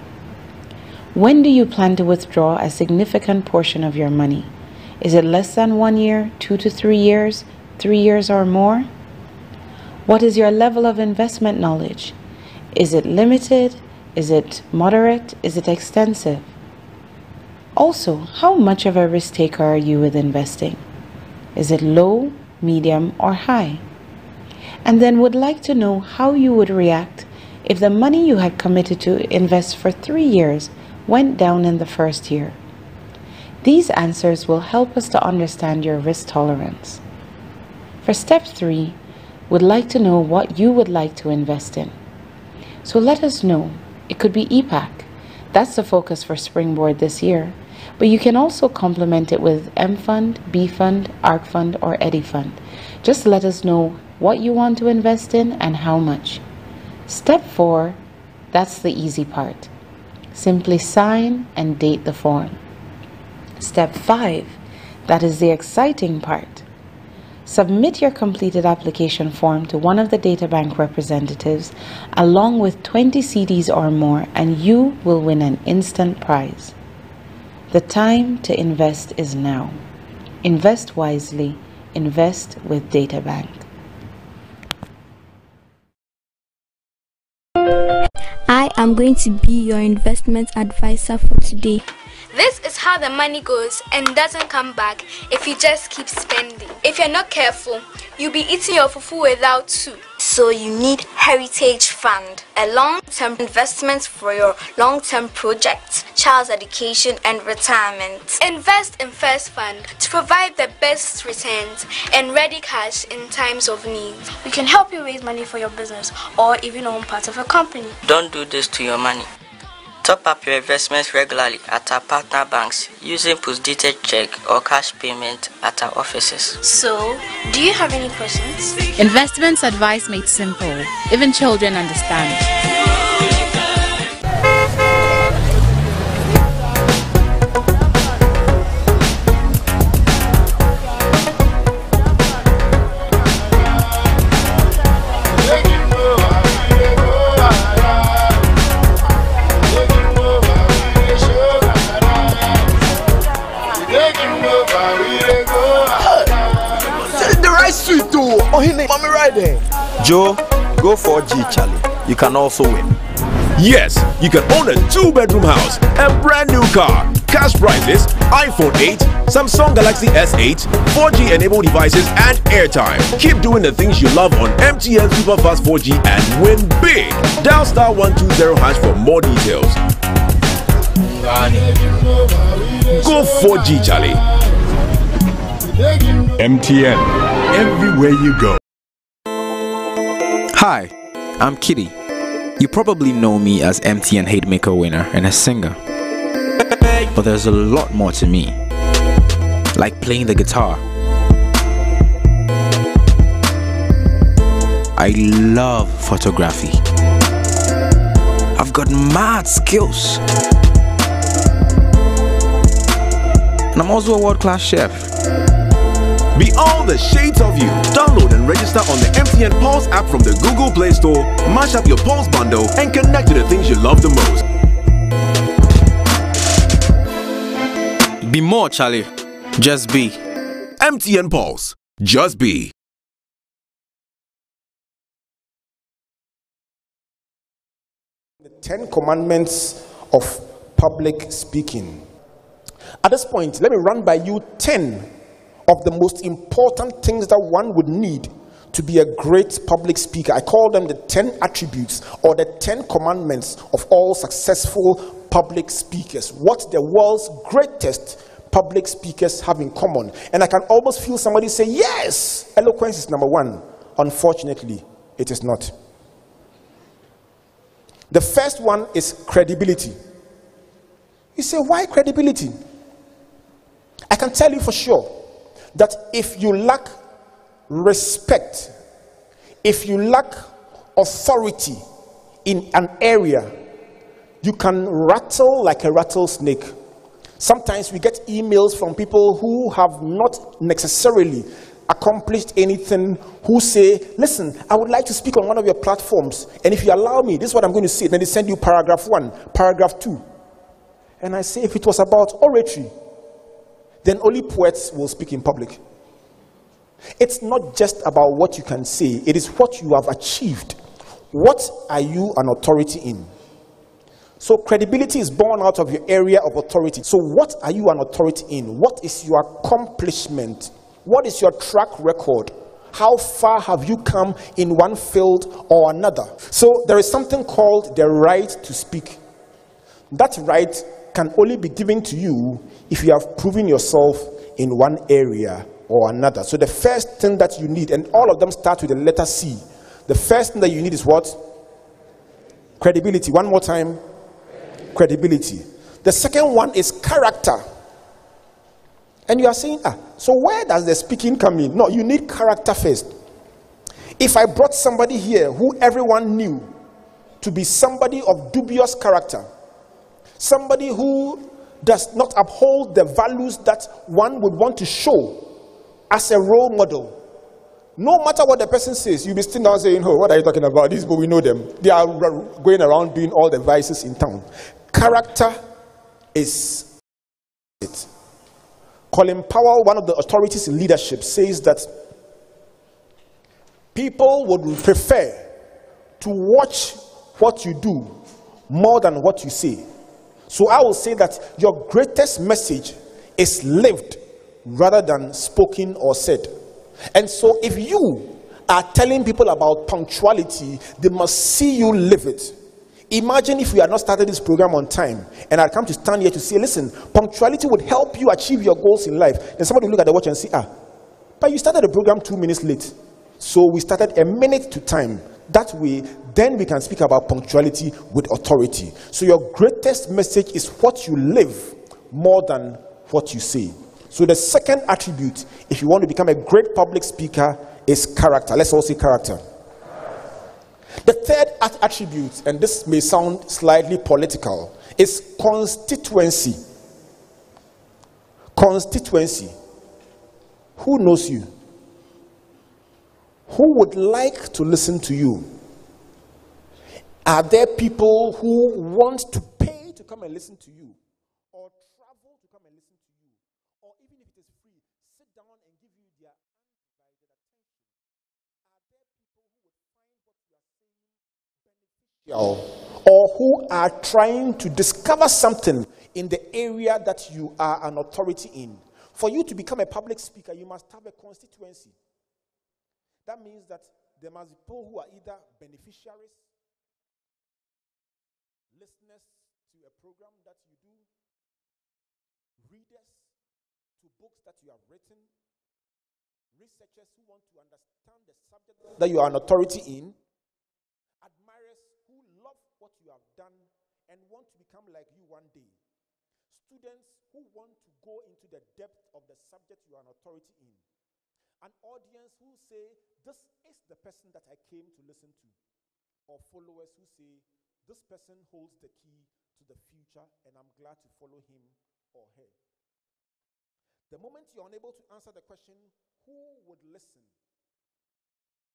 When do you plan to withdraw a significant portion of your money? Is it less than 1 year, 2 to 3 years, 3 years or more? What is your level of investment knowledge? Is it limited? Is it moderate? Is it extensive? Also, how much of a risk taker are you with investing? Is it low, medium, or high? And then would like to know how you would react if the money you had committed to invest for 3 years went down in the first year. These answers will help us to understand your risk tolerance. For step 3, would like to know what you would like to invest in. So let us know. It could be EPAC. That's the focus for Springboard this year. But you can also complement it with M Fund, B Fund, ARC Fund, or Eddy Fund. Just let us know what you want to invest in and how much. Step 4, that's the easy part. Simply sign and date the form. Step 5, that is the exciting part. Submit your completed application form to one of the data bank representatives along with 20 CDs or more, and you will win an instant prize. The time to invest is now. Invest wisely. Invest with data bank. I am going to be your investment advisor for today. This is how the money goes and doesn't come back if you just keep spending. If you're not careful, you'll be eating your fufu without soup. So you need Heritage Fund, a long-term investment for your long-term projects, child's education and retirement. Invest in First Fund to provide the best returns and ready cash in times of need. We can help you raise money for your business or even own part of a company. Don't do this to your money. Top up your investments regularly at our partner banks using post-dated check or cash payment at our offices. So, do you have any questions? Investments advice made simple. Even children understand. Oh, he named mommy right there. Joe, go for G, Charlie. You can also win. Yes, you can own a 2-bedroom house, a brand new car, cash prizes, iPhone 8, Samsung Galaxy S8, 4G enabled devices, and airtime. Keep doing the things you love on MTN Superfast 4G and win big. Dial *120# for more details. Go 4G, Charlie. MTN, everywhere you go. Hi, I'm Kitty. You probably know me as MTN Hitmaker winner and a singer. But there's a lot more to me, like playing the guitar. I love photography. I've got mad skills. And I'm also a world-class chef. Be all the shades of you. Download and register on the MTN Pulse app from the Google Play Store. Mash up your Pulse bundle and connect to the things you love the most. Be more, Charlie. Just be. MTN Pulse. Just be. The 10 commandments of public speaking. At this point, let me run by you 10 of the most important things that one would need to be a great public speaker. I call them the 10 attributes or the 10 commandments of all successful public speakers. What the world's greatest public speakers have in common. And I can almost feel somebody say, yes, eloquence is number one. Unfortunately, it is not. The first one is credibility. You say, why credibility? I can tell you for sure that if you lack respect, if you lack authority in an area, you can rattle like a rattlesnake. Sometimes we get emails from people who have not necessarily accomplished anything, who say, listen, I would like to speak on one of your platforms, and if you allow me, this is what I'm going to say. Then they send you paragraph 1, paragraph 2. And I say, if it was about oratory, then only poets will speak in public. It's not just about what you can say, it is what you have achieved. What are you an authority in? So credibility is born out of your area of authority. So what are you an authority in? What is your accomplishment? What is your track record? How far have you come in one field or another? So there is something called the right to speak. That right can only be given to you if you have proven yourself in one area or another. So the first thing that you need, and all of them start with the letter C. The first thing that you need is what? Credibility. One more time. Credibility. The second one is character. And you are saying, so where does the speaking come in? No, you need character first. If I brought somebody here who everyone knew to be somebody of dubious character, somebody who does not uphold the values that one would want to show as a role model, no matter what the person says, you'll be sitting down saying, oh, what are you talking about? These people, we know them. They are going around doing all the vices in town. Character is it. Colin Powell, one of the authorities in leadership, says that people would prefer to watch what you do more than what you say. So I will say that your greatest message is lived rather than spoken or said. And so if you are telling people about punctuality, they must see you live it. Imagine if we had not started this program on time and I'd come to stand here to say, listen, punctuality would help you achieve your goals in life. Then somebody will look at the watch and say, but you started the program 2 minutes late. So we started a minute to time. That way, then we can speak about punctuality with authority. So your greatest message is what you live more than what you say. So the second attribute, if you want to become a great public speaker, is character. Let's all say character. The third attribute, and this may sound slightly political, is constituency. Constituency. Who knows you? Who would like to listen to you? Are there people who want to pay to come and listen to you? Or travel to come and listen to you? Or even if it is free, sit down and give you their undivided attention? Are there people who would find what you are saying beneficial? Or who are trying to discover something in the area that you are an authority in? For you to become a public speaker, you must have a constituency. That means that there must be people who are either beneficiaries, listeners to a program that you do, readers to books that you have written, researchers who want to understand the subject that you are an authority in, admirers who love what you have done and want to become like you one day, students who want to go into the depth of the subject you are an authority in, an audience who say, this is the person that I came to listen to, or followers who say, this person holds the key to the future and I'm glad to follow him or her. The moment you're unable to answer the question, who would listen?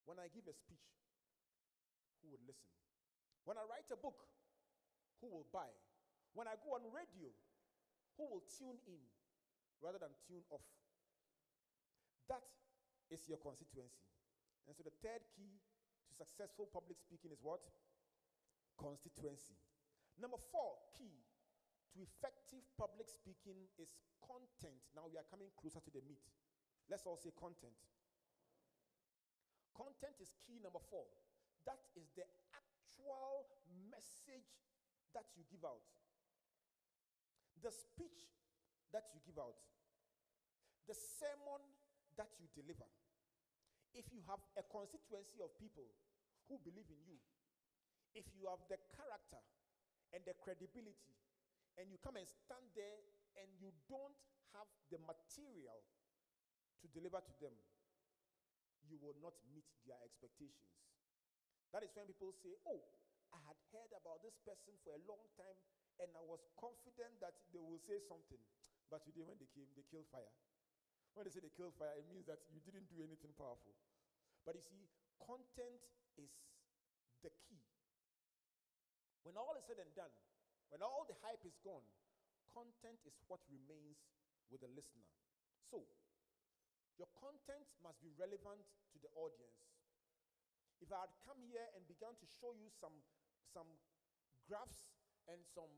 When I give a speech, who would listen? When I write a book, who will buy? When I go on radio, who will tune in rather than tune off? That is your constituency. And so the third key to successful public speaking is what? Constituency. Number 4 key to effective public speaking is content. Now we are coming closer to the meat. Let's all say content. Content is key number 4. That is the actual message that you give out. The speech that you give out. The sermon that you deliver. If you have a constituency of people who believe in you, if you have the character and the credibility, and you come and stand there and you don't have the material to deliver to them, you will not meet their expectations. That is when people say, oh, I had heard about this person for a long time and I was confident that they will say something. But today when they came, they killed fire. When they say they killed fire, it means that you didn't do anything powerful. But you see, content is the key. When all is said and done, when all the hype is gone, content is what remains with the listener. So, your content must be relevant to the audience. If I had come here and began to show you some graphs and some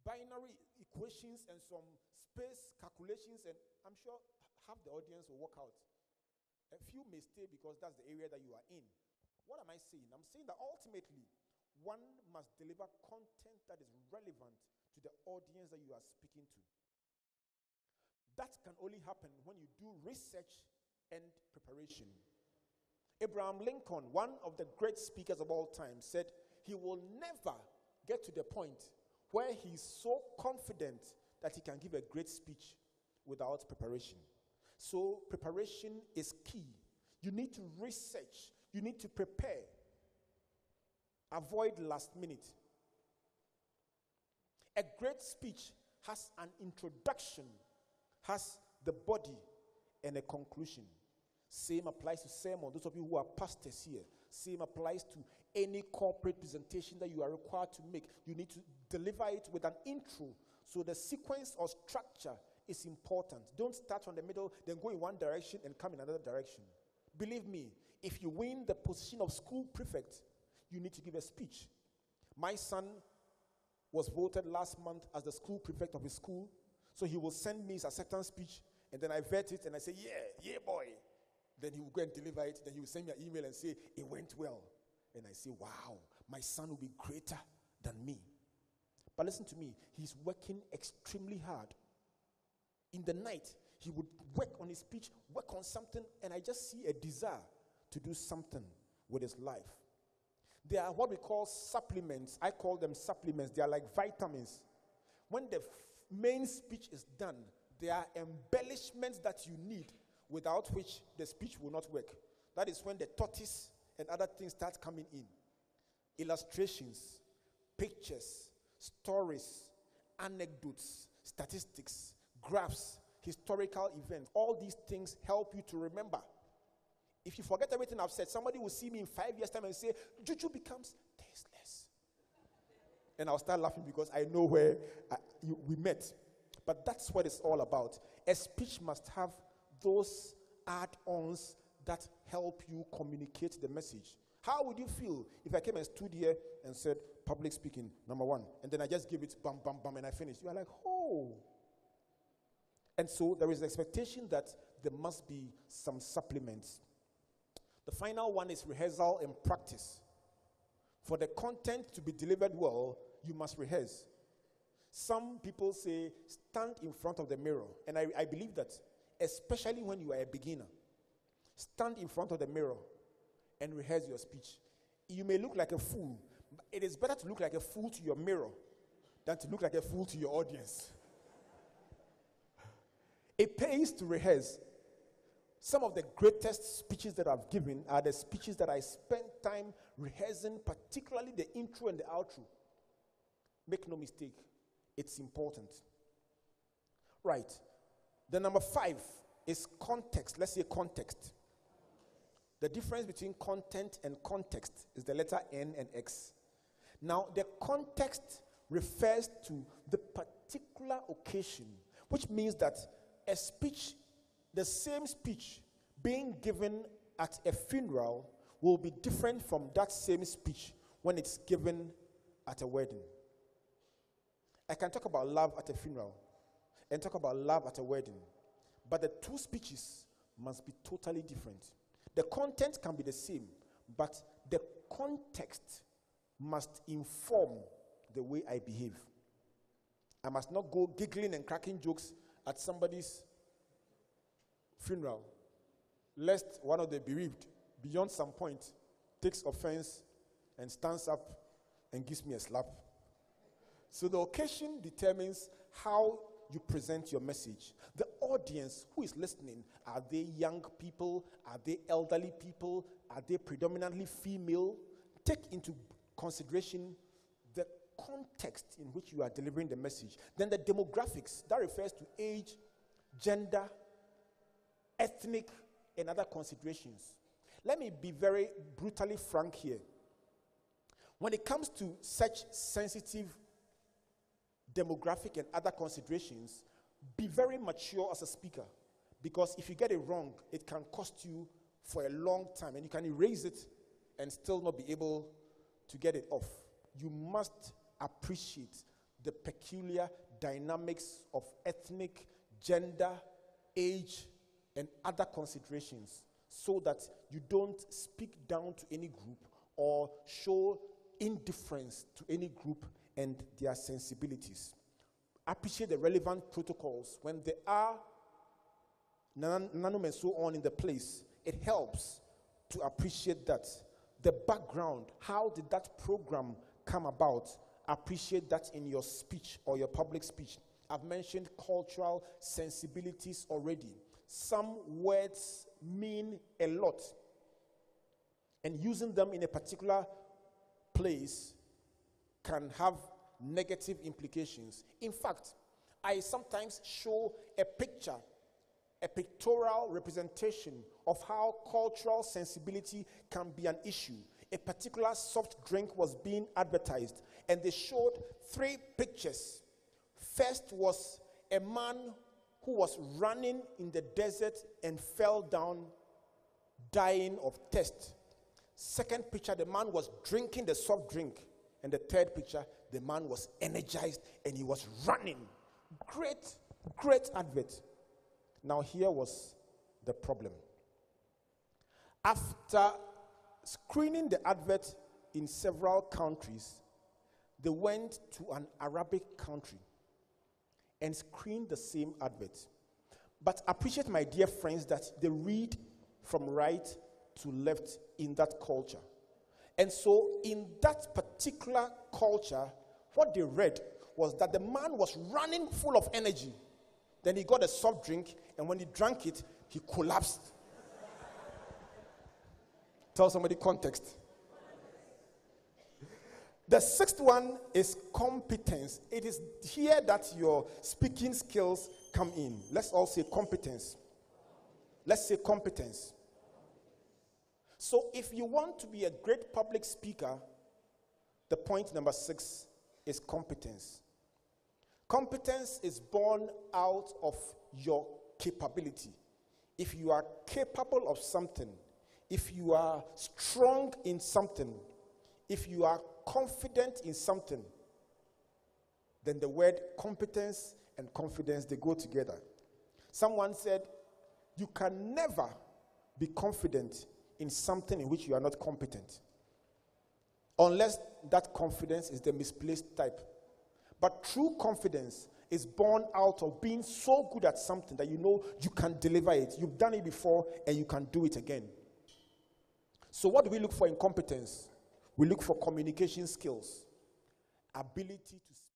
binary equations and some space calculations, and I'm sure half the audience will walk out. A few may stay because that's the area that you are in. What am I saying? I'm saying that ultimately, one must deliver content that is relevant to the audience that you are speaking to. That can only happen when you do research and preparation. Abraham Lincoln, one of the great speakers of all time, said he will never get to the point where he's so confident that he can give a great speech without preparation. So preparation is key. You need to research. You need to prepare. Avoid last minute. A great speech has an introduction, has the body, and a conclusion. Same applies to sermon. Those of you who are pastors here, same applies to any corporate presentation that you are required to make. You need to deliver it with an intro. So the sequence or structure is important. Don't start from the middle, then go in one direction and come in another direction. Believe me, if you win the position of school prefect, you need to give a speech. My son was voted last month as the school prefect of his school, so he will send me his acceptance speech, and then I vet it and I say, yeah boy. Then he will go and deliver it. Then he will send me an email and say, it went well. And I say, wow, my son will be greater than me. But listen to me, he's working extremely hard. In the night, he would work on his speech, work on something, and I just see a desire to do something with his life. There are what we call supplements. I call them supplements. They are like vitamins. When the main speech is done, there are embellishments that you need, without which the speech will not work. That is when the tortoise and other things start coming in. Illustrations, pictures, stories, anecdotes, statistics, graphs, historical events. All these things help you to remember. If you forget everything I've said, somebody will see me in 5 years' time and say, Juju becomes tasteless. And I'll start laughing because I know where we met. But that's what it's all about. A speech must have those add-ons that help you communicate the message. How would you feel if I came and stood here and said, public speaking, number 1, and then I just give it bam, bam, bam, and I finished? You are like, oh. And so there is an expectation that there must be some supplements. The final one is rehearsal and practice. For the content to be delivered well, you must rehearse. Some people say, stand in front of the mirror. And I believe that, especially when you are a beginner. Stand in front of the mirror and rehearse your speech. You may look like a fool, but it is better to look like a fool to your mirror than to look like a fool to your audience. It pays to rehearse. Some of the greatest speeches that I've given are the speeches that I spent time rehearsing, particularly the intro and the outro. Make no mistake, it's important. Right. The number 5 is context. Let's say context. The difference between content and context is the letter N and X. Now, the context refers to the particular occasion, which means that a speech, the same speech being given at a funeral will be different from that same speech when it's given at a wedding. I can talk about love at a funeral and talk about love at a wedding, but the two speeches must be totally different The content can be the same, but the context must inform the way I behave. I must not go giggling and cracking jokes at somebody's funeral, lest one of the bereaved, beyond some point, takes offense and stands up and gives me a slap. So the occasion determines how you present your message. The audience who is listening, are they young people? Are they elderly people? Are they predominantly female? Take into consideration the context in which you are delivering the message. Then the demographics, that refers to age, gender, ethnic, and other considerations. Let me be very brutally frank here. When it comes to such sensitive demographic and other considerations, be very mature as a speaker, because if you get it wrong, it can cost you for a long time, and you can erase it and still not be able to get it off. You must appreciate the peculiar dynamics of ethnic, gender, age, and other considerations, so that you don't speak down to any group or show indifference to any group and their sensibilities. Appreciate the relevant protocols. When there are nanum and so on in the place, it helps to appreciate that. The background, how did that program come about? Appreciate that in your speech or your public speech. I've mentioned cultural sensibilities already. Some words mean a lot, and using them in a particular place can have negative implications. In fact, I sometimes show a picture, a pictorial representation of how cultural sensibility can be an issue. A particular soft drink was being advertised, and they showed 3 pictures. First was a man who was running in the desert and fell down, dying of thirst. Second picture, the man was drinking the soft drink. And the third picture, the man was energized and he was running. Great, great advert. Now here was the problem. After screening the advert in several countries, they went to an Arabic country and screened the same advert. But appreciate, my dear friends, that they read from right to left in that culture. And so in that particular culture, what they read was that the man was running full of energy. Then he got a soft drink, and when he drank it, he collapsed. Tell somebody context. The 6th one is competence. It is here that your speaking skills come in. Let's all say competence. Let's say competence. So if you want to be a great public speaker, the point number 6 is competence. Competence is born out of your capability. If you are capable of something, if you are strong in something, if you are confident in something, then the word competence and confidence, they go together. Someone said, you can never be confident in something in which you are not competent, unless that confidence is the misplaced type. But true confidence is born out of being so good at something that you know you can deliver it. You've done it before and you can do it again. So what do we look for in competence? We look for communication skills, ability to speak.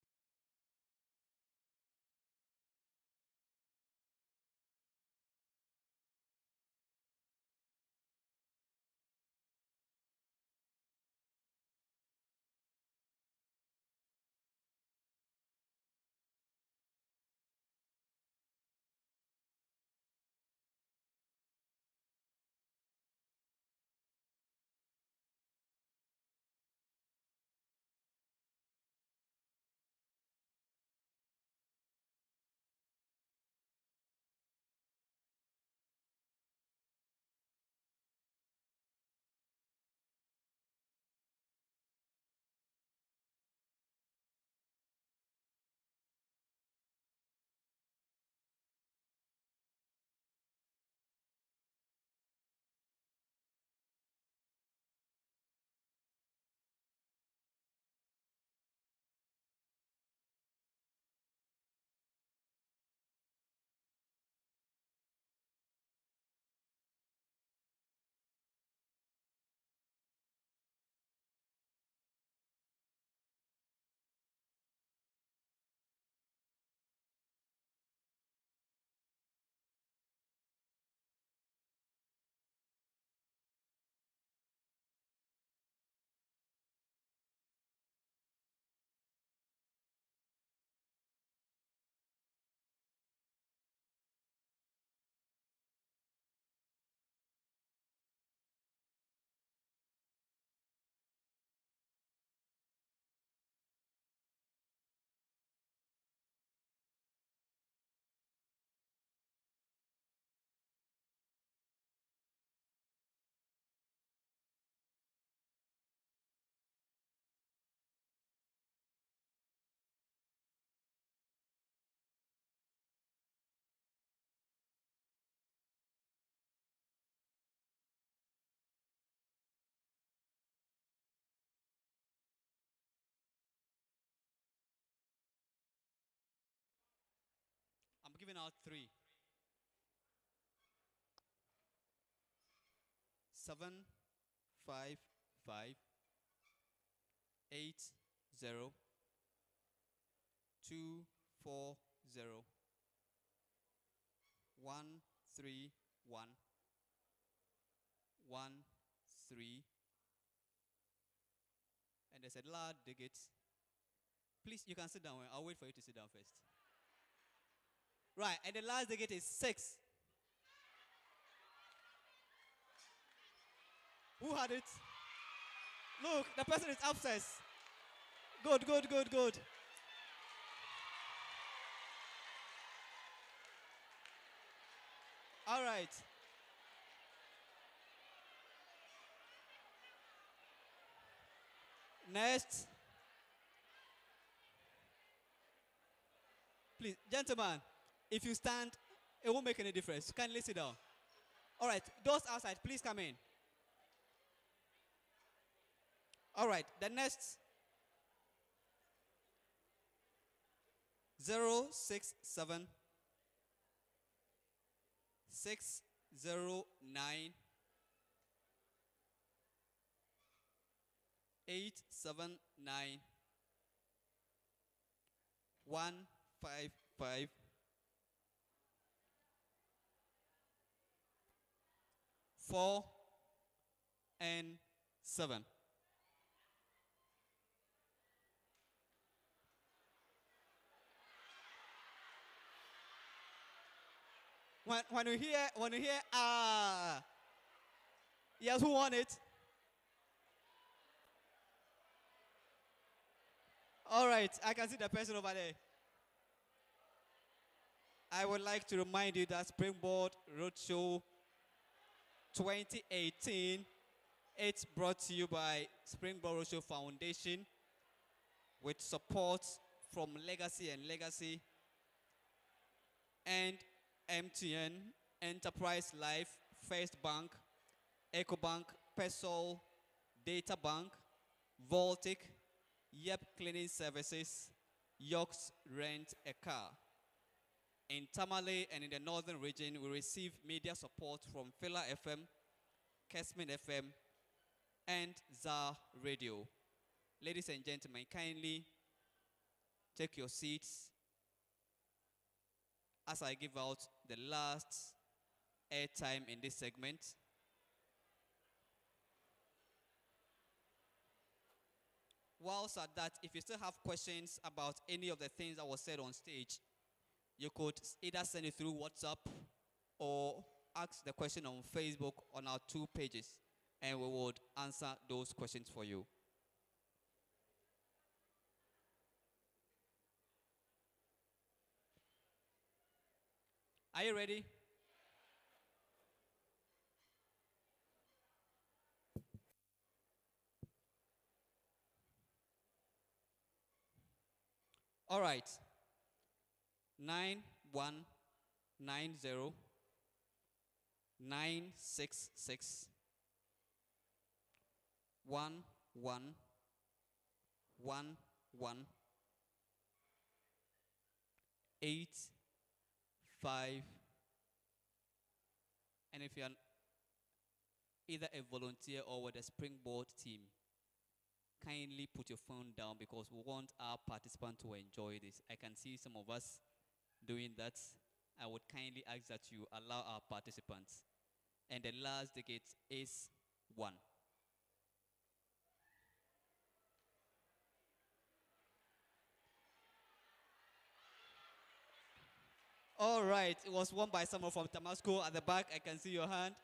now 3. 7, 5, 5, 8, 0, 2, 4, 0, 1, 3, 1, 1, 3, and there's a large digit. Please, you can sit down. I'll wait for you to sit down first. Right, and the last digit is 6. Who had it? Look, the person is upstairs. Good, good, good, good. All right. Next. Please, gentlemen, if you stand, it won't make any difference. Kindly sit down. All right, those outside, please come in. All right, the next 067 609 879 155 4 and 7. When you hear yes, who won it? All right, I can see the person over there. I would like to remind you that Springboard Roadshow 2018, it's brought to you by Springboard Roadshow Foundation with support from Legacy and Legacy and MTN, Enterprise Life, First Bank, EcoBank, Pesol, Data Bank, Voltic, Yep Cleaning Services, Yorks Rent a Car. In Tamale and in the northern region, we receive media support from Fila FM, Kesmin FM, and ZAR Radio. Ladies and gentlemen, kindly take your seats as I give out the last airtime in this segment. Whilst at that, if you still have questions about any of the things that was said on stage, you could either send it through WhatsApp or ask the question on Facebook on our 2 pages, and we would answer those questions for you. Are you ready? All right. 9190 966 1111 85. And if you're either a volunteer or with the Springboard team, kindly put your phone down because we want our participants to enjoy this. I can see some of us doing that. I would kindly ask that you allow our participants. And the last digit is 1. All right, it was won by someone from Tamasco at the back. I can see your hand.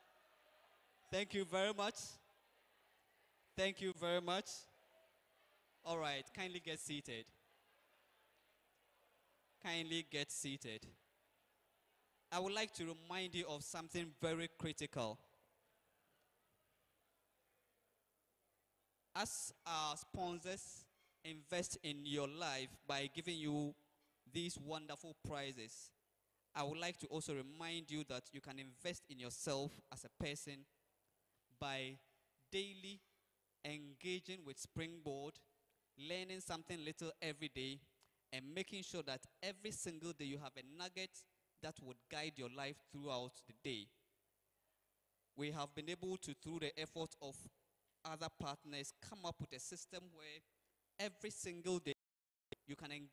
Thank you very much. Thank you very much. All right, kindly get seated. Kindly get seated. I would like to remind you of something very critical. As our sponsors invest in your life by giving you these wonderful prizes, I would like to also remind you that you can invest in yourself as a person by daily engaging with Springboard, learning something little every day, and making sure that every single day you have a nugget that would guide your life throughout the day. We have been able to, through the effort of other partners, come up with a system where every single day you can engage